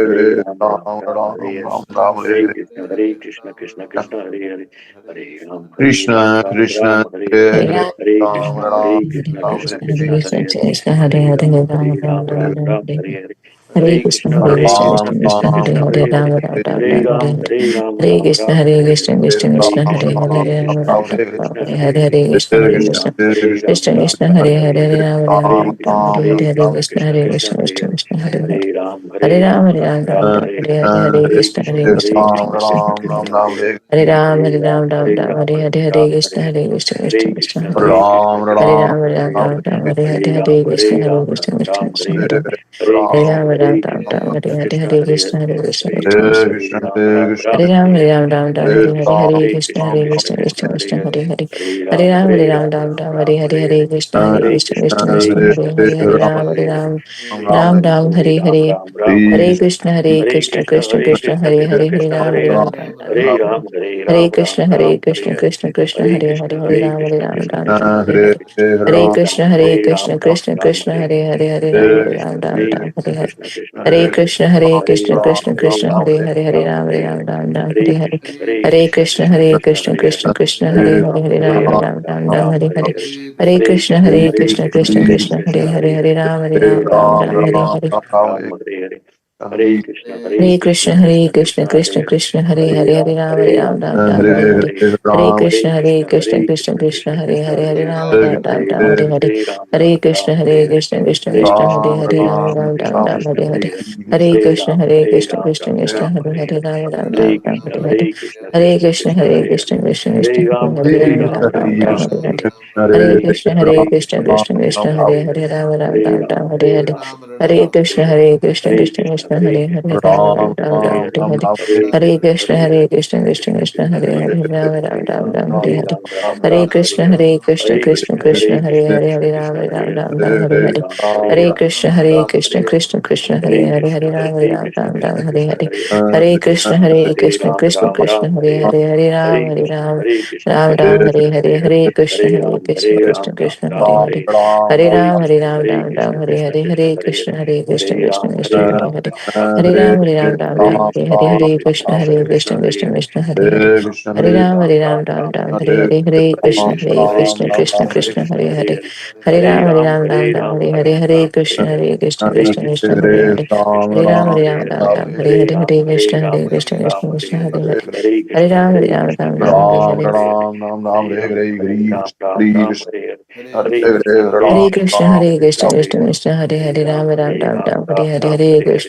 Hare Krishna Krishna Krishna Krishna Hare Hare Ram Ram Ram Hare Hare Krishna, Krishna, Hare Hare Ram Ram, Ram, Hare Ram, Krishna Hare Krishna Krishna Hare Hare Ram Ram Ram Hare Hare Hare Krishna, Hare Krishna, Krishna Krishna, Hare Hare, Rama Ram, Ram Ram, Hare Hare. Hare Krishna, Hare Krishna, Krishna Krishna, Hare Hare, Rama Ram, Ram Ram, Hare Hare, Hare Krishna, Hare Krishna, Krishna Krishna, Hare Hare, Rama Ram, Ram Ram, Hare Hare, Hare Krishna, Hare Krishna, Krishna Krishna, Hare Hare. Hare Ram, Ram Ram, Hare Hare, Hare Krishna, Hare Krishna, Krishna Krishna, Hare Hare. Hare Ram, Ram Ram, Hare Hare, Hare Krishna, Hare Krishna, Krishna Krishna, Hare Hare. Hare Ram, Ram Ram, Hare Hare, Hare Krishna, Hare Krishna, Krishna Krishna, Hare Hare. Hare Ram, Ram Ram, Hare Hare, Hare Krishna, Hare Krishna, Krishna Krishna. Hare Ram, Ram Ram, Hare Hare, Hare Krishna, Hare Krishna, Krishna Krishna, Hare Hare. Hare Ram, Ram, Hare Hare, Hare Krishna, Hare Krishna, Krishna Krishna, Hare Hare. Hare Ram, Ram, Hare Hare. Hare Krishna, Krishna Krishna, Hare Hare, Hare Ram, Hare Hare. Hare Krishna, Krishna Krishna, Hare Hare, Hare Ram, Hare Hare. Hare Krishna, Krishna Krishna, Hare Hare, Hare Ram, Hare Hare. Hare Krishna, Krishna Hare Hare, Hare Ram, Hare Hare. Hare Krishna, Krishna Hare Hare, Hare Ram, Hare Hare. Hare Krishna, Krishna Krishna, Hare Hare, Hare Ram, Hare Hare. Hare Krishna, Krishna Krishna, Hare Hare, Hare Ram, Hare Hare. Hare Krishna, Krishna Hare Hare, Hare Ram, Hare Hare. Hare Krishna, Krishna Krishna, Hare Hare, Ram, Hare Hare. Hare Krishna, Krishna Krishna, Hare Hare, Ram, Hare Hare. Hare Krishna, Krishna Krishna, Hare Hare, Ram, Hare Hare. Hare Krishna, Krishna Krishna, Hare Hare, Ram, Hare Hare. Hare Krishna, Krishna Krishna, Hare Hare, Ram, Hare Hare. Hare Krishna, Krishna Hare Hare, Ram, Hare Hare. Hare Krishna, Krishna Krishna, Hare Hare, Hare Ram, Hare Hare. Hare Krishna, Krishna Krishna, Hare Hare, Hare Ram, Hare Hare. Hare Krishna, Krishna Krishna, Hare Hare, Hare Ram, Hare Hare. Hare Krishna, Krishna Krishna, Hare Hare. Hare Ram, Hare Hare. Hare Krishna, Krishna Hare Hare. Hare Ram, Hare Krishna, Krishna Hare Hare. Hare Ram, Hare Hare. Hare Krishna, Krishna Hare Hare. Hare Ram, Hare Hare. Hare Krishna, Krishna Hare Hare. Hare Ram, Hare Hare. Hare Krishna, Krishna Hare Hare. Hare Ram, Hare Hare. Hare Krishna, Krishna Hare Hare, Ram, Hare Hare.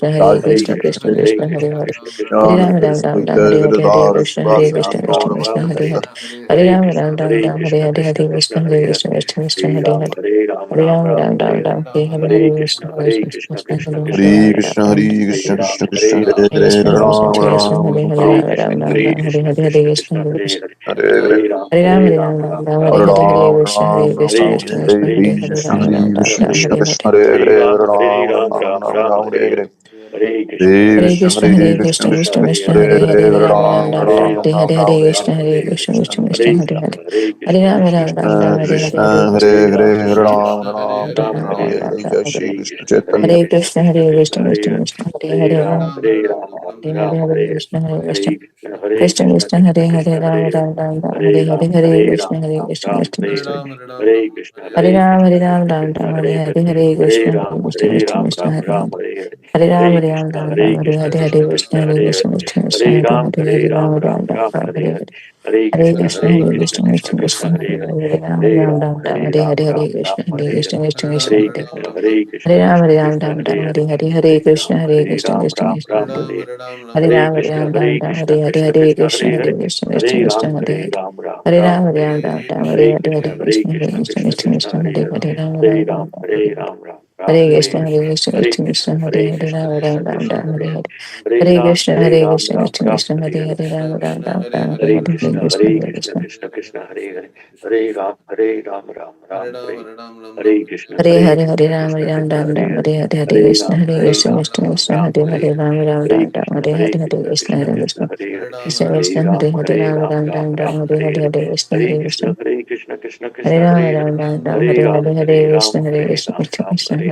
Hare Krishna, Krishna Hare Hare. Hare Ram, Hare Hare. Hare Krishna, Krishna Hare Hare. Hare Ram, Hare Hare. Hare Krishna, Krishna Hare Hare. Hare Ram, Hare Hare. Hare Krishna, Krishna Hare Hare. Hare Krishna, Krishna Hare Hare. Hare Hare. Hare Krishna, Krishna. Hare Ram, Hare Hare. Hare Krishna, Krishna Hare Hare. Hare Hare. Hare Krishna, Krishna Hare Hare, Hare Hare, Hare Krishna, Krishna Hare Hare, Hare Ram, Hare Hare, Hare Krishna, Hare Krishna, Krishna Hare Hare Ram, Hare Hare, Hare Krishna, Krishna Hare Hare, Hare Hare, Hare Krishna, Krishna Hare Ram, Hare Hare, Hare Krishna, Krishna Hare Hare. Hare Ram, Hare Hare, Hare Krishna, Krishna Hare Hare, Hare Ram, Hare Hare. Hare Krishna, Krishna Hare Ram, Hare Hare. Hare Krishna, Krishna Hare Hare. Hare Ram, Hare Hare. Hare Krishna, Krishna Hare Hare. Hare Ram, Hare Hare. Hare Krishna, Krishna Hare Hare. Hare Ram, Hare Hare. Hare Krishna, Krishna Hare Hare. Ram, Hare Krishna, Krishna Hare Hare, Ram, Hare Hare. Hare Krishna, Krishna Hare Hare, Hare Hare, Hare Krishna, Krishna. Hare Hare, Hare Ram, Hare Hare, Hare Krishna, Krishna Hare Hare, Hare Hare, Hare Krishna, Krishna. Krishna, Hare Hare, Hare Hare, Hare Krishna, Krishna. Hare Ram, Hare Hare, Hare Krishna, Krishna Hare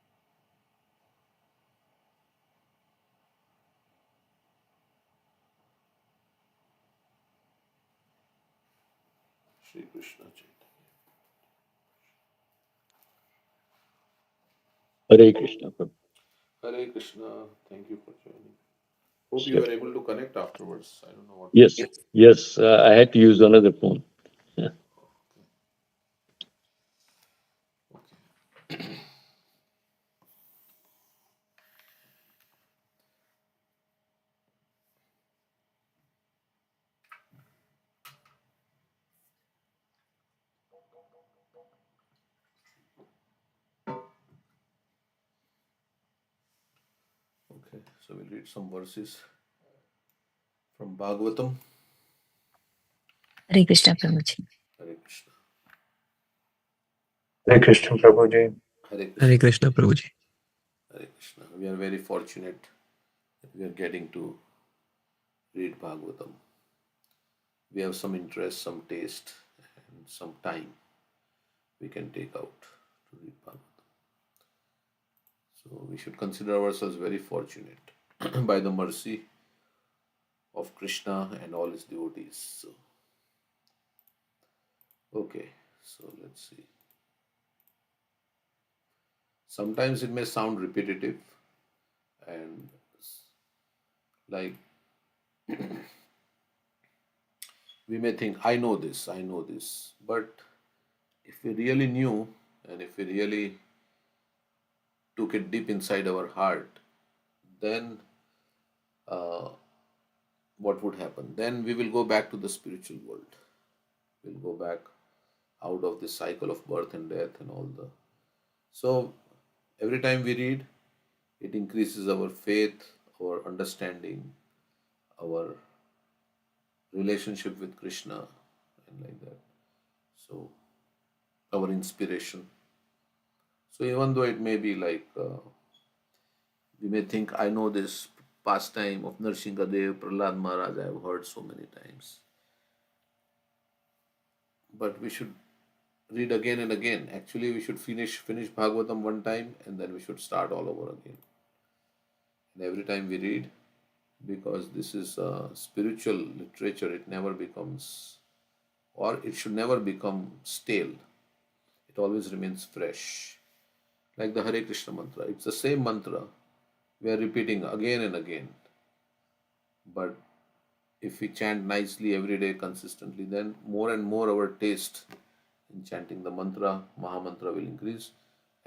Shri Krishna Chaitanya. Hare Krishna. Hare Krishna. Thank you for joining. Hope you Sure. were able to connect afterwards. I don't know what. Yes, yes. I had to use another phone. Yeah. Okay. Okay, so we'll read some verses from Bhagavatam. Hare Krishna Prabhuji. Hare Krishna. Hare Krishna Prabhuji. Hare Krishna. Hare Krishna Prabhuji. Hare Krishna. We are very fortunate that we are getting to read Bhagavatam. We have some interest, some taste, and some time we can take out to read Bhagavatam. So we should consider ourselves very fortunate by the mercy of Krishna and all his devotees. So, okay, so let's see. Sometimes it may sound repetitive and like we may think, I know this, I know this. But if we really knew and if we really took it deep inside our heart, then what would happen? Then we will go back to the spiritual world. We'll go back out of this cycle of birth and death and all the. So every time we read, it increases our faith, our understanding, our relationship with Krishna, and like that. So our inspiration. So even though it may be like we may think, I know this pastime of Narsinghadev, Prahlad Maharaj, I have heard so many times. But we should read again and again. Actually, we should finish Bhagavatam one time and then we should start all over again. And every time we read, because this is spiritual literature, it never becomes, or it should never become stale. It always remains fresh. Like the Hare Krishna mantra, it's the same mantra we are repeating again and again. But if we chant nicely every day consistently, then more and more our taste in chanting the mantra, Mahamantra will increase.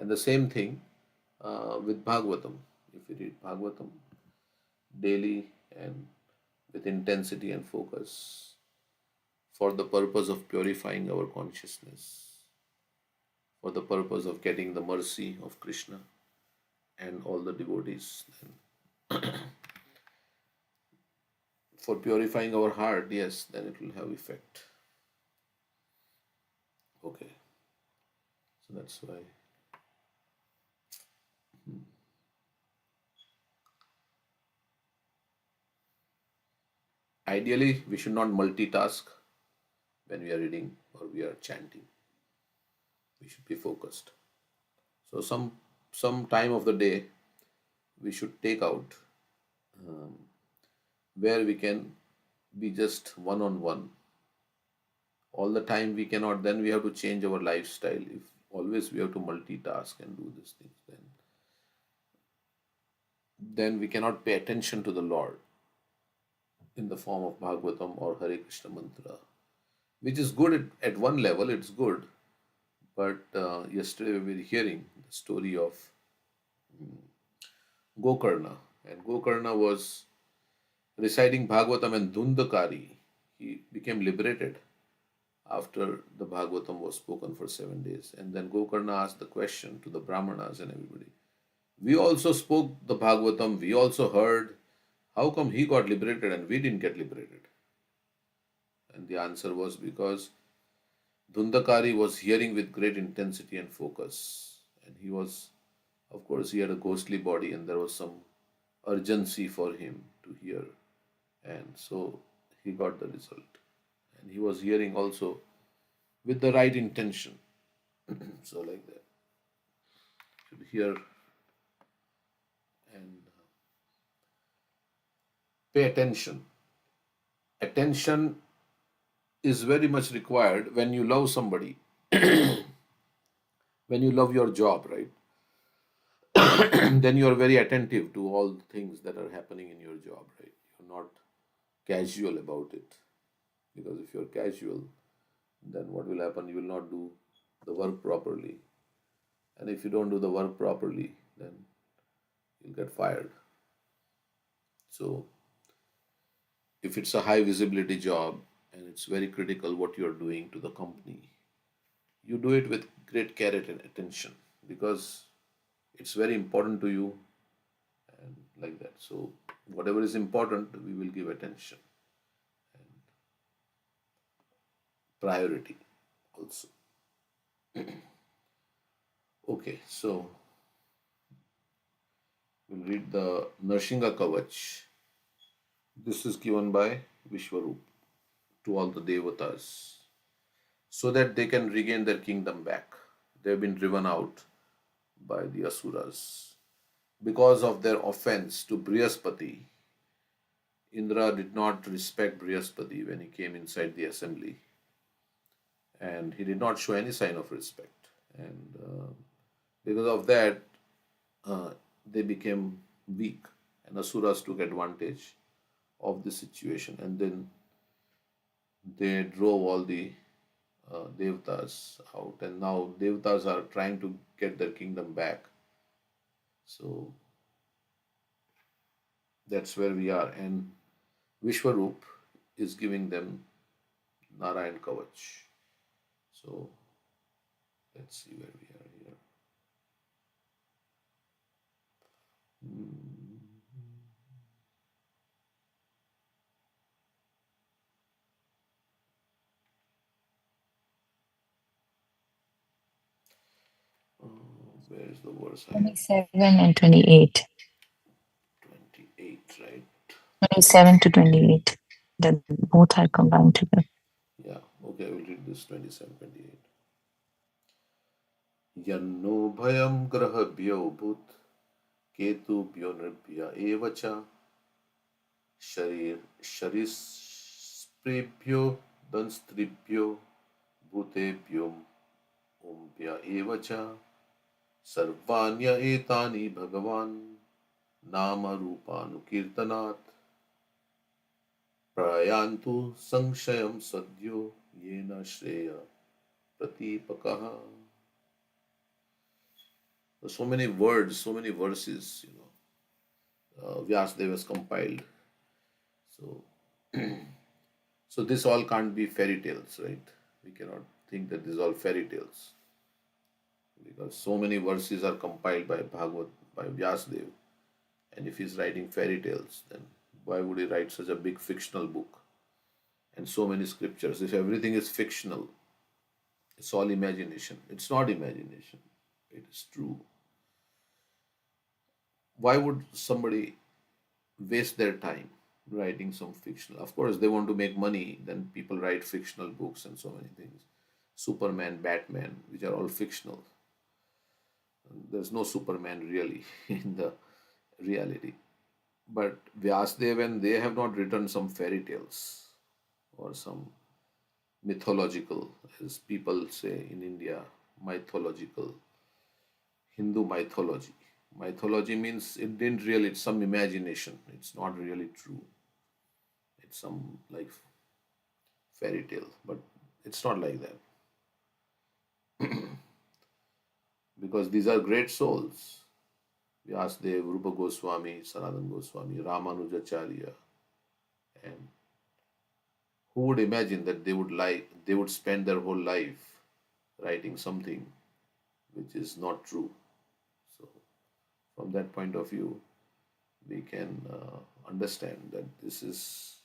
And the same thing with Bhagavatam. If we read Bhagavatam daily and with intensity and focus for the purpose of purifying our consciousness, for the purpose of getting the mercy of Krishna and all the devotees, for purifying our heart, yes, then it will have effect. Okay, so that's why. Ideally, we should not multitask when we are reading or we are chanting. We should be focused. So some time of the day we should take out where we can be just one on one. All the time we cannot. Then we have to change our lifestyle. If always we have to multitask and do these things, then we cannot pay attention to the Lord in the form of Bhagavatam or Hare Krishna mantra, which is good at one level. It's good, but yesterday we were hearing the story of Gokarna, and Gokarna was reciting Bhagavatam and Dhundakari. He became liberated after the Bhagavatam was spoken for 7 days. And then Gokarna asked the question to the Brahmanas and everybody. We also spoke the Bhagavatam, we also heard. How come he got liberated and we didn't get liberated? And the answer was because Dhundakari was hearing with great intensity and focus. And he was, of course, he had a ghostly body and there was some urgency for him to hear. And so he got the result. And he was hearing also with the right intention. So like that. Should hear and pay attention. Attention is very much required when you love somebody, when you love your job, right? Then you are very attentive to all the things that are happening in your job, right? You're not casual about it. Because if you're casual, then what will happen? You will not do the work properly. And if you don't do the work properly, then you'll get fired. So if it's a high visibility job and it's very critical what you're doing to the company, you do it with great care and attention because it's very important to you and like that. So whatever is important, we will give attention and priority also. Okay, so we'll read the Narshinga Kavach. This is given by Vishwarup to all the devatas so that they can regain their kingdom back. They've been driven out by the asuras. Because of their offense to Brihaspati, Indra did not respect Brihaspati when he came inside the assembly, and he did not show any sign of respect. And because of that, uh, they became weak, and asuras took advantage of the situation, and then they drove all the devtas out, and now devtas are trying to get their kingdom back. So that's where we are, and Vishwarup is giving them Narayan Kavach. So let's see where we are here. Where is the verse I have? 27 and 28. 28, right? 27 to 28. That both are combined together. Yeah, okay, I will read this 27, 28. Yanno bhayam grahabhyo bhut ketubhyo nrbhya evacha sharir sharispribhyo danstribhyo bhutebhyo ombhya evacha sarvanya etani bhagavan nama rupanukirtanat prayantu sanshayam sadyo yena shreya pratipakaha. So many words, so many verses, Vyasadeva has compiled. So, so this all can't be fairy tales, right? We cannot think that this is all fairy tales because so many verses are compiled by Bhagavad, by Vyasadeva. And if he's writing fairy tales, then why would he write such a big fictional book and so many scriptures? If everything is fictional, it's all imagination. It's not imagination, it is true. Why would somebody waste their time writing some fictional? Of course, they want to make money, then people write fictional books and so many things. Superman, Batman, which are all fictional. There's no Superman really in the reality. But Vyasadeva, they have not written some fairy tales or some mythological, as people say in India, mythological, Hindu mythology. Mythology means it didn't really, it's some imagination. It's not really true. It's some like fairy tale, but it's not like that. Because these are great souls. Vyasadeva, Rupa Goswami, Sanatana Goswami, Ramanujacharya, and who would imagine that they would spend their whole life writing something which is not true. So from that point of view, we can understand that this is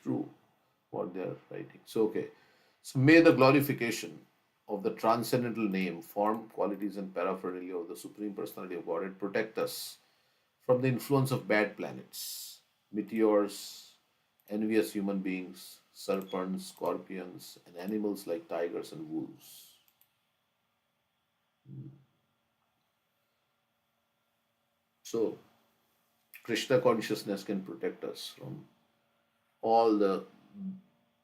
true what they are writing. So okay, so may the glorification of the transcendental name, form, qualities, and paraphernalia of the Supreme Personality of Godhead protect us from the influence of bad planets, meteors, envious human beings, serpents, scorpions, and animals like tigers and wolves. So, Krishna consciousness can protect us from all the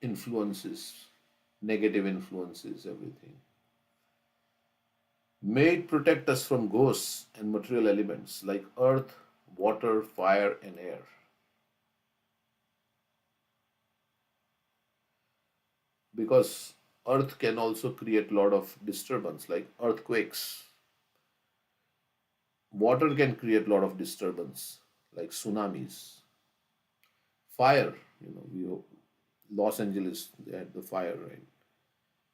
influences, negative influences, everything. May it protect us from ghosts and material elements like earth, water, fire, and air. Because earth can also create a lot of disturbance, like earthquakes. Water can create a lot of disturbance, like tsunamis. Fire, Los Angeles, they had the fire, right?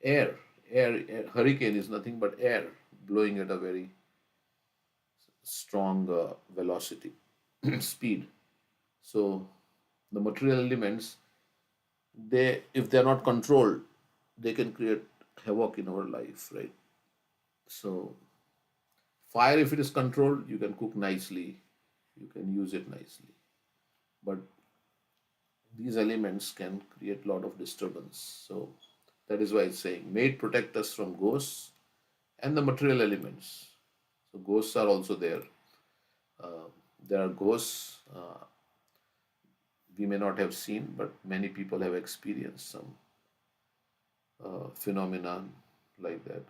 Air, hurricane is nothing but air blowing at a very strong velocity. speed. So the material elements, they, if they are not controlled, they can create havoc in our life, right? So fire, if it is controlled, you can cook nicely, you can use it nicely. But these elements can create a lot of disturbance. So that is why it's saying, may it protect us from ghosts and the material elements. So ghosts are also there. Uh, there are ghosts we may not have seen, but many people have experienced some phenomenon like that,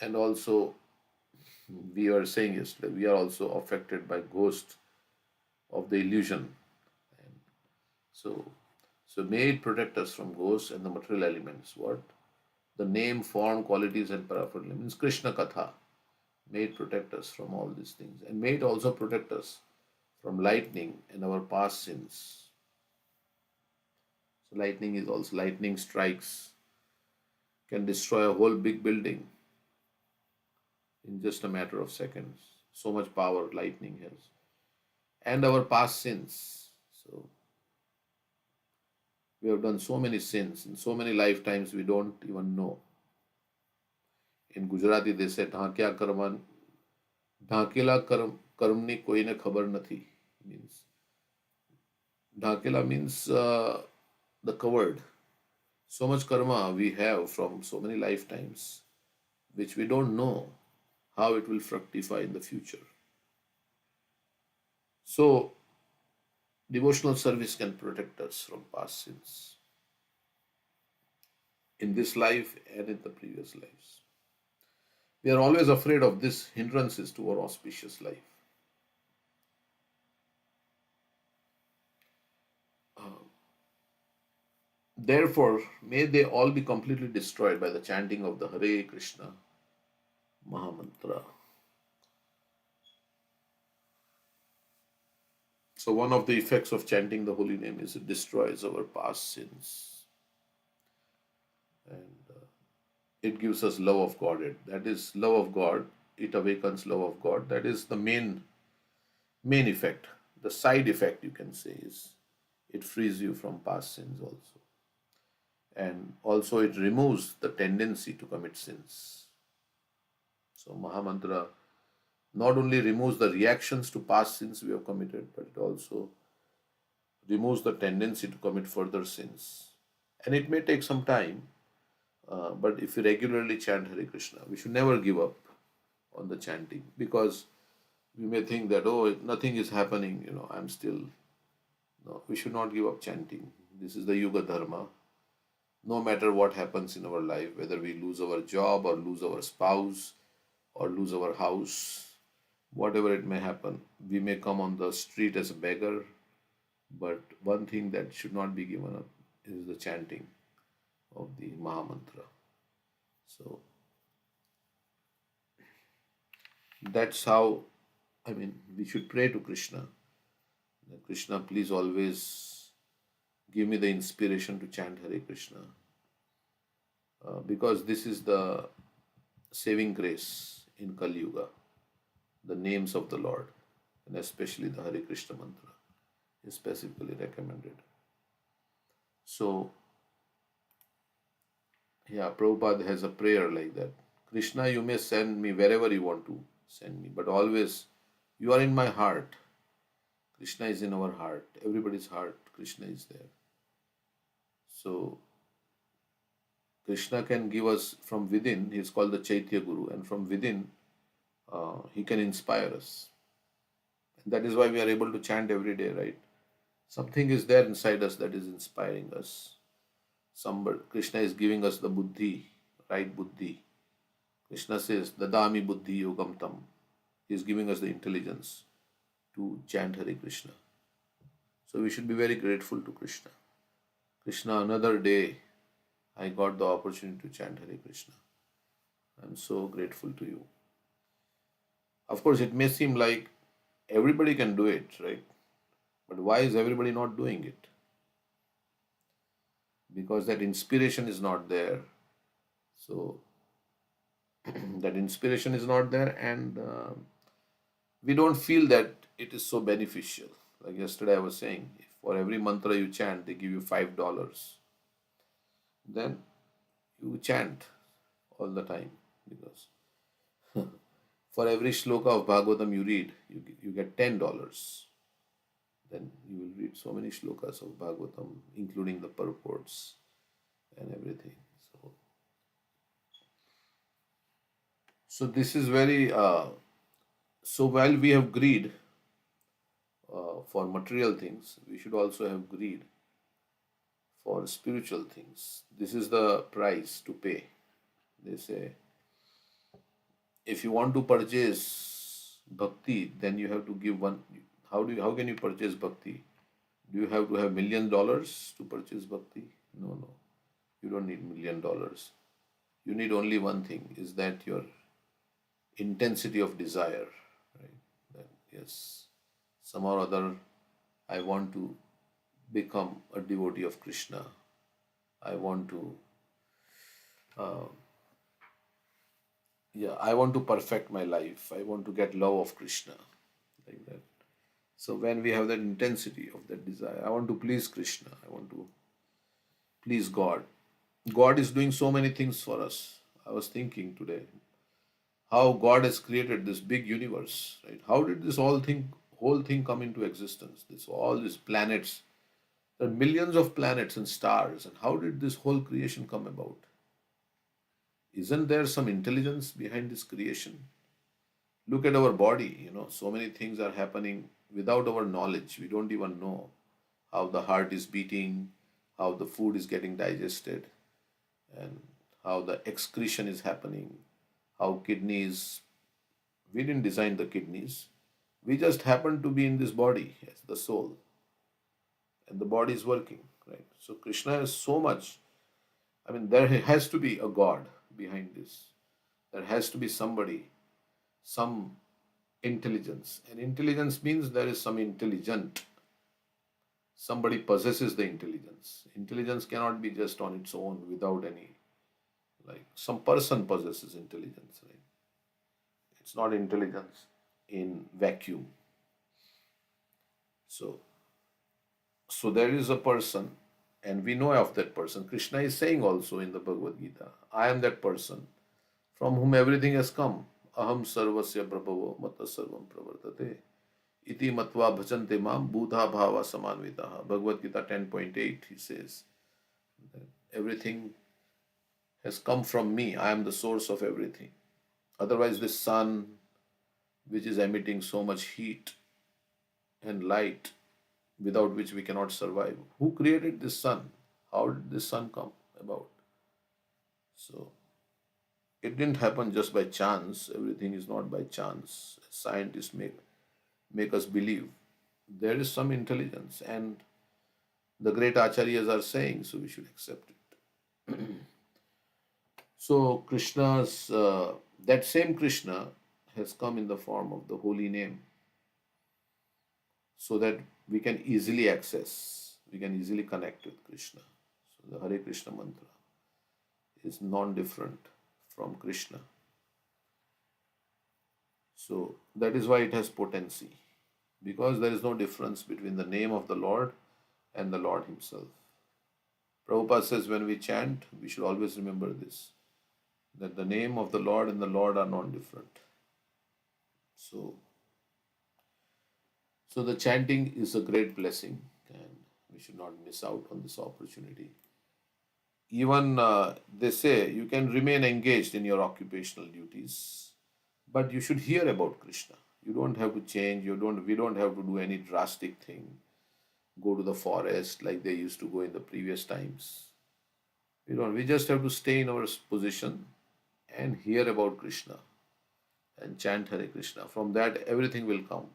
and also we were saying yesterday, we are also affected by ghosts of the illusion. And so, may it protect us from ghosts and the material elements. What? The name, form, qualities, and paraphernalia means Krishna Katha. May it protect us from all these things. And may it also protect us from lightning and our past sins. So lightning is also, lightning strikes can destroy a whole big building in just a matter of seconds. So much power lightning has. And our past sins. So we have done so many sins in so many lifetimes we don't even know. In Gujarati they say ઢાંક્યા કર્મ ઢાંકેલા કર્મની કોઈને ખબર નથી. Means ઢાંકેલા means the covered. So much karma we have from so many lifetimes which we don't know how it will fructify in the future. So devotional service can protect us from past sins in this life and in the previous lives. We are always afraid of these hindrances to our auspicious life. Therefore, may they all be completely destroyed by the chanting of the Hare Krishna Mahamantra. So, one of the effects of chanting the holy name is it destroys our past sins, and it gives us love of God. That is love of God. It awakens love of God. That is the main effect. The side effect, you can say, is it frees you from past sins also, and also it removes the tendency to commit sins. So Mahamantra not only removes the reactions to past sins we have committed, but it also removes the tendency to commit further sins. And it may take some time, but if we regularly chant Hare Krishna, we should never give up on the chanting, because we may think that, oh, nothing is happening, I'm still. No, we should not give up chanting. This is the Yuga Dharma. No matter what happens in our life, whether we lose our job or lose our spouse or lose our house, whatever it may happen, we may come on the street as a beggar, but one thing that should not be given up is the chanting of the Mahamantra. So that's how, we should pray to Krishna. Krishna, please always give me the inspiration to chant Hare Krishna. Because this is the saving grace in Kali Yuga. The names of the Lord, and especially the Hare Krishna mantra, is specifically recommended. So, yeah, Prabhupada has a prayer like that. Krishna, you may send me wherever you want to send me, but always you are in my heart. Krishna is in our heart. Everybody's heart, Krishna is there. So, Krishna can give us from within. He is called the Chaitya Guru, and from within, he can inspire us. And that is why we are able to chant every day, right? Something is there inside us that is inspiring us. Krishna is giving us the buddhi, right buddhi. Krishna says, Dadami buddhi yogam tam. He is giving us the intelligence to chant Hare Krishna. So we should be very grateful to Krishna. Krishna, another day I got the opportunity to chant Hare Krishna. I am so grateful to you. Of course, it may seem like everybody can do it, right? But why is everybody not doing it? Because that inspiration is not there. So that inspiration is not there, and we don't feel that it is so beneficial. Like yesterday I was saying, if for every mantra you chant, they give you $5, then you chant all the time, because for every shloka of Bhagavatam you read, you get $10. Then you will read so many shlokas of Bhagavatam, including the purports and everything. So this is very. So while we have greed for material things, we should also have greed for spiritual things. This is the price to pay. They say, if you want to purchase bhakti, then you have to give one. How can you purchase bhakti? Do you have to have $1,000,000 to purchase bhakti? No. You don't need $1,000,000. You need only one thing, is that your intensity of desire, right? That yes, somehow or other, I want to become a devotee of Krishna. I want to, uh, I want to perfect my life. I want to get love of Krishna, like that. So when we have that intensity of that desire, I want to please Krishna. I want to please God. God is doing so many things for us. I was thinking today how God has created this big universe, right? How did this whole thing come into existence? All these planets, there are millions of planets and stars, and how did this whole creation come about? Isn't there some intelligence behind this creation? Look at our body, so many things are happening without our knowledge. We don't even know how the heart is beating, how the food is getting digested, and how the excretion is happening, how kidneys, we didn't design the kidneys. We just happen to be in this body as the soul, and the body is working, right? So Krishna has so much. I mean, there has to be a God behind this. There has to be somebody, some intelligence. And intelligence means there is some intelligent. Somebody possesses the intelligence. Intelligence cannot be just on its own without any, like some person possesses intelligence, right? It's not intelligence in vacuum. So there is a person, and we know of that person. Krishna is saying also in the Bhagavad Gita, I am that person from whom everything has come. Aham sarvasya prabhavo mata sarvam pravartate. Iti matva bhajante mam buddha bhava samanvitaha. Bhagavad Gita 10.8, he says that everything has come from me. I am the source of everything. Otherwise, this sun, which is emitting so much heat and light, without which we cannot survive. Who created this sun? How did this sun come about? So it didn't happen just by chance. Everything is not by chance. Scientists make us believe there is some intelligence, and the great acharyas are saying, so we should accept it. So Krishna's that same Krishna has come in the form of the holy name, so that we can easily connect with Krishna. So the Hare Krishna mantra is non-different from Krishna. So that is why it has potency, because there is no difference between the name of the Lord and the Lord Himself. Prabhupada says when we chant, we should always remember this, that the name of the Lord and the Lord are non-different. So the chanting is a great blessing, and we should not miss out on this opportunity. Even they say you can remain engaged in your occupational duties, but you should hear about Krishna. You don't have to change. We don't have to do any drastic thing. Go to the forest like they used to go in the previous times. We just have to stay in our position and hear about Krishna and chant Hare Krishna. From that, everything will come.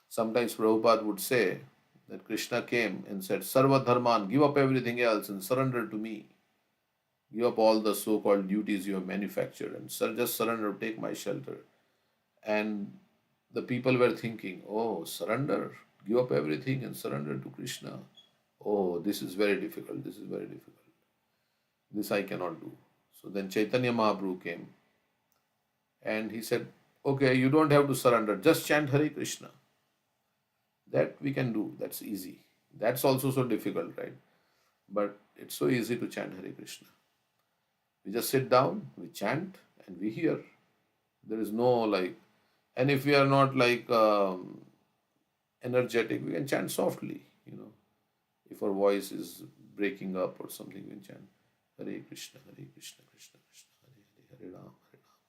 Sometimes Prabhupada would say that Krishna came and said, Sarva Dharman, give up everything else and surrender to me. Give up all the so-called duties you have manufactured and just surrender, take my shelter. And the people were thinking, oh, surrender, give up everything and surrender to Krishna. Oh, this is very difficult. This is very difficult. This I cannot do. So then Chaitanya Mahaprabhu came And he said, okay, you don't have to surrender, just chant Hare Krishna. That we can do, that's easy. That's also so difficult, right? But it's so easy to chant Hare Krishna. We just sit down, we chant, and we hear. There is no like, and if we are not like energetic, we can chant softly, you know. If our voice is breaking up or something, we can chant Hare Krishna, Hare Krishna, Krishna Krishna, Hare Hare, Hare Ram, Hare Ram.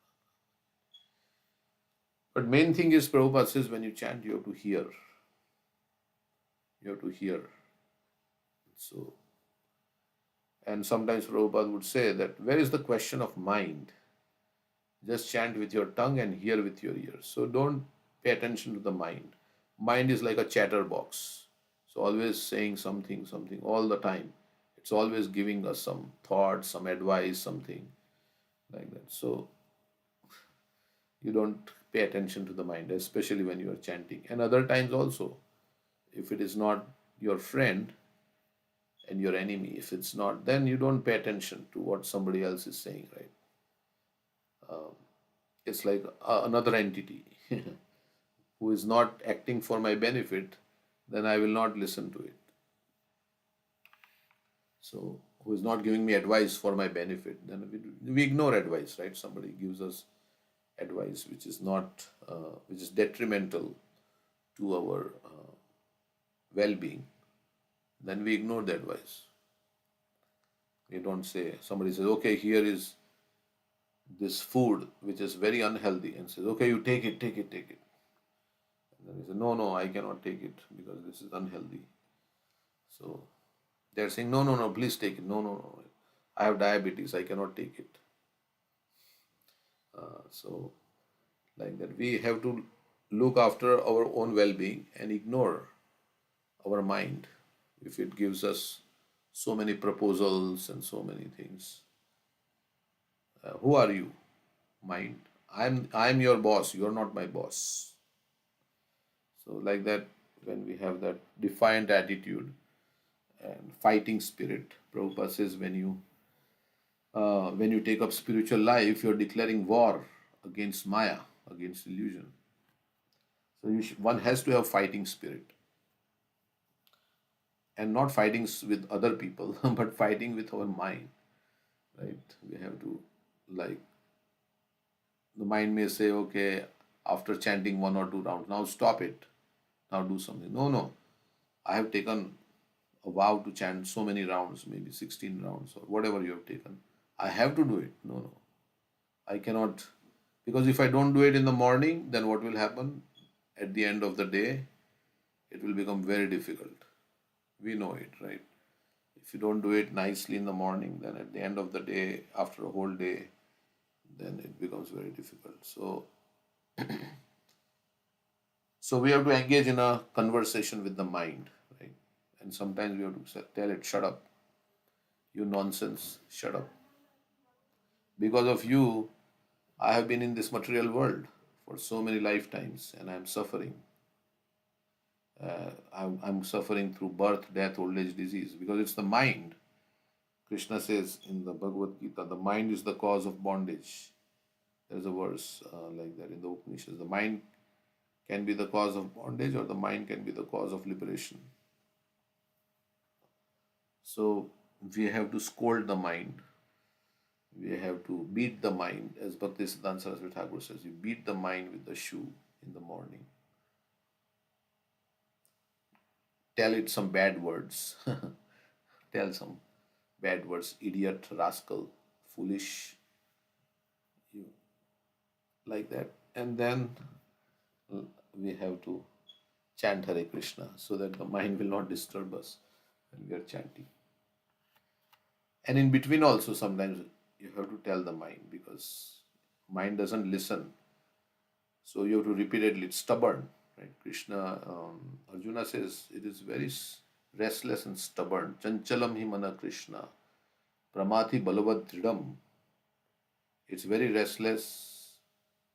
But main thing is Prabhupada says when you chant, you have to hear. You have to hear. So, and sometimes Prabhupada would say that where is the question of mind? Just chant with your tongue and hear with your ears. So don't pay attention to the mind. Mind is like a chatterbox. So always saying something, something all the time. It's always giving us some thought, some advice, something like that. So you don't pay attention to the mind, especially when you are chanting. And other times also, if it is not your friend and your enemy, if it's not, then you don't pay attention to what somebody else is saying, right? It's like another entity who is not acting for my benefit, then I will not listen to it. So, who is not giving me advice for my benefit, then we ignore advice, right? Somebody gives us advice which is not, which is detrimental to our well-being, then we ignore the advice. We don't say, somebody says, okay, here is this food which is very unhealthy, and says, okay, you take it, take it, take it. And then we say, no, no, I cannot take it because this is unhealthy. So they're saying, no, no, no, please take it. No, no, no. I have diabetes, I cannot take it. So, like that, we have to look after our own well being and ignore our mind if it gives us so many proposals and so many things. Who are you? Mind. I'm your boss, you're not my boss. So, like that, when we have that defiant attitude and fighting spirit, Prabhupada says when you take up spiritual life, you're declaring war against Maya, against illusion. So one has to have fighting spirit, and not fighting with other people, but fighting with our mind, right? We have to, like, the mind may say, okay, after chanting 1 or 2 rounds, now stop it, now do something. No, no, I have taken a vow to chant so many rounds, maybe 16 rounds or whatever you have taken. I have to do it. No, no, I cannot, because if I don't do it in the morning, then what will happen? At the end of the day, it will become very difficult. We know it, right? If you don't do it nicely in the morning, then at the end of the day, after a whole day, then it becomes very difficult. So we have to engage in a conversation with the mind, right? And sometimes we have to tell it, shut up, you nonsense, shut up. Because of you, I have been in this material world for so many lifetimes and I'm suffering. I'm suffering through birth, death, old age, disease, because it's the mind. Krishna says in the Bhagavad Gita, the mind is the cause of bondage. There's a verse like that in the Upanishads. The mind can be the cause of bondage, or the mind can be the cause of liberation. So we have to scold the mind. We have to beat the mind. As Bhaktisiddhanta Saraswati Thakur says, you beat the mind with the shoe in the morning. Tell it some bad words. Tell some bad words, idiot, rascal, foolish, you, like that. And then we have to chant Hare Krishna so that the mind will not disturb us when we are chanting. And in between also sometimes you have to tell the mind, because mind doesn't listen. So you have to repeatedly, it's stubborn, right? Arjuna says it is very restless and stubborn. Chanchalam hi mana Krishna, pramati balavad dridam. It's very restless.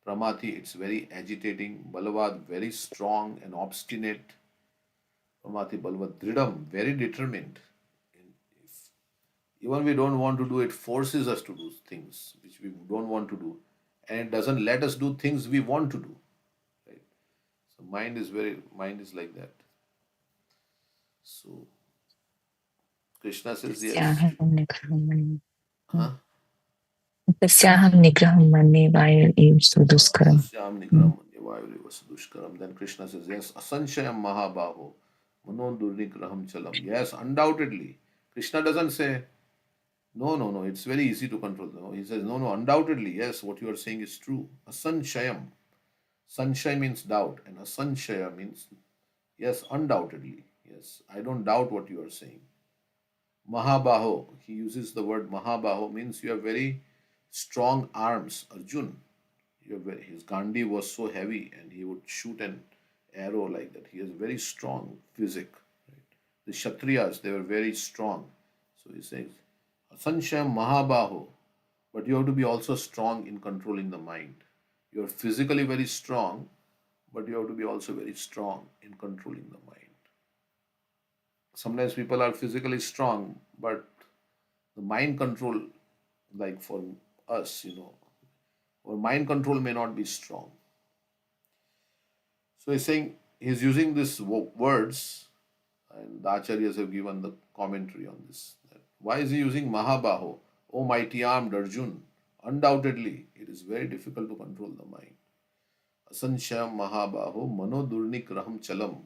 Pramati, it's very agitating. Balavad, very strong and obstinate. Pramati balavad dridam, very determined. Even we don't want to do, it forces us to do things which we don't want to do. and it doesn't let us do things we want to do. Right? So mind is like that. So Krishna says yes. तस्याहं निग्रहं मन्ये Huh? तस्याहं निग्रहं मन्ये वायुरेव सुदुष्करम्. Tasyam nigram vayuriva sudushkaram. Then Krishna says, yes, asanshayam mahabaho, manondurnigraham chalam. Yes, undoubtedly. Krishna doesn't say, no, no, no, it's very easy to control. No, he says, no, no, undoubtedly, yes, what you are saying is true. Asanshayam. Sanshaya means doubt, and asanshaya means, yes, undoubtedly. Yes, I don't doubt what you are saying. Mahabaho, he uses the word Mahabaho, means you have very strong arms, Arjun. His Gandhi was so heavy and he would shoot an arrow like that. He has very strong physique. Right? The Kshatriyas, they were very strong. So he says, Asanshayam Mahabaho, but you have to be also strong in controlling the mind. You are physically very strong, but you have to be also very strong in controlling the mind. Sometimes people are physically strong, but the mind control, like for us, our mind control may not be strong. So he's saying, he's using these words, and the acharyas have given the commentary on this. Why is he using Mahabaho? O mighty armed Arjun, undoubtedly it is very difficult to control the mind. Asanshayam Mahabaho Manodurnikraham Chalam.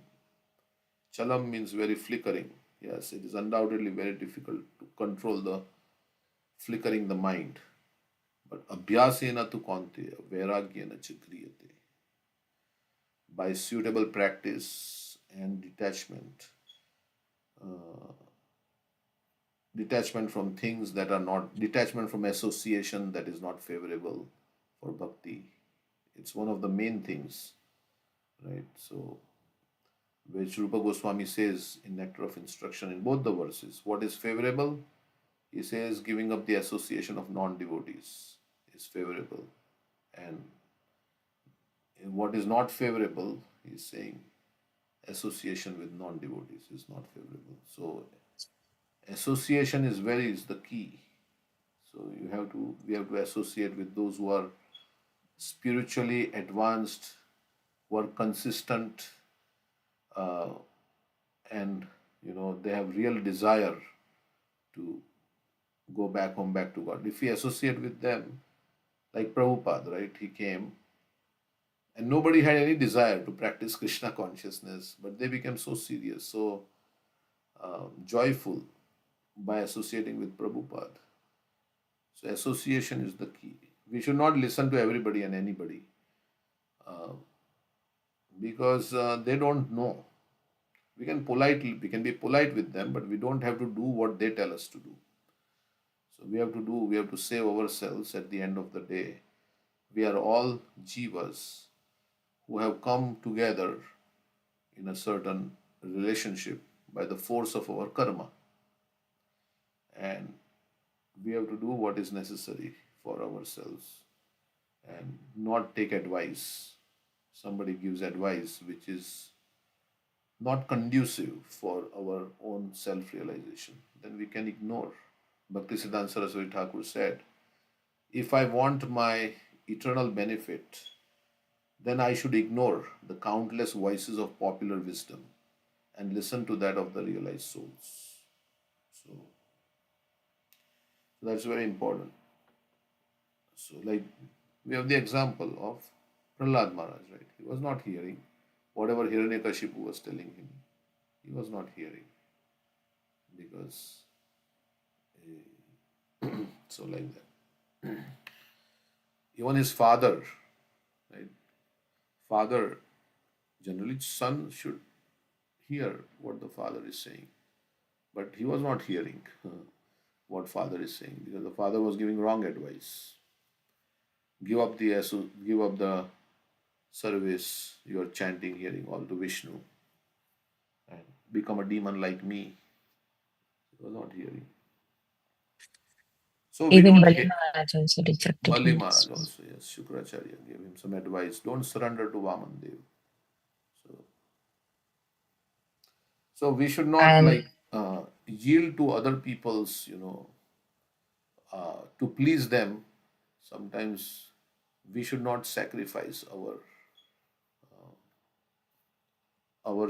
Chalam means very flickering. Yes, it is undoubtedly very difficult to control the flickering the mind. But abhyasena tu kante, vairagyena chikriyate. By suitable practice and detachment from things that are not, detachment from association that is not favorable for bhakti. It's one of the main things, right? So, which Rupa Goswami says in Nectar of Instruction in both the verses. What is favorable? He says giving up the association of non-devotees is favorable. And what is not favorable, he's saying association with non-devotees is not favorable. So association is the key. So we have to associate with those who are spiritually advanced, who are consistent, and they have real desire to go back home, back to God. If we associate with them, like Prabhupada, right? He came and nobody had any desire to practice Krishna consciousness, but they became so serious, so joyful by associating with Prabhupada. So association is the key. We should not listen to everybody and anybody because they don't know. We can be polite with them, but we don't have to do what they tell us to do. So we have to save ourselves at the end of the day. We are all jivas who have come together in a certain relationship by the force of our karma. And we have to do what is necessary for ourselves and not take advice. Somebody gives advice which is not conducive for our own self-realization, then we can ignore. Bhaktisiddhanta Saraswati Thakur said, if I want my eternal benefit, then I should ignore the countless voices of popular wisdom and listen to that of the realized souls. So that's very important. So, like, we have the example of Prahlad Maharaj, right? He was not hearing whatever Hiranyakashipu was telling him. He was not hearing because, so like that. Even his father, right? Father, generally, son should hear what the father is saying, but he was not hearing what father is saying because the father was giving wrong advice. Give up the service you are chanting, hearing all to Vishnu, and become a demon like me. He was not hearing. So we Even don't Bali hear. Maharaj also rejected Bali him. Maharaj also, yes, Shukracharya gave him some advice. Don't surrender to Vamandev. So we should not And yield to other people's, to please them. Sometimes we should not sacrifice our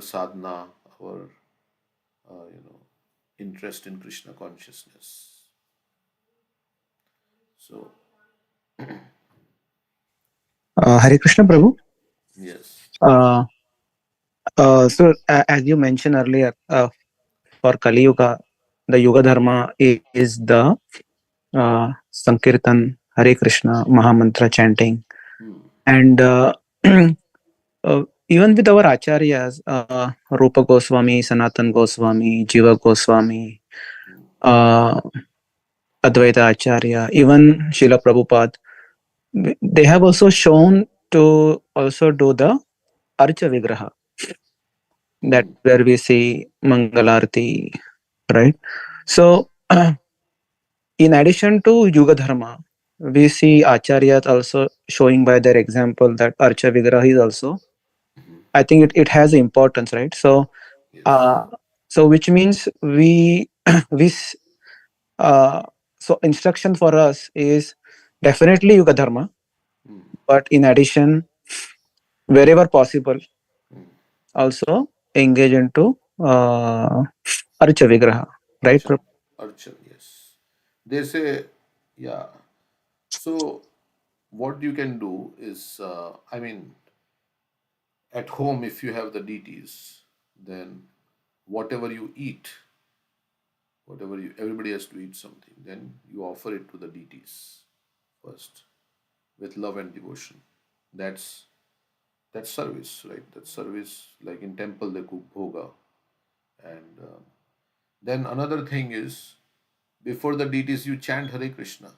sadhana, our interest in Krishna consciousness. So Hare Krishna Prabhu. yes. Uh, as you mentioned earlier, for Kali Yuga, the Yuga Dharma is the Sankirtan, Hare Krishna, Mahamantra chanting. And even with our acharyas, Rupa Goswami, Sanatan Goswami, Jiva Goswami, Advaita Acharya, even Srila Prabhupada, they have also shown to also do the Archa Vigraha. That where we see Mangalarti, right? So, in addition to Yuga Dharma, we see Acharyas also showing by their example that Archa Vigraha is also, I think it has importance, right? So, Yes. which means we, uh, so instruction for us is definitely Yuga Dharma, but in addition, wherever possible, also engage into Archa Vigraha, right? Archan. Archan, yes. They say, yeah. So what you can do is, at home, if you have the deities, then whatever you eat, everybody has to eat something, then you offer it to the deities first with love and devotion. That's that's service, right? That's service. Like in temple, they cook bhoga, and then another thing is before the deities, you chant Hare Krishna.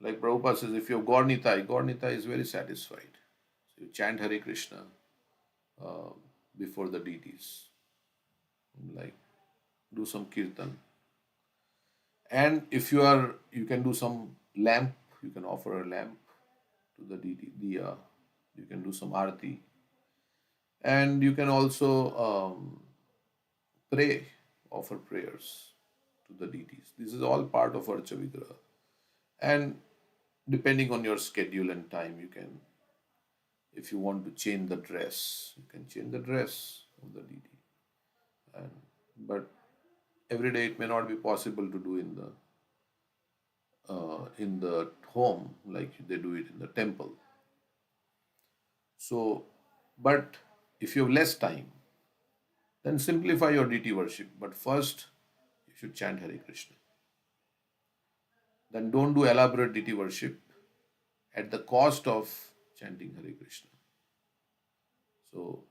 Like Prabhupada says, if you have Gaur Nitai is very satisfied. So you chant Hare Krishna uh, before the deities, like do some kirtan. And if you can do some lamp, you can offer a lamp to the deity, diya. You can do some arati, and you can also pray, offer prayers to the deities. This is all part of Archa Vigraha. And depending on your schedule and time, you can, if you want to change the dress, you can change the dress of the deity. And but every day it may not be possible to do in the home like they do it in the temple. So, but if you have less time, then simplify your deity worship. But first, you should chant Hare Krishna. Then don't do elaborate deity worship at the cost of chanting Hare Krishna. So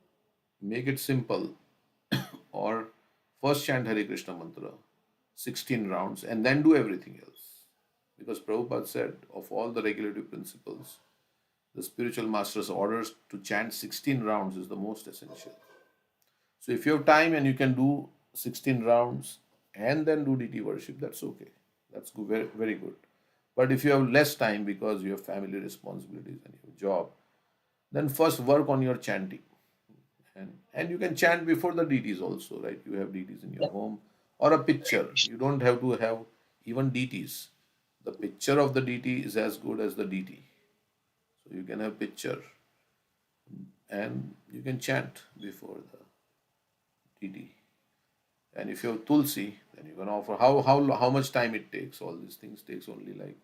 make it simple, or first chant Hare Krishna mantra 16 rounds and then do everything else. Because Prabhupada said, of all the regulative principles, the spiritual master's orders to chant 16 rounds is the most essential. So if you have time and you can do 16 rounds and then do deity worship, that's okay. That's good, very, very good. But if you have less time because you have family responsibilities and your job, then first work on your chanting. And you can chant before the deities also, right? You have deities in your home or a picture. You don't have to have even deities. The picture of the deity is as good as the deity. So you can have picture and you can chant before the deity. And if you have tulsi, then you can offer how much time it takes. All these things takes only like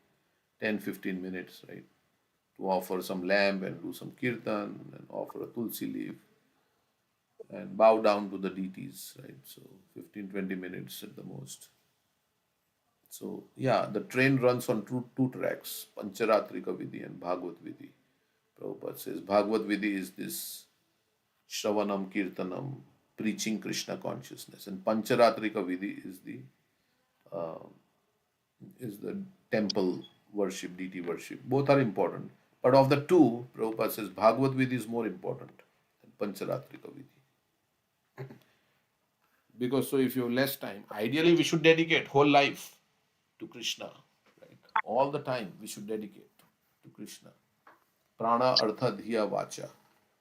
10-15 minutes, right? To offer some lamb and do some kirtan and offer a tulsi leaf and bow down to the deities, right? So 15-20 minutes at the most. So yeah, the train runs on two tracks, Pancharatrika Vidhi and Bhagavad Vidhi. Prabhupada says Bhagavad Vidhi is this Shravanam Kirtanam, preaching Krishna consciousness, and Pancharatrika Vidhi is the temple worship, deity worship. Both are important, but of the two, Prabhupada says Bhagavad Vidhi is more important than Pancharatrika Vidhi. Because so if you have less time, ideally we should dedicate whole life to Krishna, right? All the time we should dedicate to Krishna. Prana artha dhiya vacha,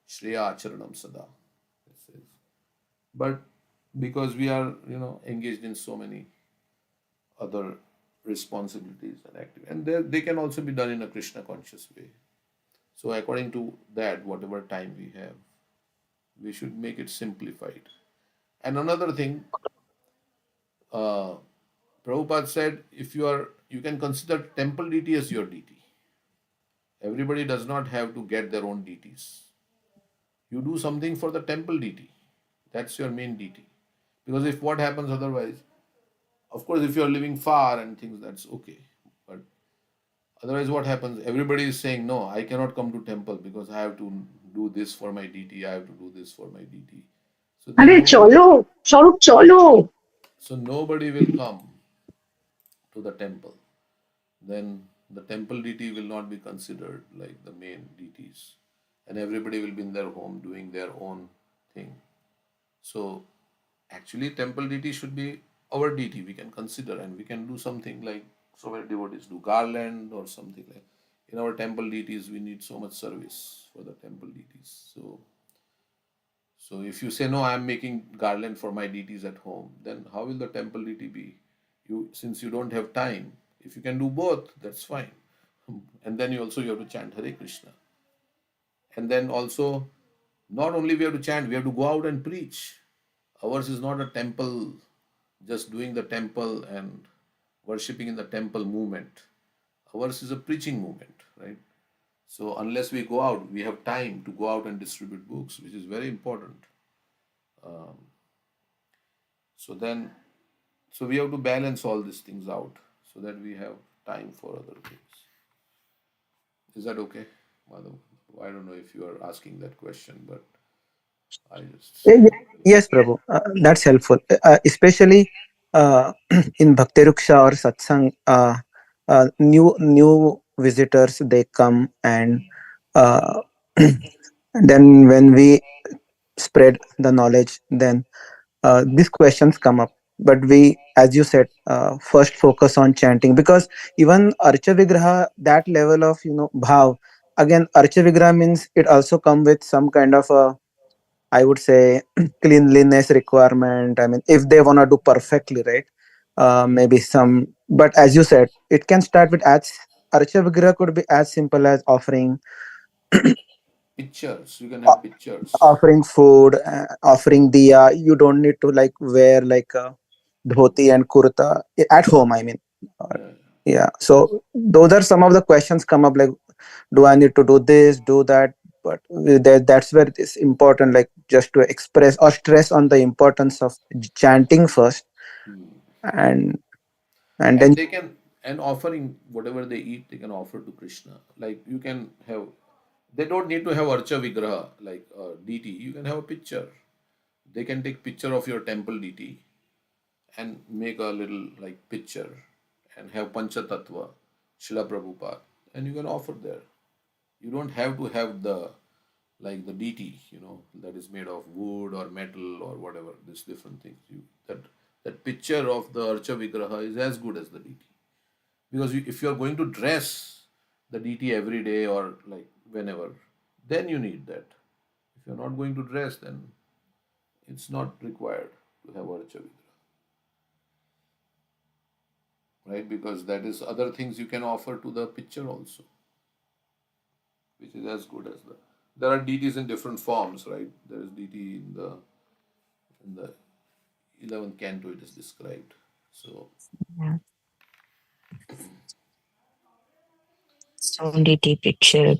shreya acharanam sada. It says. But because we are, engaged in so many other responsibilities and activities. And they can also be done in a Krishna conscious way. So according to that, whatever time we have, we should make it simplified. And another thing, uh, Prabhupada said, if you can consider temple deity as your deity. Everybody does not have to get their own deities. You do something for the temple deity. That's your main deity. Because if what happens otherwise, of course, if you're living far and things, that's okay. But otherwise, what happens? Everybody is saying, no, I cannot come to temple because I have to do this for my deity. I have to do this for my deity. So then अरे nobody, चलो स्वरूप चलो. so nobody will come to the temple. Then the temple deity will not be considered like the main deities, and everybody will be in their home doing their own thing. So actually, temple deity should be our deity. We can consider and we can do something like so many devotees do garland or something like. In our temple deities, we need so much service for the temple deities. So if you say no, I am making garland for my deities at home, then how will the temple deity be? You since you don't have time, if you can do both, that's fine. And then you have to chant Hare Krishna. And then also, not only we have to chant, we have to go out and preach. Ours is not a temple, just doing the temple and worshipping in the temple movement. Ours is a preaching movement, right? So unless we go out, we have time to go out and distribute books, which is very important. Um, so then, so we have to balance all these things out so that we have time for other things. Is that okay, Madhav? I don't know if you are asking that question, but I just Yeah, say. yes, Prabhu. That's helpful, especially in Bhaktiruksha or Satsang. New visitors they come, and uh, then when we spread the knowledge, then these questions come up. But we, as you said, first focus on chanting, because even Archa Vigraha, that level of bhav. Again, Archa Vigraha means it also come with some kind of a, I would say, cleanliness requirement. I mean, if they want to do perfectly, right? Maybe some, but as you said, it can start with as Archa Vigraha could be as simple as Pictures, you can have pictures. offering food, offering diya. You don't need to like wear like a dhoti and kurta at home. I mean, uh, Yeah. yeah. So those are some of the questions come up like, do I need to do this, do that? But that's where it's important, like just to express or stress on the importance of chanting first, Hmm. and and then And they can, and offering whatever they eat, they can offer to Krishna. Like you can have, they don't need to have Archa Vigraha, like deity. You can have a picture. They can take picture of your temple deity and make a little like picture and have Pancha Tattva, Srila Prabhupada, and you can offer there. You don't have to have the like the deity, that is made of wood or metal or whatever. This different things. That picture of the Archa Vigraha is as good as the deity. Because if you are going to dress the deity every day or like whenever, then you need that. If you're not going to dress, then it's not required to have Archa Vigraha, right? Because that is other things you can offer to the picture also, which is as good as the. There are deities in different forms, right? There is deity in the 11th canto. It is described. So Yeah. So deity picture,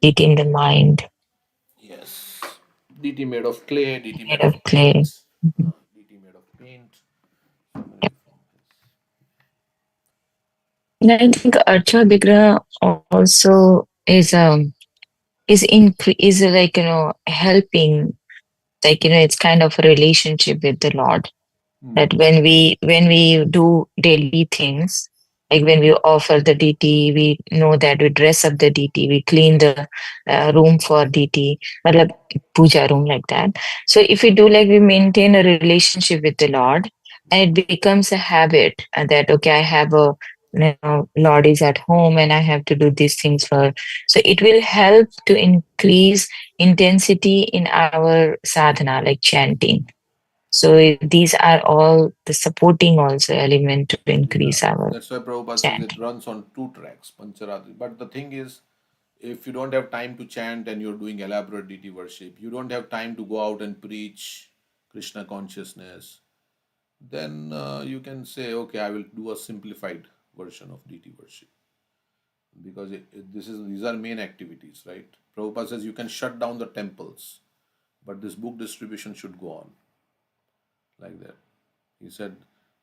deity in the mind, yes, deity made of clay, deity made made of of clay. paint, Mhm. deity made of paint. So many different things. And I think Archa Vigraha also is like helping, like it's kind of a relationship with the Lord, Hmm. that when we do daily things, like when we offer the deity, we know that we dress up the deity, we clean the room for deity, matlab, puja room, like that. So if we do, like, we maintain a relationship with the Lord, and it becomes a habit, that okay, I have a, Lord is at home and I have to do these things for. So it will help to increase intensity in our sadhana, like chanting. So these are all the supporting also element to increase our That's why Prabhupada says it chanting. runs on two tracks, Pancharatri. But the thing is, if you don't have time to chant and you're doing elaborate deity worship, you don't have time to go out and preach Krishna consciousness, then you can say, okay, I will do a simplified version of deity worship because these are main activities, right? Prabhupada says you can shut down the temples, but this book distribution should go on like that. He said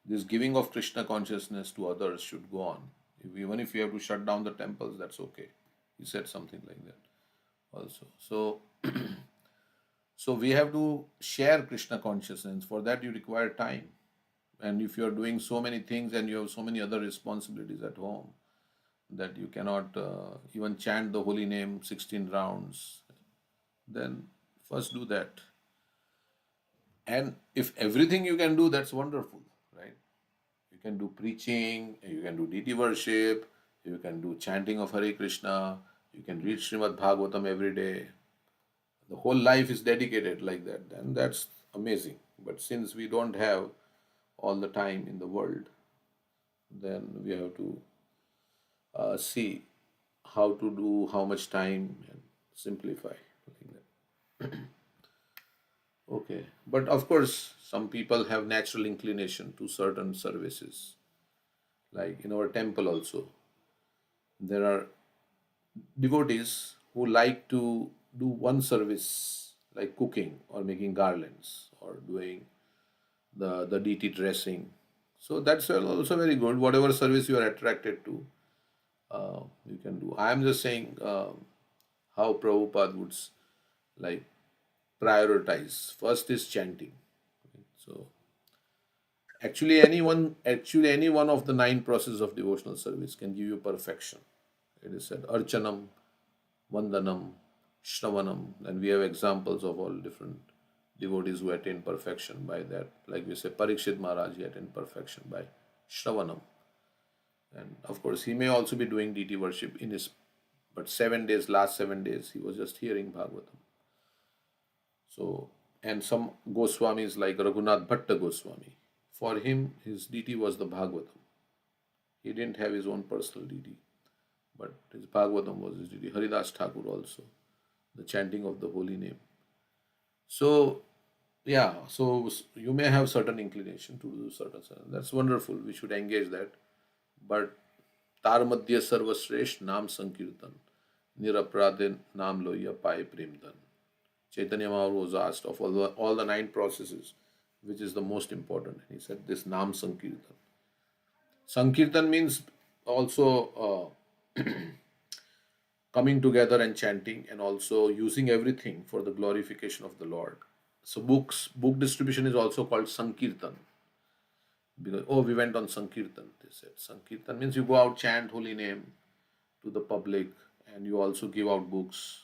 this giving of Krishna consciousness to others should go on. Even if you have to shut down the temples, that's okay. He said something like that also. So, so we have to share Krishna consciousness. For that, you require time. And if you are doing so many things and you have so many other responsibilities at home that you cannot even chant the holy name 16 rounds, then first do that. And if everything you can do, that's wonderful, right? You can do preaching, you can do deity worship, you can do chanting of Hare Krishna, you can read Srimad Bhagavatam every day. The whole life is dedicated like that, then that's amazing. But since we don't have all the time in the world, then we have to see how to do, how much time, and simplify like that. Okay, but of course, some people have natural inclination to certain services. Like in our temple, also, there are devotees who like to do one service, like cooking or making garlands or doing the deity dressing. So that's also very good. Whatever service you are attracted to, you can do. I am just saying how Prabhupada would like prioritize. First is chanting. So actually any one of the nine processes of devotional service can give you perfection. It is said Archanam, Vandanam, Shravanam, and we have examples of all different devotees who attain perfection by that. Like we say, Parikshit Maharaj, he attained perfection by Shravanam. And of course, he may also be doing deity worship in his, but 7 days, last 7 days, he was just hearing Bhagavatam. So, and some Goswamis like Raghunath Bhatta Goswami, for him, his deity was the Bhagavatam. He didn't have his own personal deity, but his Bhagavatam was his deity. Haridas Thakur also, the chanting of the holy name. So, yeah, so you may have certain inclination to do certain. That's wonderful. We should engage that. But Tar Madhya Sarvashresh Nam Sankirtan Niraprade Nam Loya Pai Premdan. Chaitanya Mahaprabhu was asked of all the nine processes, which is the most important. He said this Nam Sankirtan. Sankirtan means also coming together and chanting and also using everything for the glorification of the Lord. So book distribution is also called Sankirtan. Because we went on Sankirtan, they said. Sankirtan means you go out, chant holy name to the public, and you also give out books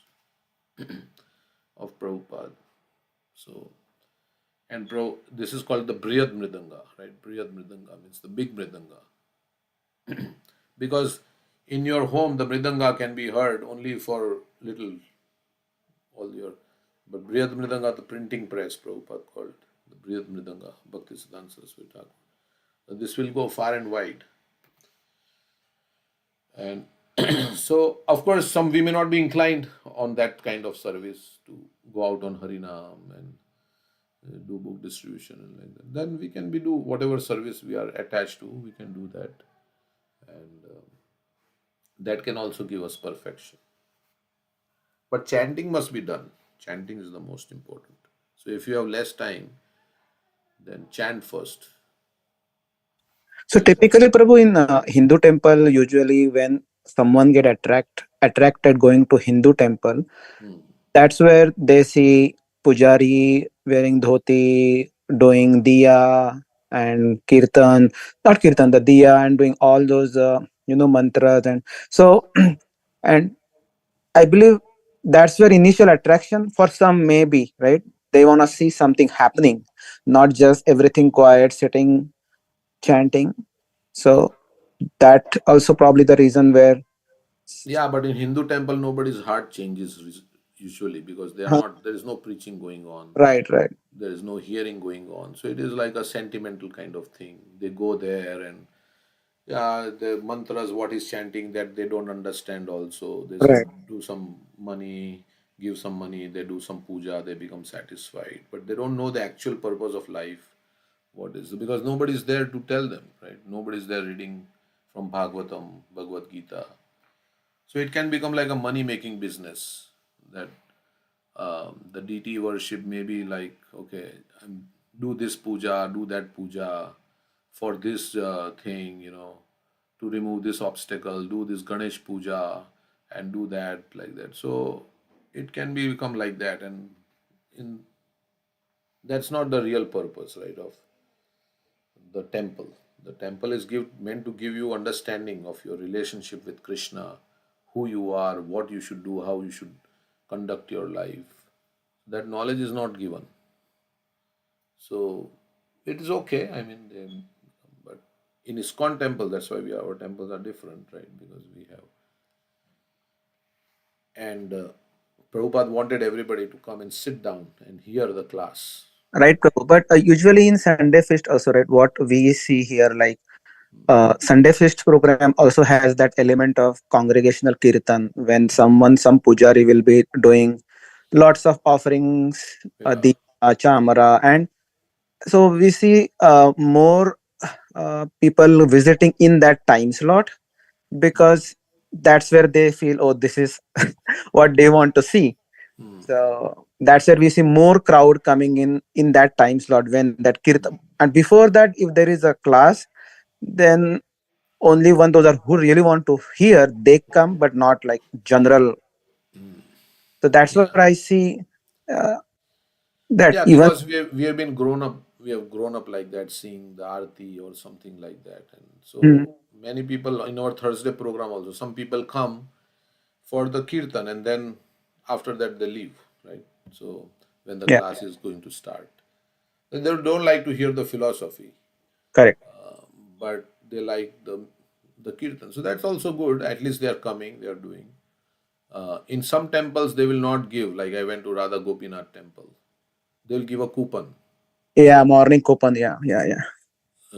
of Prabhupada. So, and this is called the Briyad Mridanga, right? Briyad Mridanga means the big Mridanga. Because in your home, the Mridanga can be heard only for little, all your, but Briyad Mridanga, the printing press, Prabhupada called the Briyad Mridanga, Bhaktisiddhanta Saraswati Thakur. This will go far and wide. And so, of course, we may not be inclined on that kind of service to go out on Harinam and do book distribution and like that. Then we can do whatever service we are attached to, we can do that. And that can also give us perfection. But chanting must be done. Chanting is the most important. So if you have less time, then chant first. So typically, Prabhu, in Hindu temple, usually when someone get attracted going to Hindu temple, that's where they see pujari wearing dhoti, doing diya and kirtan, not kirtan, the diya, and doing all those mantras, and so and I believe that's where initial attraction for some may be, right? They want to see something happening, not just everything quiet, sitting, chanting. So that also probably the reason where Yeah, but in Hindu temple, nobody's heart changes usually, because they are not, there is no preaching going on, Right. there is no hearing going on. So it is like a sentimental kind of thing. They go there and yeah, the mantras, what is chanting, that they don't understand also. They Right. do some money, give some money, they do some puja, they become satisfied. But they don't know the actual purpose of life. What is, because nobody is there to tell them, right? Nobody is there reading from Bhagavatam, Bhagavad Gita. So it can become like a money making business, that the deity worship may be like, okay, do this puja, do that puja for this thing, to remove this obstacle, do this Ganesh puja and do that, like that. So it can be become like that, and in that's not the real purpose, right, of the temple. The temple is meant to give you understanding of your relationship with Krishna, who you are, what you should do, how you should conduct your life. That knowledge is not given. So it is okay. I mean, but in ISKCON temple, that's why our temples are different, right? Because we have, and Prabhupada wanted everybody to come and sit down and hear the class. Right, Prabhu. But usually in Sunday Feast also, right, what we see here, like Sunday Feast program also has that element of congregational kirtan when some pujari will be doing lots of offerings, Yeah. diya, chamara, and so we see more people visiting in that time slot because that's where they feel, oh, this is what they want to see. So that's where we see more crowd coming in that time slot when that kirtan. And before that, if there is a class, then only one those are who really want to hear they come, but not like general. So that's where Yeah. I see uh, that Yeah, even. because we have been grown up, we have grown up like that, seeing the arti or something like that, and Hmm, so many people in our Thursday program also. Some people come for the kirtan, and then after that they leave, right? So when the yeah, class is going to start, and they don't like to hear the philosophy, correct. but they like the kirtan. So that's also good. At least they are coming, they are doing. In some temples, they will not give. Like I went to Radha Gopinath temple, they'll give a coupon. Yeah, morning coupon. Yeah.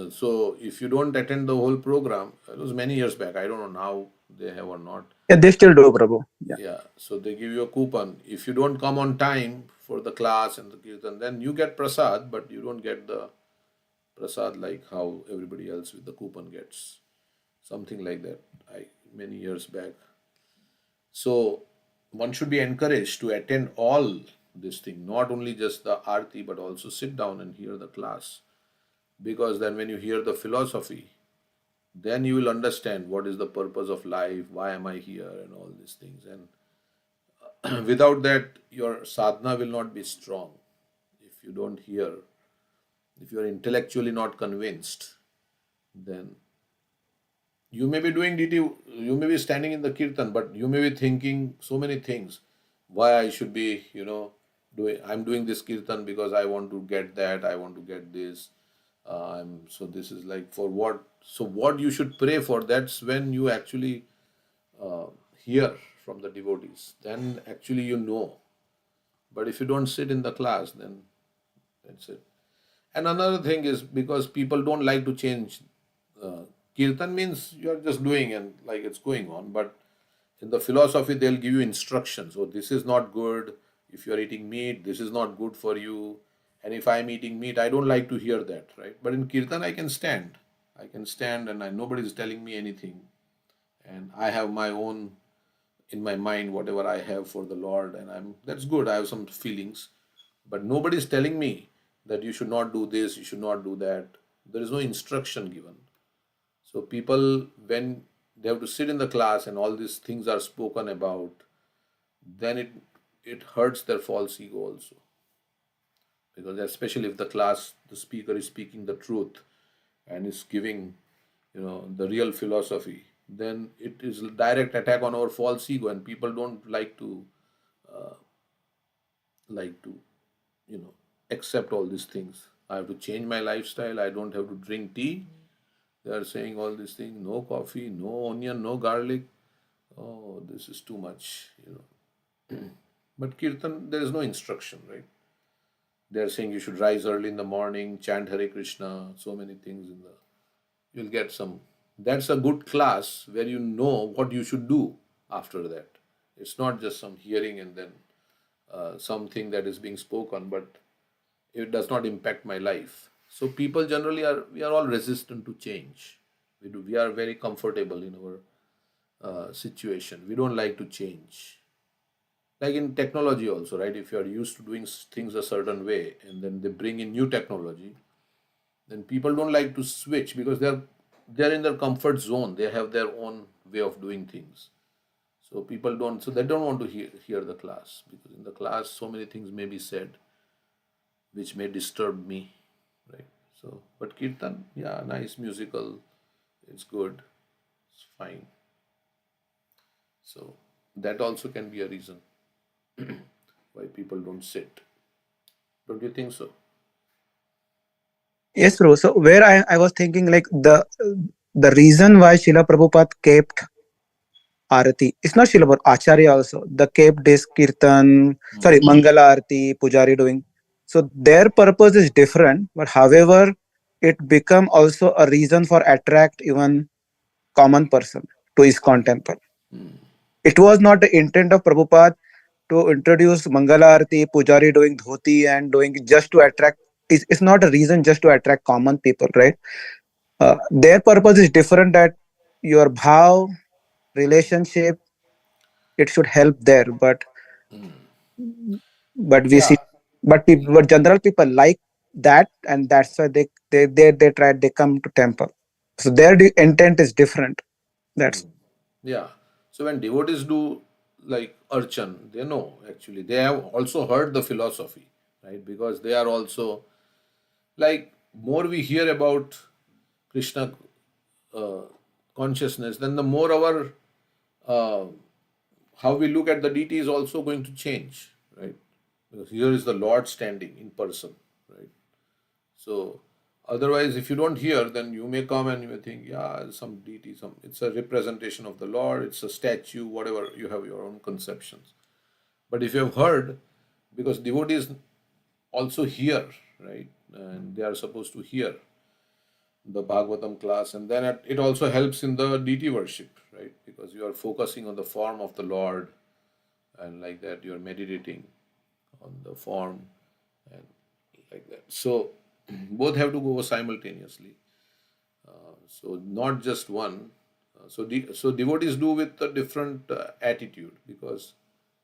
So if you don't attend the whole program, it was many years back. I don't know now they have or not. Yeah, they still do, Prabhu. Yeah. Yeah, so they give you a coupon. If you don't come on time for the class and the kirtan, then you get prasad, but you don't get the prasad like how everybody else with the coupon gets. Something like that. Many years back. So one should be encouraged to attend all this thing, not only just the arti, but also sit down and hear the class. Because then when you hear the philosophy, then you will understand what is the purpose of life, why am I here, and all these things. And without that, your sadhana will not be strong. If you don't hear, if you are intellectually not convinced, then you may be doing DT, you may be standing in the kirtan, but you may be thinking so many things. Why I should be, I'm doing this kirtan because I want to get that, I want to get this. So this is like for what? So what you should pray for? That's when you actually uh, hear from the devotees. Then actually you know. But if you don't sit in the class, then that's it. And another thing is because people don't like to change. Kirtan means you are just doing and like it's going on. But in the philosophy, they'll give you instructions. So this is not good. If you are eating meat, this is not good for you. And if I'm eating meat, I don't like to hear that, right? But in Kirtan, I can stand. I can stand and nobody is telling me anything. And I have my own in my mind whatever I have for the Lord, and that's good. I have some feelings, but nobody is telling me that you should not do this, you should not do that. There is no instruction given. So people, when they have to sit in the class and all these things are spoken about, then it hurts their false ego also, because especially if the class, the speaker is speaking the truth and is giving the real philosophy, then it is a direct attack on our false ego, and people don't like to you know accept all these things. I have to change my lifestyle, I don't have to drink tea. They are saying all these things, no coffee, no onion, no garlic. Oh, this is too much. But Kirtan, there is no instruction, right? They are saying you should rise early in the morning, chant Hare Krishna, so many things in the. You'll get some. That's a good class where you know what you should do after that. It's not just some hearing and then something that is being spoken, but it does not impact my life. So people generally we are all resistant to change. We are very comfortable in our situation. We don't like to change. Like in technology also, right? If you are used to doing things a certain way and then they bring in new technology, then people don't like to switch because they're in their comfort zone. They have their own way of doing things. So people don't, so they don't want to hear the class because in the class so many things may be said which may disturb me, right? So, but kirtan, yeah, nice musical, it's good, it's fine. So that also can be a reason why people don't sit. Don't you think so? Yes, bro. So where I was thinking like the reason why Srila Prabhupada kept Arati, it's not Srila Prabhupada, Acharya also, the kept this Kirtan, sorry, Mangala Arati, Pujari doing. So their purpose is different, but however, it become also a reason for attract even common person to ISKCON temple. It was not the intent of Prabhupada to introduce Mangala Arati, Pujari doing dhoti and doing just to attract. It's not a reason just to attract common people, right? Their purpose is different. That your bhav relationship, it should help there, but we Yeah. see, but general people like that, and that's why they come to temple. So their intent is different. That's Yeah. So when devotees do like archan, they know actually. They have also heard the philosophy, right? Because they are also like more we hear about Krishna uh, consciousness, then the more our uh, how we look at the deity is also going to change, right? Because here is the Lord standing in person, right? So otherwise, if you don't hear, then you may come and you may think, yeah, some deity, some it's a representation of the Lord, it's a statue, whatever you have your own conceptions. But if you have heard, because devotees also hear, right, and they are supposed to hear the Bhagavatam class, and then it also helps in the deity worship, right? Because you are focusing on the form of the Lord, and like that you are meditating on the form, and like that. So both have to go simultaneously. So not just one. So devotees do with a different attitude because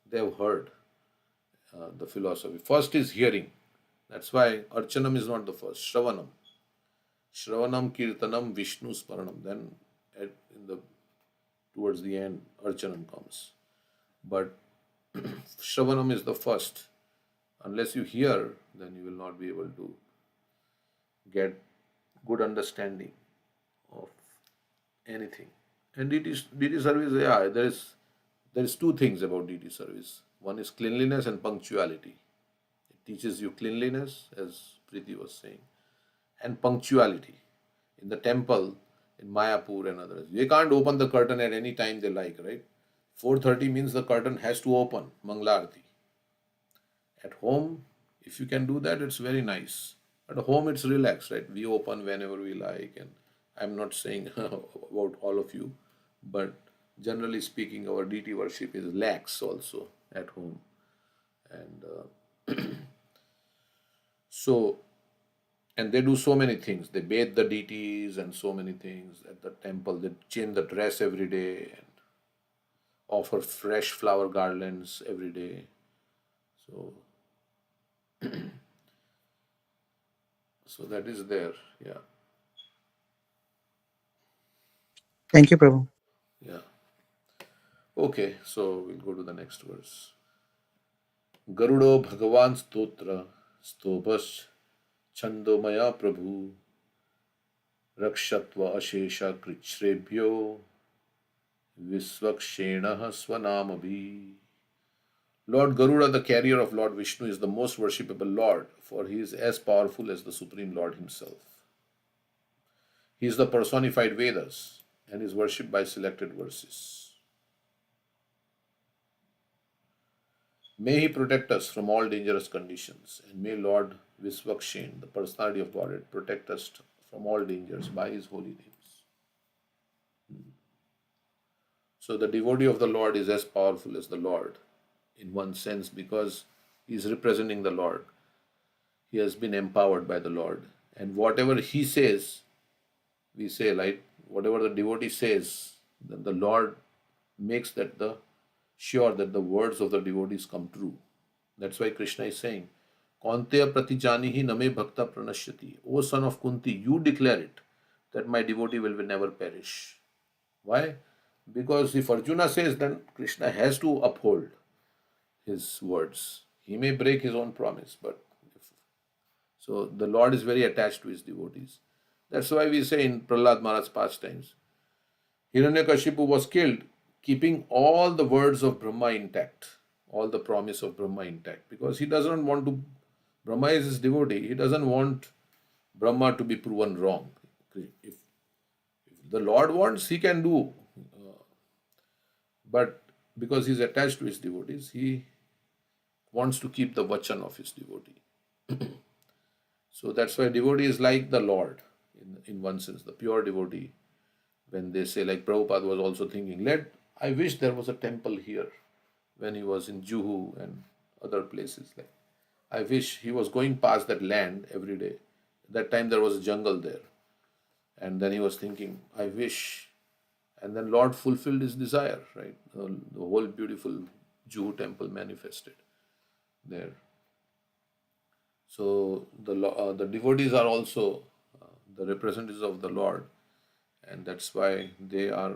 they have heard the philosophy. First is hearing. That's why Archanam is not the first. Shravanam. Shravanam, Kirtanam, Vishnu Sparanam. Then in the towards the end, Archanam comes. But Shravanam is the first. Unless you hear, then you will not be able to get good understanding of anything. And DT service, yeah, there is two things about DT service. One is cleanliness and punctuality. It teaches you cleanliness, as Preeti was saying, and punctuality. In the temple, in Mayapur and others, they can't open the curtain at any time they like, right? 4:30 means the curtain has to open, Manglarti. At home, if you can do that, it's very nice. At home, it's relaxed, right? We open whenever we like, and I'm not saying about all of you, but generally speaking, our deity worship is lax also at home, and so and they do so many things. They bathe the deities and so many things at the temple. They change the dress every day and offer fresh flower garlands every day. So, so that is there. Yeah, thank you, Prabhu. yeah. Okay, so we'll go to the next verse. Garudo Bhagavan Stotra Stobas Chandomaya Prabhu Rakshatva Ashesha Krichrebhyo Visvakshenah Swanamabhi. Lord Garuda, the carrier of Lord Vishnu, is the most worshipable Lord, for he is as powerful as the Supreme Lord himself. He is the personified Vedas and is worshipped by selected verses. May He protect us from all dangerous conditions, and may Lord Visvakshen, the personality of Godhead, protect us from all dangers by His holy names. So the devotee of the Lord is as powerful as the Lord in one sense because he is representing the Lord. He has been empowered by the Lord. And whatever he says, we say, like whatever the devotee says, then the Lord makes that the sure that the words of the devotees come true. That's why Krishna is saying, Kaunteya pratijanihi name bhakta pranashyati. O son of Kunti, you declare it that my devotee will never perish. Why? Because if Arjuna says, then Krishna has to uphold his words. He may break his own promise, but so the Lord is very attached to his devotees. That's why we say in Prahlad Maharaj's pastimes, Hiranyakashipu was killed, keeping all the words of Brahma intact, all the promise of Brahma intact, because he doesn't want to. Brahma is his devotee. He doesn't want Brahma to be proven wrong. If the Lord wants, he can do. But because he's attached to his devotees, he wants to keep the vachan of his devotee. So that's why devotee is like the Lord, in one sense, the pure devotee. When they say, like Prabhupada was also thinking, I wish there was a temple here when he was in Juhu and other places. Like, I wish he was going past that land every day. That time there was a jungle there. And then he was thinking, I wish. And then Lord fulfilled his desire, right? The whole beautiful Juhu temple manifested there. So the devotees are also the representatives of the Lord, and that's why they are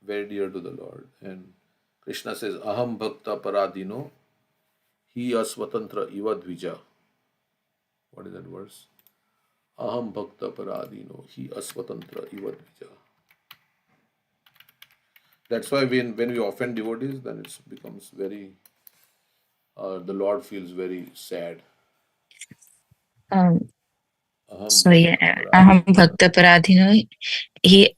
very dear to the Lord. And Krishna says, Aham bhakta paradino, hi asvatantra iva dvija. What is that verse? Aham bhakta paradino, hi asvatantra iva dvija. That's why when we offend devotees, then it becomes very, the Lord feels very sad. Um, Aham so yeah, bhakta aham paradino. bhakta paradhino. He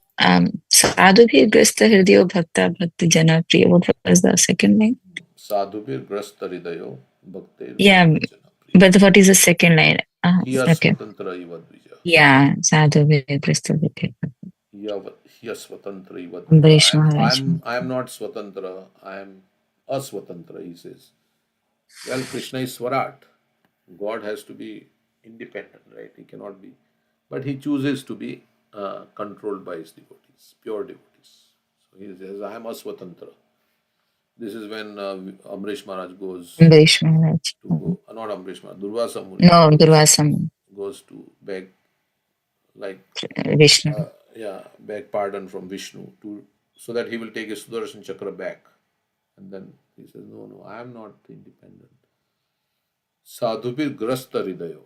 sadhu bhi grasta hridayo bhakta bhakti jana priya. What was the second line? Sadhubir grasta hridayo bhakter Yeah, bhakta jana priya. but what is the second line? Hiya Okay. swatantra iva dvija. Yeah, sadhu bhi grasta hridayo. Hiya swatantra iva dvija. Ambarish Maharaj. I am not swatantra. I am aswatantra. He says. Well, Krishna is Swarat. God has to be independent, right? He cannot be, but he chooses to be controlled by his devotees, pure devotees. So he says, I am aswatantra. This is when Amrish Maharaj goes Ambarish Maharaj. to go, not Amrish Maharaj, Durvasa Muni No, Durvasam, goes to beg, like, Vishnu. beg pardon from Vishnu to so that he will take his Sudarshan Chakra back. And then he says, no, I am not independent. Sadhubir grasta hridayo.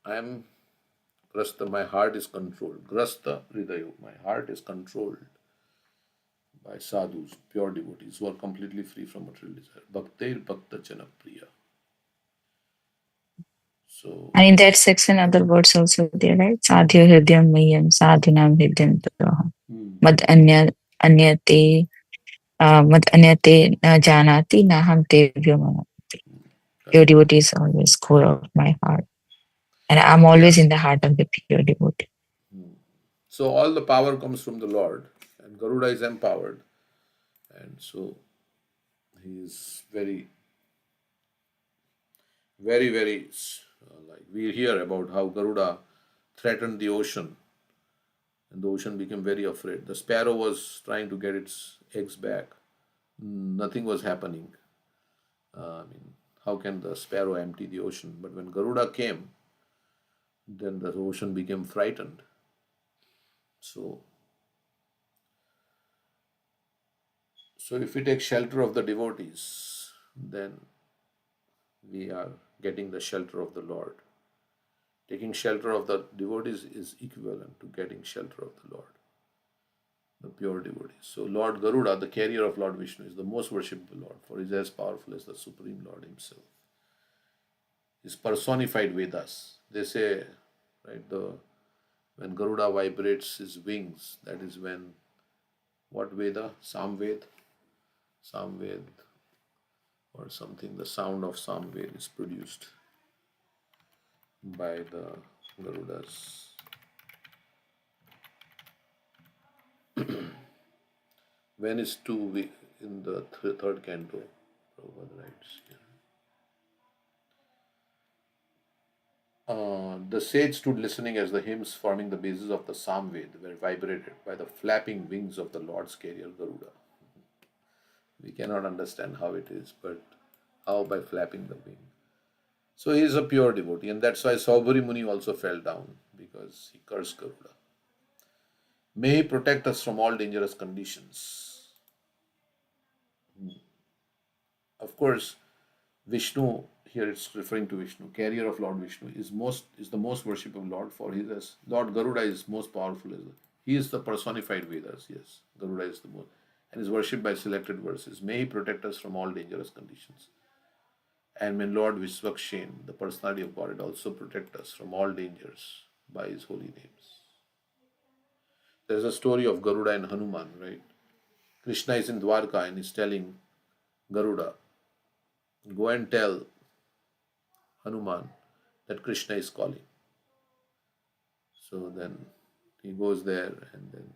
I am grasta, my heart is controlled. Grasta hridayo, my heart is controlled by sadhus, pure devotees who are completely free from material desire. Bhakter bhakta jana priya. So, And in that section, other words also there, right? Sadhya hridyam mayam, sadhunam hridyam taha. Mad anyate, mad anyate na janati, naham tevyo manati. Pure devotee is always core of my heart. And I'm always in the heart of the pure devotee. so all the power comes from the Lord, and Garuda is empowered, and so he is very, very, very like we hear about how Garuda threatened the ocean, and the ocean became very afraid. The sparrow was trying to get its eggs back. Nothing was happening. I mean, how can the sparrow empty the ocean? But when Garuda came, then the ocean became frightened. So, if we take shelter of the devotees, then we are getting the shelter of the Lord. Taking shelter of the devotees is equivalent to getting shelter of the Lord, the pure devotees. So Lord Garuda, the carrier of Lord Vishnu, is the most worshipful Lord, for he is as powerful as the Supreme Lord himself. His personified Vedas. They say, right, when Garuda vibrates his wings, that is when, what Veda? Samved. Samved. or something. The sound of Samved is produced by the Garudas. Venice 2 in the third canto, Prabhupada writes here. The sage stood listening as the hymns forming the basis of the Samved were vibrated by the flapping wings of the Lord's carrier Garuda. We cannot understand how it is, but how? By flapping the wing. So he is a pure devotee, and that's why Saubhari Muni also fell down, because he cursed Garuda. May he protect us from all dangerous conditions. Of course, Vishnu, here it's referring to Vishnu, carrier of Lord Vishnu, is the most worshipful Lord, for he is Lord Garuda is most powerful. He is the personified Vedas, yes. Garuda is the most, and is worshipped by selected verses. May he protect us from all dangerous conditions. And may Lord Visvakshen, the personality of God, also protect us from all dangers by his holy names. There's a story of Garuda and Hanuman, right? Krishna is in Dwarka and is telling Garuda, go and tell Hanuman that Krishna is calling. So then he goes there, and then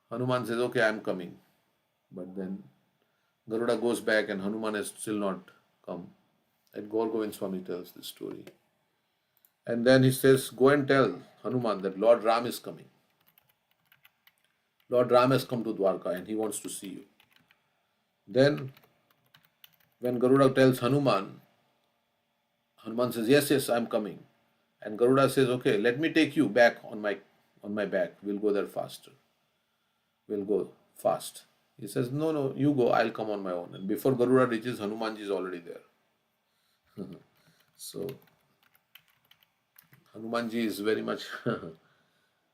Hanuman says, okay, I'm coming. But then Garuda goes back and Hanuman has still not come. And Gaur Govind Swami tells this story. And then he says, go and tell Hanuman that Lord Ram is coming. Lord Ram has come to Dwarka and he wants to see you. Then when Garuda tells Hanuman, Hanuman says, yes, yes, I'm coming. And Garuda says, okay, let me take you back on my back. We'll go there faster. We'll go fast. He says, no, no, you go, I'll come on my own. And before Garuda reaches, Hanumanji is already there. So Hanumanji is very much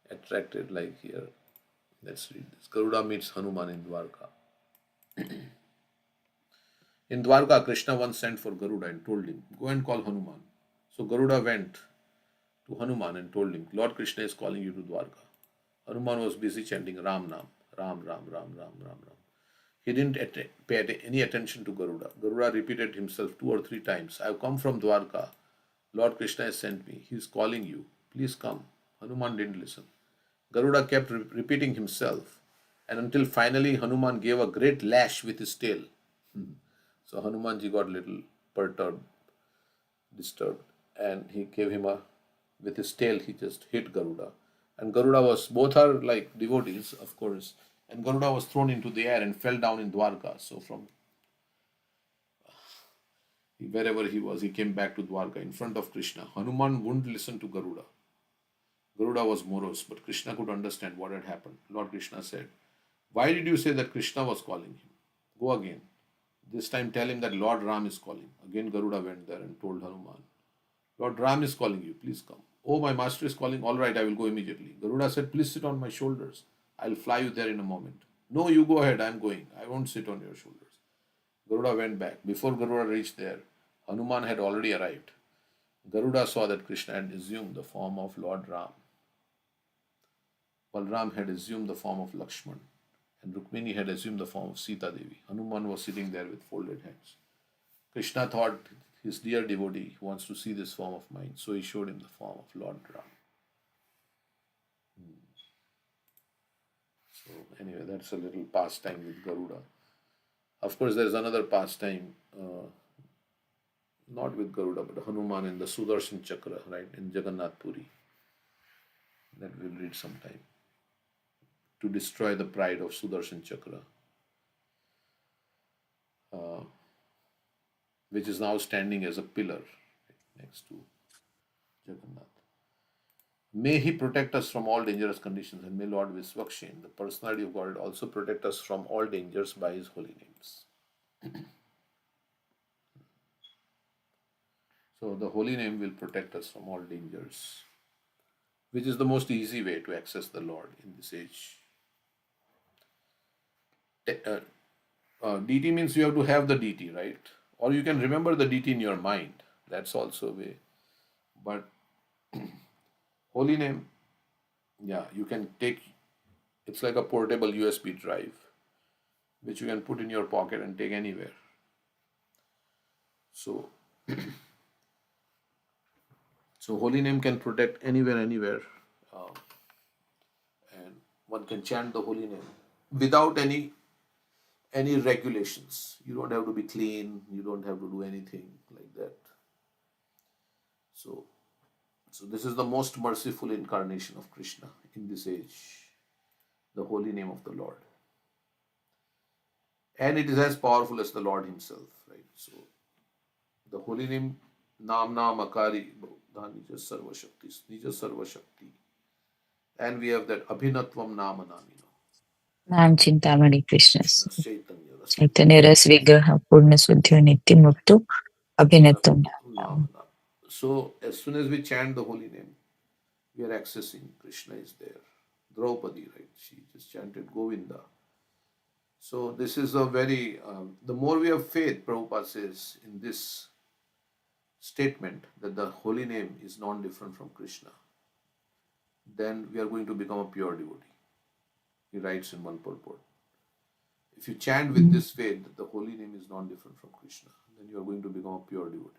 attracted, like here. Let's read this. Garuda meets Hanuman in Dwarka. In Dwarka, Krishna once sent for Garuda and told him, go and call Hanuman. So Garuda went to Hanuman and told him, Lord Krishna is calling you to Dwarka. Hanuman was busy chanting Ram Nam, Ram, Ram, Ram, Ram, Ram, Ram. He didn't pay any attention to Garuda. Garuda repeated himself 2 or 3 times. I have come from Dwarka. Lord Krishna has sent me. He is calling you. Please come. Hanuman didn't listen. Garuda kept repeating himself, and until finally Hanuman gave a great lash with his tail. So Hanumanji got a little perturbed, disturbed, and he gave him with his tail, he just hit Garuda. And Garuda both are like devotees, of course, and Garuda was thrown into the air and fell down in Dwarka. So from wherever he was, he came back to Dwarka in front of Krishna. Hanuman wouldn't listen to Garuda. Garuda was morose, but Krishna could understand what had happened. Lord Krishna said, why did you say that Krishna was calling him? Go again. This time tell him that Lord Ram is calling. Again Garuda went there and told Hanuman, Lord Ram is calling you, please come. Oh, my master is calling. All right, I will go immediately. Garuda said, please sit on my shoulders. I'll fly you there in a moment. No, you go ahead, I'm going. I won't sit on your shoulders. Garuda went back. Before Garuda reached there, Hanuman had already arrived. Garuda saw that Krishna had assumed the form of Lord Ram. Balram had assumed the form of Lakshman, and Rukmini had assumed the form of Sita Devi. Hanuman was sitting there with folded hands. Krishna thought his dear devotee wants to see this form of mine, so he showed him the form of Lord Ram. So anyway, that's a little pastime with Garuda. Of course, there is another pastime, not with Garuda, but Hanuman in the Sudarshan Chakra, right, in Jagannath Puri. That we'll read sometime. To destroy the pride of Sudarshan Chakra, which is now standing as a pillar next to Jagannath. May he protect us from all dangerous conditions, and may Lord Visvakshen, the personality of God, also protect us from all dangers by his holy names. So the holy name will protect us from all dangers, which is the most easy way to access the Lord in this age. DT means you have to have the DT, right? Or you can remember the DT in your mind. That's also a way. But holy name, yeah, you can take, it's like a portable USB drive, which you can put in your pocket and take anywhere. So, so holy name can protect anywhere, uh, and one can chant the holy name without any regulations. You don't have to be clean. You don't have to do anything like that. So, so this is the most merciful incarnation of Krishna in this age, the holy name of the Lord, and it is as powerful as the Lord Himself, right? So, the holy name, Namna Makari, Nija Sarva Shakti, Nija Sarva Shakti, and we have that Abhinatvam Nama Namino, नाम Chintamani Krishna Krishna Chaitanya Rasavina. चैतन्य रस विग्रह पूर्ण शुद्धि नित्य मुक्तो अभिनेतम Namana. So, as soon as we chant the holy name, we are accessing Krishna is there. Draupadi, right? She just chanted Govinda. So, this is a very, the more we have faith, Prabhupada says in this statement that the holy name is non different from Krishna, then we are going to become a pure devotee. He writes in one purport. If you chant with this faith that the holy name is non different from Krishna, then you are going to become a pure devotee.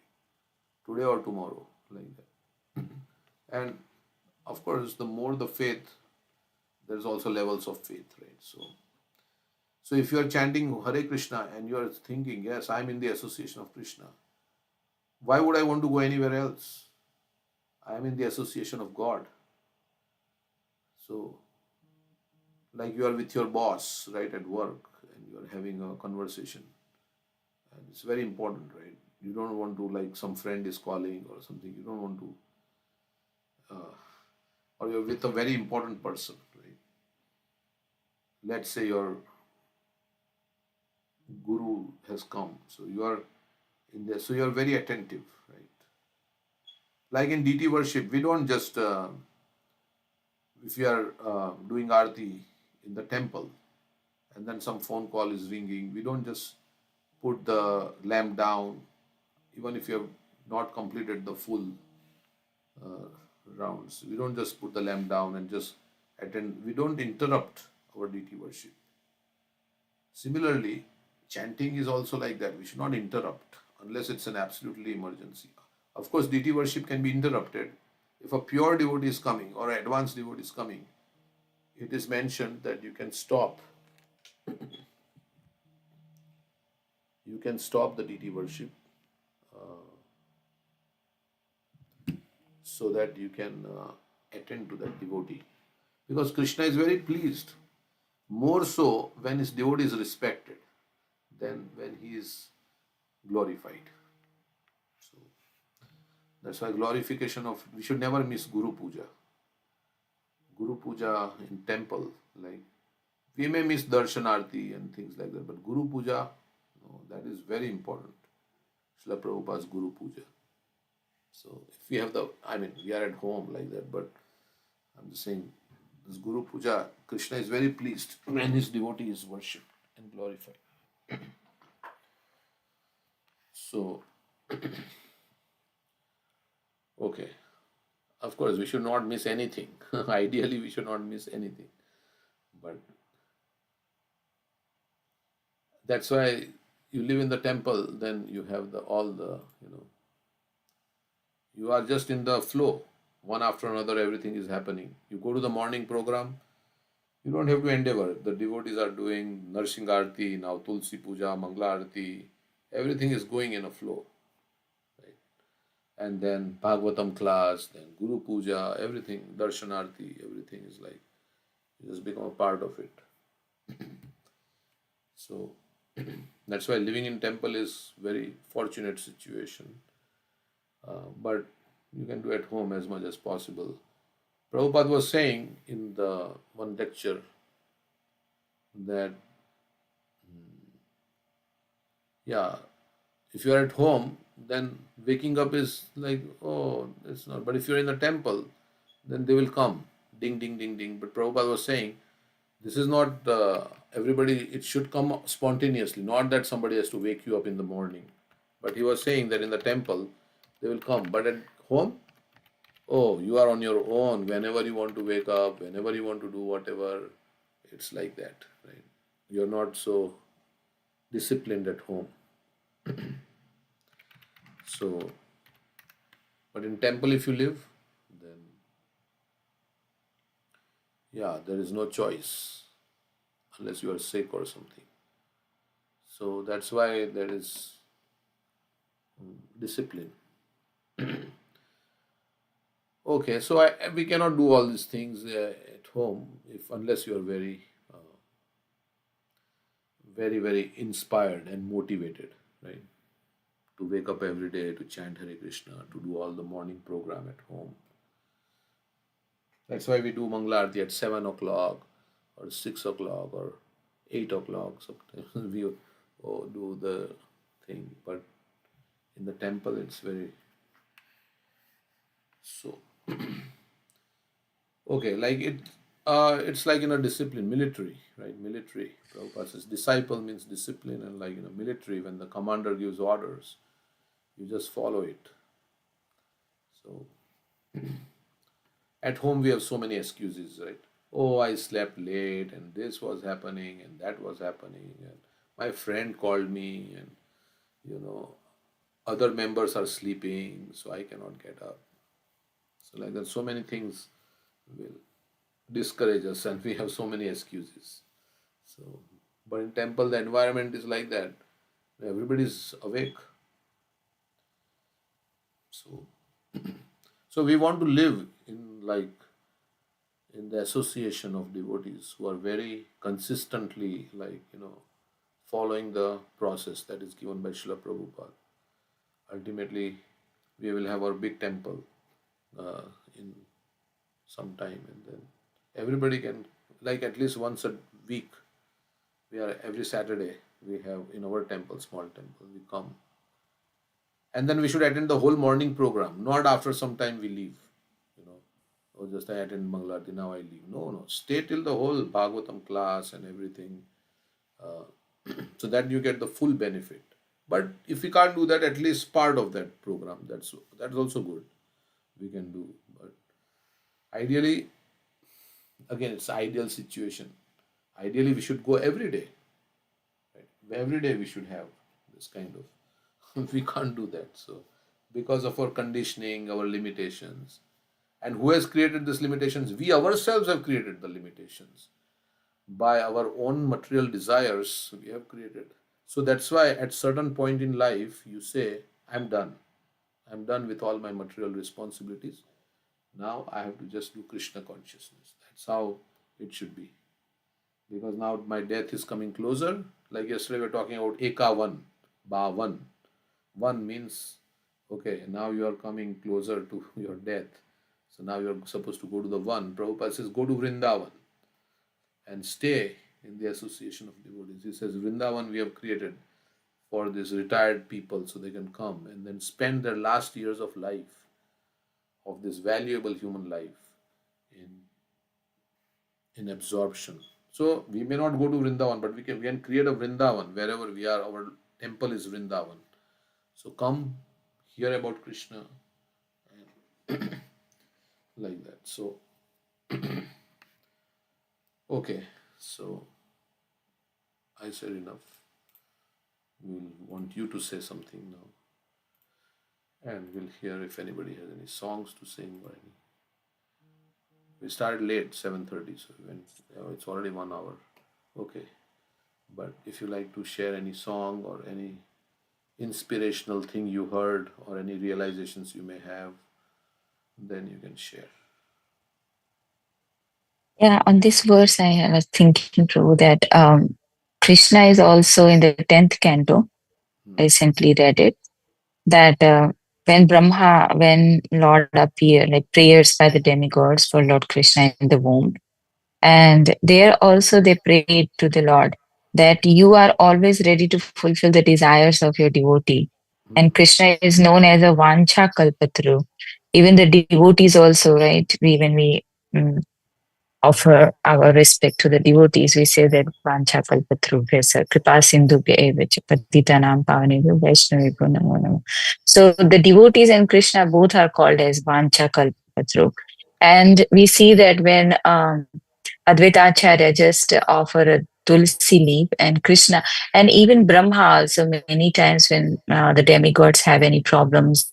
Today or tomorrow, like that. And of course, the more the faith, there's also levels of faith, right? So if you are chanting Hare Krishna and you are thinking, yes, I'm in the association of Krishna, why would I want to go anywhere else? I am in the association of God. So, like you are with your boss, right, at work, and you are having a conversation, and it's very important, right? You don't want to, like, some friend is calling or something, you don't want to, or you're with a very important person, right? Let's say your guru has come, so you are in there, so you are very attentive, right? Like in DT worship, we don't just, if you are doing arti in the temple and then some phone call is ringing, we don't just put the lamp down, even if you have not completed the full uh, rounds. We don't just put the lamp down and just attend. We don't interrupt our DT worship. Similarly, chanting is also like that. We should not interrupt unless it's an absolutely emergency. Of course, DT worship can be interrupted. If a pure devotee is coming or an advanced devotee is coming, it is mentioned that you can stop. You can stop the DT worship so that you can attend to that devotee. Because Krishna is very pleased, more so when his devotee is respected than when he is glorified. So that's why glorification of, we should never miss Guru Puja. Guru Puja in temple, like we may miss Darshanarti and things like that, but Guru Puja, no, that is very important. Srila Prabhupada's Guru Puja. So if we have the, I mean, we are at home like that, but I'm just saying, this Guru Puja, Krishna is very pleased when his devotee is worshipped and glorified. So, okay. Of course, we should not miss anything. Ideally, we should not miss anything. But that's why you live in the temple, then you have all the, you are just in the flow. One after another, everything is happening. You go to the morning program, you don't have to endeavor. The devotees are doing Narsing Arti, now Tulsi Puja, Mangla Arti. Everything is going in a flow. Right? And then Bhagavatam class, then Guru Puja, everything, Darshanarti, everything is like, you just become a part of it. So that's why living in temple is very fortunate situation. But you can do at home as much as possible. Prabhupada was saying in the one lecture that, yeah, if you are at home, then waking up is like, oh, it's not. But if you're in the temple, then they will come, ding, ding, ding, ding. But Prabhupada was saying, this is not everybody, it should come spontaneously, not that somebody has to wake you up in the morning. But he was saying that in the temple, they will come. But at home, oh, you are on your own whenever you want to wake up, whenever you want to do whatever. It's like that, right? You're not so disciplined at home. So, but in temple if you live, then yeah, there is no choice unless you are sick or something. So that's why there is discipline. Okay, so we cannot do all these things at home if unless you are very inspired and motivated, right? To wake up every day to chant Hare Krishna, to do all the morning program at home. That's why we do Mangala Arati at 7 o'clock or 6 o'clock or 8 o'clock. Sometimes we do the thing, but in the temple it's very so. Okay, like it's like in a discipline, military, right? Military. Prabhupada says disciple means discipline, and like in a military, when the commander gives orders, you just follow it. So at home we have so many excuses, right? Oh, I slept late, and this was happening, and that was happening, and my friend called me, and you know, other members are sleeping, so I cannot get up. So like that, so many things will discourage us, and we have so many excuses. So, but in temple, the environment is like that. Everybody is awake. So, so we want to live in like in the association of devotees who are very consistently following the process that is given by Srila Prabhupada. Ultimately, we will have our big temple in some time, and then everybody can like at least once a week. We are every Saturday we have in our temple, small temple. We come, and then we should attend the whole morning program. Not after some time we leave. You know, or just I attend Mangalarti, now I leave. No, no. Stay till the whole Bhagavatam class and everything, so that you get the full benefit. But if we can't do that, at least part of that program. That's also good. We can do, but ideally, again, it's ideal situation. Ideally, we should go every day. Right? Every day we should have this kind of. We can't do that. So, because of our conditioning, our limitations, and who has created these limitations? We ourselves have created the limitations by our own material desires. We have created. So that's why at certain point in life you say, "I'm done. I'm done with all my material responsibilities. Now I have to just do Krishna consciousness." That's how it should be. Because now my death is coming closer. Like yesterday we were talking about Eka one, Ba one. One means, okay, now you are coming closer to your death. So now you are supposed to go to the one. Prabhupada says, go to Vrindavan and stay in the association of devotees. He says, Vrindavan we have created for these retired people so they can come and then spend their last years of life, of this valuable human life, in absorption. So we may not go to Vrindavan, but we can create a Vrindavan wherever we are. Our temple is Vrindavan. So come hear about Krishna and like that. So okay, so I said enough. We'll want you to say something now, and we'll hear if anybody has any songs to sing or any. We started late, 7:30, so it's already 1 hour. Okay, but if you like to share any song or any inspirational thing you heard or any realizations you may have, then you can share. Yeah, on this verse, I was thinking through that Krishna is also in the 10th canto. I recently read it that when Lord appeared, like prayers by the demigods for Lord Krishna in the womb, and there also they prayed to the Lord that you are always ready to fulfill the desires of your devotee. And Krishna is known as a Vancha Kalpatru. Even the devotees also, right? When we mm, offer our respect to the devotees, we say that Vancha Kalpatru Vyasa Kripa Sindhu Patitanam Pavanebhyo Vaishnavibhyo Namo Namo. So the devotees and Krishna both are called as Vancha Kalpatru. And we see that when Advaita Acharya just offer a tulsi leaf, and Krishna, and even Brahma also many times when the demigods have any problems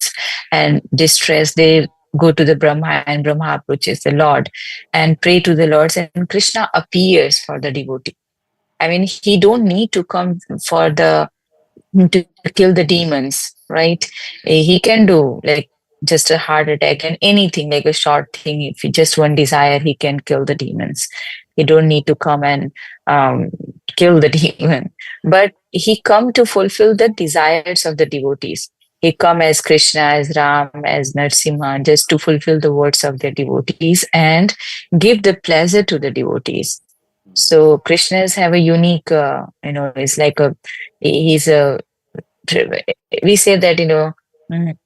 and distress, they go to the Brahma, and Brahma approaches the Lord and pray to the Lord, and Krishna appears for the devotee. I mean, he don't need to come for the to kill the demons, right? He can do like just a heart attack and anything like a short thing. If he just one desire, he can kill the demons. He don't need to come and um, kill the demon, but he come to fulfill the desires of the devotees. He come as Krishna, as Ram, as Narsimha, just to fulfill the words of the devotees and give the pleasure to the devotees. So Krishnas have a unique, it's like he's a, we say that, mm,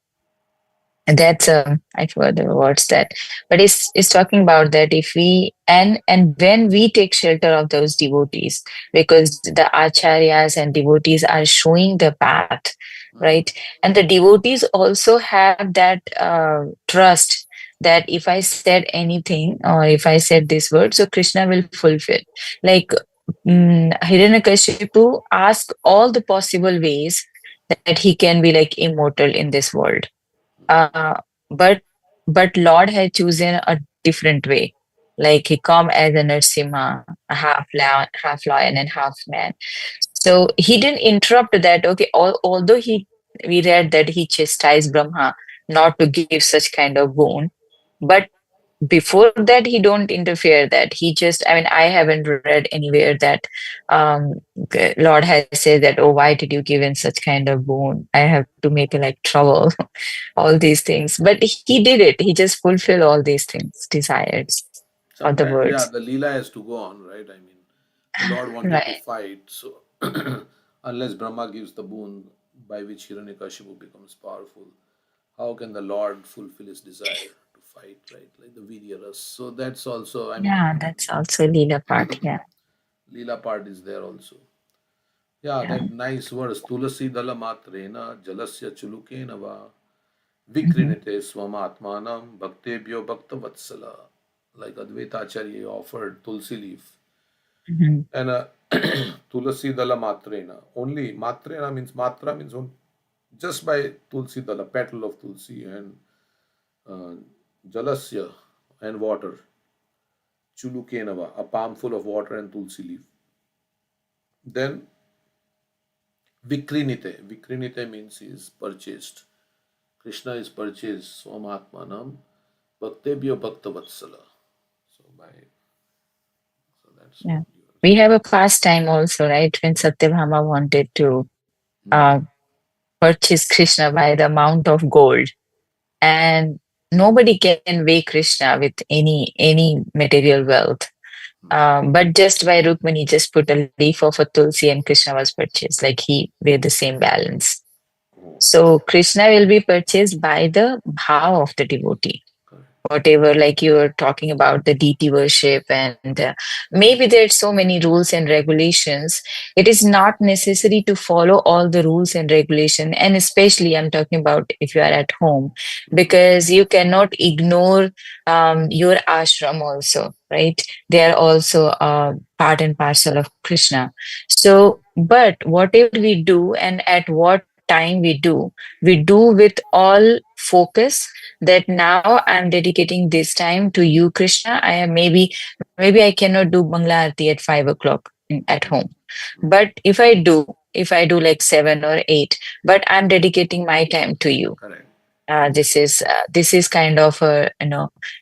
that's I forgot the words that, but it's talking about that if we and when we take shelter of those devotees, because the acharyas and devotees are showing the path, right? And the devotees also have that trust that if I said anything or if I said this word, so Krishna will fulfill. Like Hiranyakashipu asked all the possible ways that he can be like immortal in this world, uh, but Lord had chosen a different way. Like he come as a Narsimha, a half lion and half man. So he didn't interrupt that. Okay, although we read that he chastised Brahma not to give such kind of boon, but before that he don't interfere that he just, I mean, I haven't read anywhere that um Lord has said that, oh, why did you give in such kind of boon, I have to make like trouble, all these things, but he did it, he just fulfilled all these things desires of the Sometimes, yeah, words. the Leela has to go on, right? I mean, the Lord wanted to Right. fight, so unless Brahma gives the boon by which Hiranyakashipu becomes powerful, how can the Lord fulfill his desire to fight, right? Like the Vidyaras. So that's also, I mean, Yeah, that's also Leela part. Yeah. Leela part is there also. Yeah, Yeah. that nice verse. Tulasi dala matrena jalasya chulukena va Mhm. vikrinite swamatmanam bhaktebhyo bhakta vatsala. Like Advaita Acharya offered tulsi leaf. Mhm. And tulasi dala matrena. Only matrena means matra means just by tulsi dala, petal of tulsi and uh, jalasya and water. Chulukenava, a palm full of water and tulsi leaf. Then vikrinite. Vikrinite means he is purchased. Krishna is purchased. Swamatmanam bhaktebhyo bhakta vatsala. So by so that's what Yeah. you are. We have a pastime also, right? When Satyabhama wanted to Hmm. uh, purchase Krishna by the amount of gold, and nobody can weigh Krishna with any material wealth. But just by Rukmani, just put a leaf of a tulsi and Krishna was purchased. Like he weighed the same balance. Oh, So Krishna will be purchased by the bhav of the devotee. correct. Whatever, like you were talking about the deity worship, and maybe there's so many rules and regulations. It is not necessary to follow all the rules and regulation, and especially I'm talking about if you are at home, because you cannot ignore your ashram also, right? They are also part and parcel of Krishna. So but whatever we do and at what time we do with all focus, that now I'm dedicating this time to you, Krishna. I am maybe I cannot do Bangla Aarti at 5 o'clock at home. But if I do like 7 or 8, but I'm dedicating my time to you. Correct. This is kind of a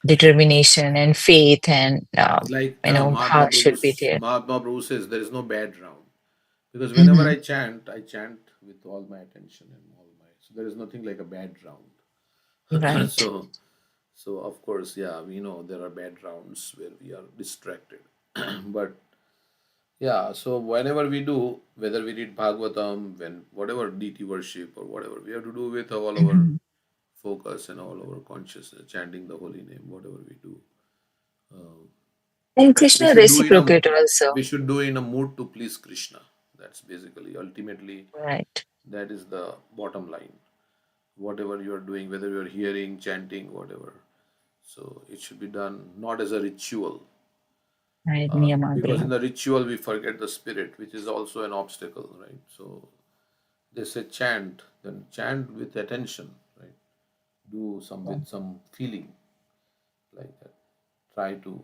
determination and faith, and Like how should be there. Mahatma Prabhu says, there is no bad round. Because whenever Hmm. I chant with all my attention and all my. So there is nothing like a bad round. Right. So of course, yeah, we know there are bad rounds where we are distracted. But yeah, so whenever we do, whether we read Bhagavatam, when whatever deity worship or whatever, we have to do with all our Mhm. focus and all our consciousness, chanting the holy name, whatever we do. Uh, And we Krishna should do in a reciprocate also. we should do in a mood to please Krishna. That's basically ultimately Right. that is the bottom line. Whatever you are doing, whether you are hearing, chanting, whatever. So it should be done not as a ritual, Right, Because in Niyamagrah. the ritual we forget the spirit, which is also an obstacle, right? So they say chant, then chant with attention, right? Do some with some feeling like that. Try to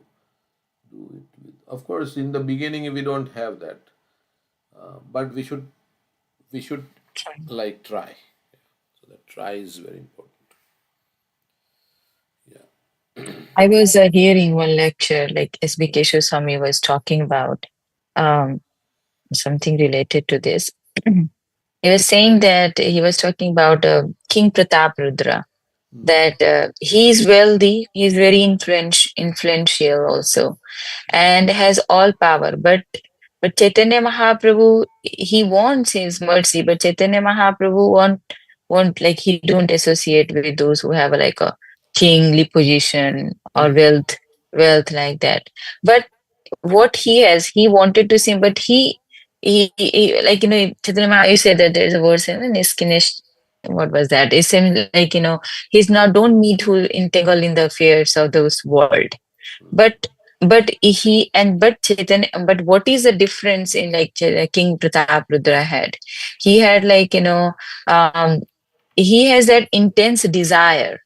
do it with. Of course, in the beginning we don't have that, but we should like try. So that try is very important. Yeah. I was hearing one lecture, like S.B. Keshav Swami was talking about um, something related to this. He was saying that he was talking about King Pratap Rudra, that he's wealthy, he's very influential also, and has all power. But Chaitanya Mahaprabhu, he wants his mercy, but Chaitanya Mahaprabhu won't like he don't associate with those who have like a kingly position or wealth like that. But what he has, he wanted to see, but he like Chaitanya you said that there's a verse in Niskinish. What was that? It's him like he's not don't need to entangle in the affairs of those world. But but Chaitanya, but what is the difference in like King Pratap Rudra had? He had like um, he has that intense desire,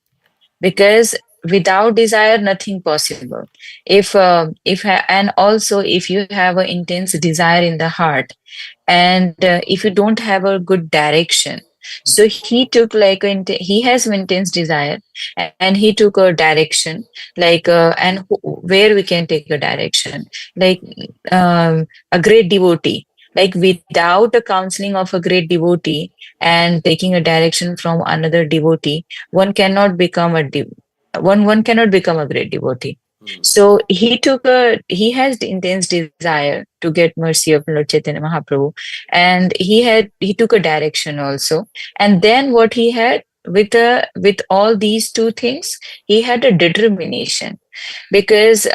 because without desire nothing possible. And also if you have an intense desire in the heart, and if you don't have a good direction, so he took like he has intense desire, and he took a direction, like where we can take a direction, like a great devotee, like without a counseling of a great devotee and taking a direction from another devotee, one cannot become one cannot become a great devotee. So he has the intense desire to get mercy of Lord Chaitanya Mahaprabhu, and he took a direction also. And then what he had with all these two things, he had a determination, because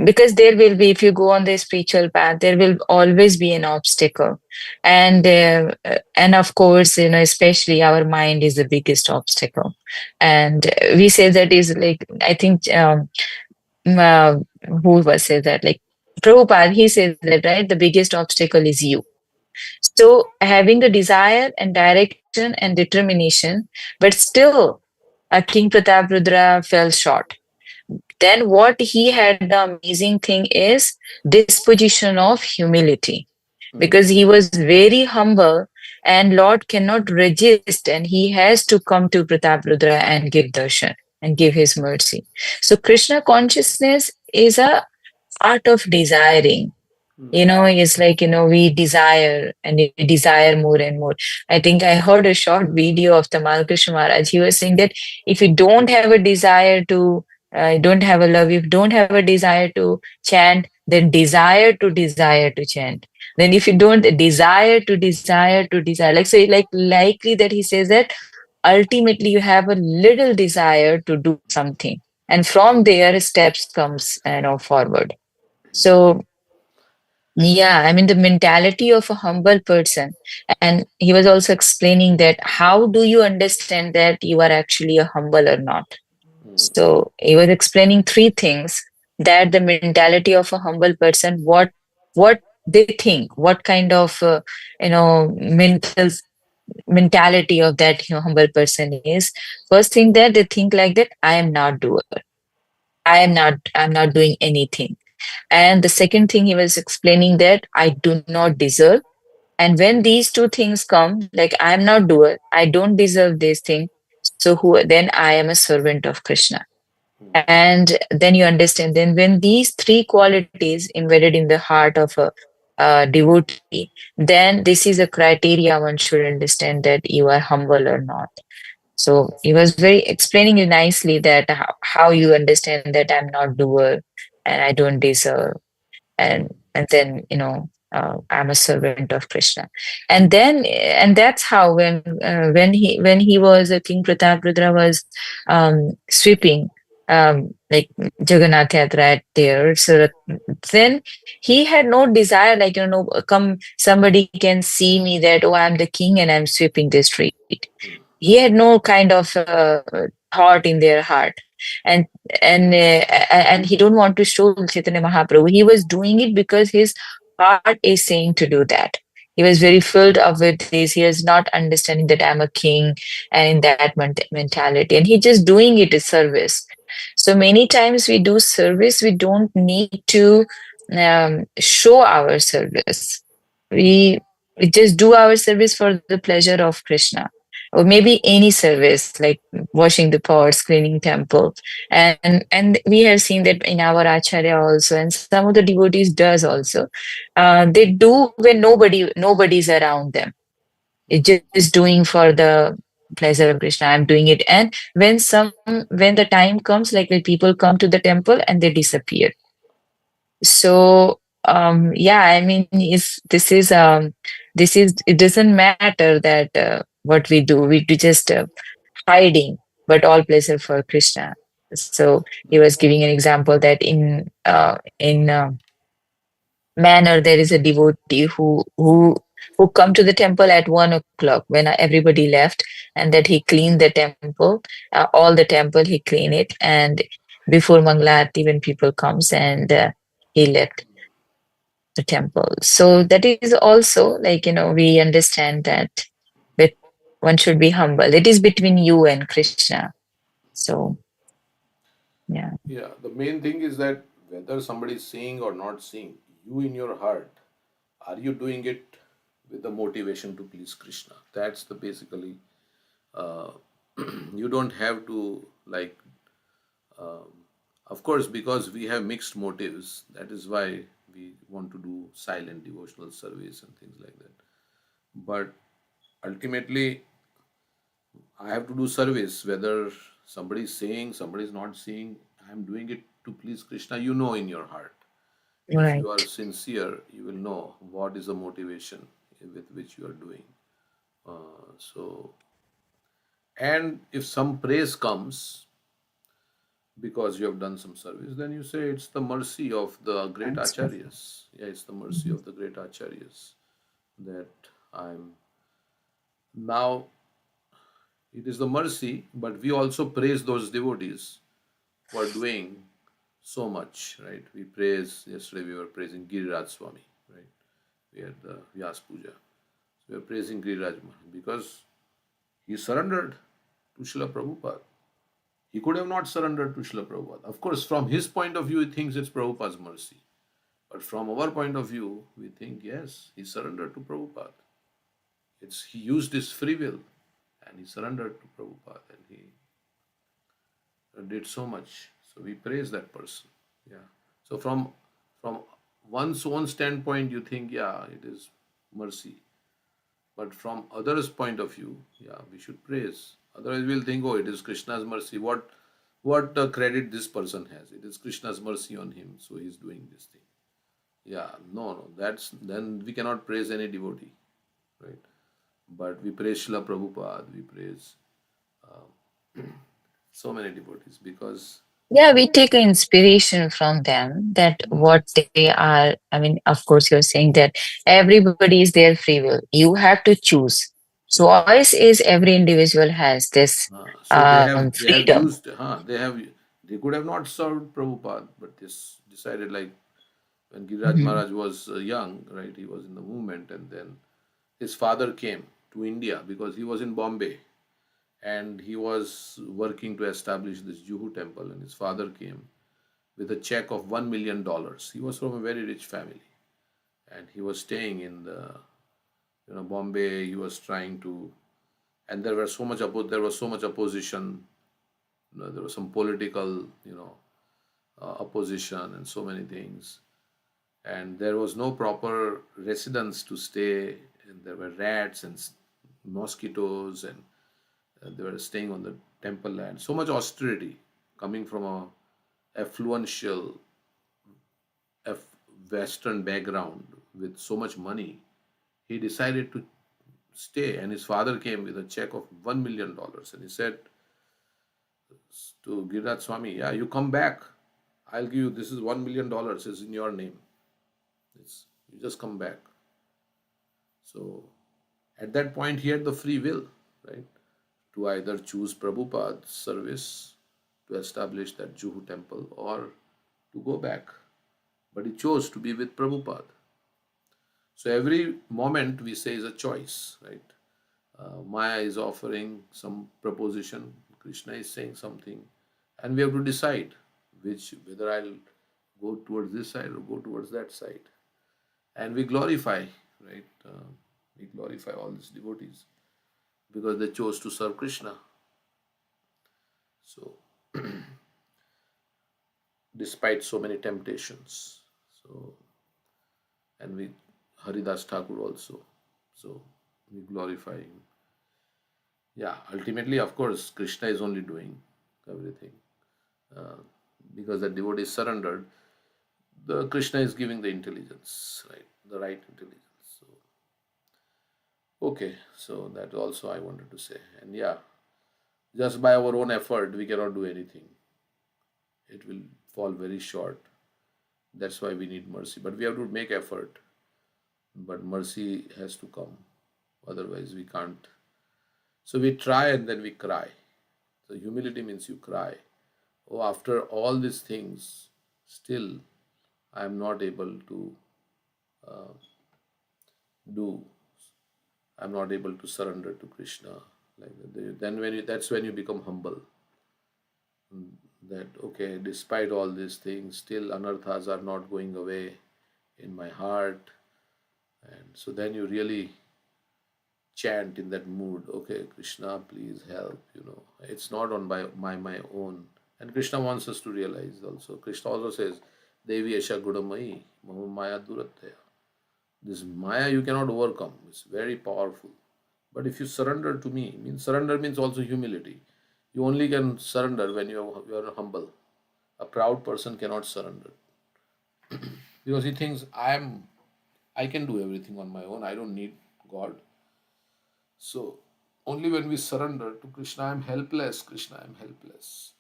because there will be, if you go on the spiritual path, there will always be an obstacle. And of course, especially our mind is the biggest obstacle. And we say that is like, I think uh, who was say that, like Prabhupada, he says that, right, the biggest obstacle is you. So having the desire and direction and determination, but still King Pratap Rudra fell short. Then what he had, the amazing thing is disposition of humility, because he was very humble, and Lord cannot resist, and he has to come to Pratap Rudra and give darshan and give his mercy. So Krishna consciousness is a art of desiring. It's like, we desire and we desire more and more. I think I heard a short video of Tamal Krishna Maharaj. He was saying that if you don't have a desire to, don't have a love, if you don't have a desire to chant, then desire to chant. Then if you don't desire to desire, like, so like likely that he says that ultimately you have a little desire to do something. And from there steps comes, forward. So yeah, I mean, the mentality of a humble person. And he was also explaining that how do you understand that you are actually a humble or not? So he was explaining three things: that the mentality of a humble person, what they think, what kind of mentality of that humble person is. First thing, that they think like that, I am not doer. I'm not doing anything. And the second thing, he was explaining that I do not deserve. And when these two things come, like I am not doer, I don't deserve this thing. So then I am a servant of Krishna. And then you understand, then when these three qualities embedded in the heart of a devotee, then this is a criteria one should understand that you are humble or not. So he was very explaining it nicely, that how you understand that I'm not doer and I don't deserve. And then I'm a servant of Krishna. And that's how when he was King Pratap Rudra was sweeping like Jagannath Yatra at there. So then he had no desire, like, come, somebody can see me that, oh, I'm the king and I'm sweeping the street. He had no kind of thought in their heart, and and he don't want to show Chaitanya Mahaprabhu. He was doing it because his heart is saying to do that. He was very filled up with this. He is not understanding that I'm a king and in that mentality, and he just doing it as service. So many times we do service, we don't need to show our service. We just do our service for the pleasure of Krishna, or maybe any service like washing the pots, cleaning temple, and we have seen that in our acharya also, and some of the devotees does also. They do when nobody's around them. It's just doing for the pleasure of Krishna. I'm doing it, and when the time comes, like when people come to the temple and they disappear. So yeah, I mean, if this is it doesn't matter that what we do just hiding, but all pleasure for Krishna. So he was giving an example that in manner there is a devotee who come to the temple at 1 o'clock when everybody left, and that he cleaned the temple, all the temple he clean it, and before Mangalarti when people comes, and he left the temple. So that is also like, we understand that, but one should be humble. It is between you and Krishna. So yeah. Yeah, the main thing is that whether somebody is seeing or not seeing, you in your heart, are you doing it with the motivation to please Krishna? That's the basically, uh, you don't have to like, of course, because we have mixed motives, that is why we want to do silent devotional service and things like that. But ultimately, I have to do service, whether somebody is saying, somebody is not saying, I'm doing it to please Krishna, you know in your heart. If you are Right. sincere, you will know what is the motivation with which you are doing. So, and if some praise comes because you have done some service, then you say it's the mercy of the great That's right. acharyas. Yeah, it's the mercy Mhm. of the great acharyas that I'm now. It is the mercy, but we also praise those devotees who are doing so much, right? We praise, yesterday we were praising Giriraj Swami, right? We had the Vyas Puja. So we are praising Giriraj Maharaj because he surrendered to Srila Prabhupada. He could have not surrendered to Srila Prabhupada. Of course, from his point of view, he thinks it's Prabhupada's mercy. But from our point of view, we think, yes, he surrendered to Prabhupada. He used his free will and he surrendered to Prabhupada and he did so much. So we praise that person. Yeah. So from one's own standpoint, you think, yeah, it is mercy. But from others' point of view, yeah, we should praise. Otherwise, we'll think, oh, it is Krishna's mercy. What credit this person has? It is Krishna's mercy on him, so he's doing this thing. Yeah, no. That's then we cannot praise any devotee, right? But we praise Srila Prabhupada, we praise so many devotees because Yeah, we take inspiration from them that what they are. I mean, of course, you're saying that everybody is their free will. You have to choose. yeah. Choice is every individual has this So they have freedom. used they could have not served Prabhupada, but this decided like when Giriraj Mhm. Maharaj was young, right? He was in the movement, and then his father came to India because he was in Bombay and he was working to establish this Juhu temple, and his father came with a check of $1 million. He was from a very rich family, and he was staying in the Bombay. He was trying to, and there was so much opposition. There was some political opposition and so many things, and there was no proper residence to stay, and there were rats and mosquitoes, and they were staying on the temple land. So much austerity coming from a affluential Western background with so much money. He decided to stay, and his father came with a check of $1 million, and he said to Giriraj Swami, "Yeah, you come back. I'll give you this is $1 million is in your name. You just come back." So at that point, he had the free will, right? to either choose Prabhupada's service to establish that Juhu temple or to go back. But he chose to be with Prabhupada. So every moment we say is a choice, right? Maya is offering some proposition, Krishna is saying something, and we have to decide whether I'll go towards this side or go towards that side. And we glorify, right? We glorify all these devotees because they chose to serve Krishna. So, despite so many temptations, so and we Haridas Thakur also, so we glorify him. Yeah, ultimately, of course, Krishna is only doing everything because the devotee is surrendered. The Krishna is giving the intelligence, right? The right intelligence. So, okay, so that also I wanted to say. And yeah, just by our own effort, we cannot do anything. It will fall very short. That's why we need mercy. But we have to make effort. But mercy has to come. Otherwise, we can't. So we try and then we cry. So humility means you cry. Oh, after all these things, still I am not able to do. I'm not able to surrender to Krishna. Like that. Then that's when you become humble. That okay, despite all these things, still anarthas are not going away in my heart. And so then you really chant in that mood, okay, Krishna, please help, It's not on my own. And Krishna wants us to realize also. Krishna also says, Devi Asha Gudamayi, Maya Duratya. This Maya you cannot overcome. It's very powerful. But if you surrender to me, surrender means also humility. You only can surrender when you are humble. A proud person cannot surrender because he thinks I can do everything on my own. I don't need God. So only when we surrender to Krishna, I am helpless. Krishna, I am helpless.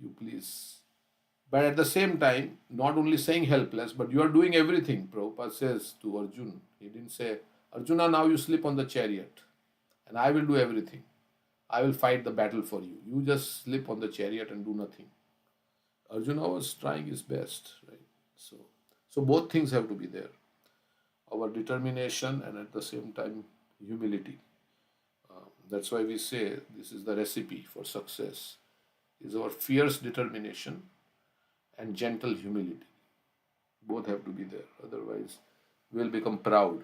You please. But at the same time, not only saying helpless, but you are doing everything. Prabhupada says to Arjuna. He didn't say, Arjuna, now you sleep on the chariot, and I will do everything. I will fight the battle for you. You just sleep on the chariot and do nothing. Arjuna was trying his best, right? So both things have to be there. Our determination and at the same time humility. That's why we say this is the recipe for success. Is our fierce determination and gentle humility. Both have to be there. Otherwise, we'll become proud.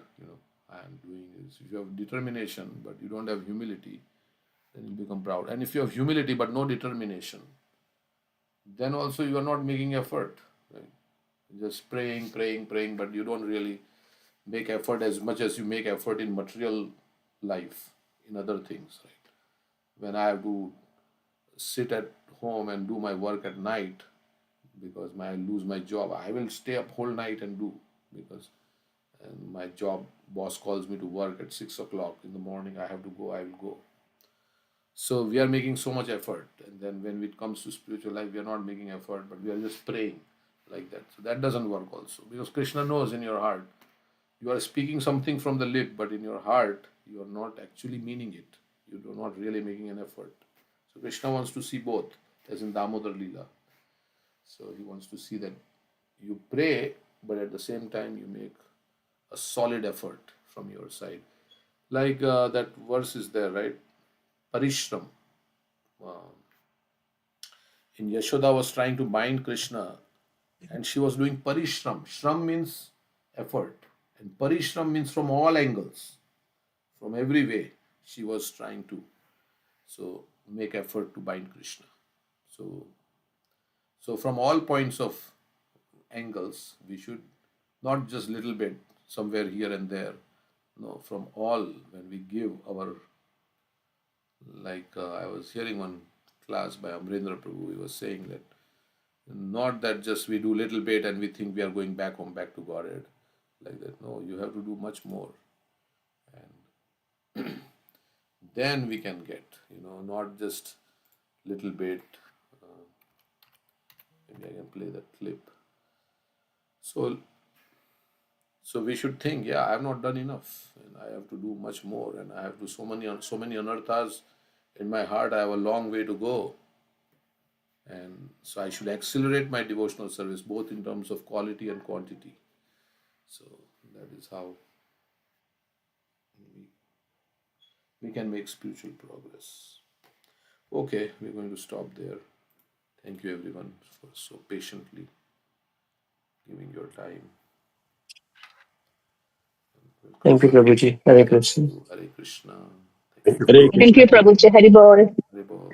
I am doing this. If you have determination but you don't have humility, then you become proud. And if you have humility but no determination, then also you are not making effort. Right? Just praying, but you don't really make effort as much as you make effort in material life, in other things. Right? When I have to sit at home and do my work at night because I lose my job, I will stay up whole night and do because my job boss calls me to work at 6 o'clock in the morning. I have to go. I will go. So we are making so much effort, and then when it comes to spiritual life, we are not making effort, but we are just praying like that. So that doesn't work also because Krishna knows in your heart you are speaking something from the lip, but in your heart you are not actually meaning it. You are not really making an effort. So Krishna wants to see both, as in Damodar Leela. So he wants to see that you pray, but at the same time you make a solid effort from your side. Like that verse is there, right? Parishram. In Yashoda was trying to bind Krishna and she was doing parishram. Shram means effort and parishram means from all angles, from every way she was trying to make effort to bind Krishna. So from all points of angles, we should not just little bit somewhere here and there. No, from all, when we give our, like I was hearing one class by Amrendra Prabhu, he was saying that not that just we do little bit and we think we are going back home, back to Godhead, like that. No, you have to do much more. And then we can get, not just little bit. Maybe I can play that clip. So we should think, I have not done enough, and I have to do much more, and I have to so many anarthas in my heart I have a long way to go. And so I should accelerate my devotional service, both in terms of quality and quantity. So that is how we can make spiritual progress. Okay, we're going to stop there. Thank you everyone for so patiently giving your time. Thank you, Prabhuji. Hare Krishna. Hare Krishna. Hare Thank you, Prabhuji. Hari Bol. Hare Bol.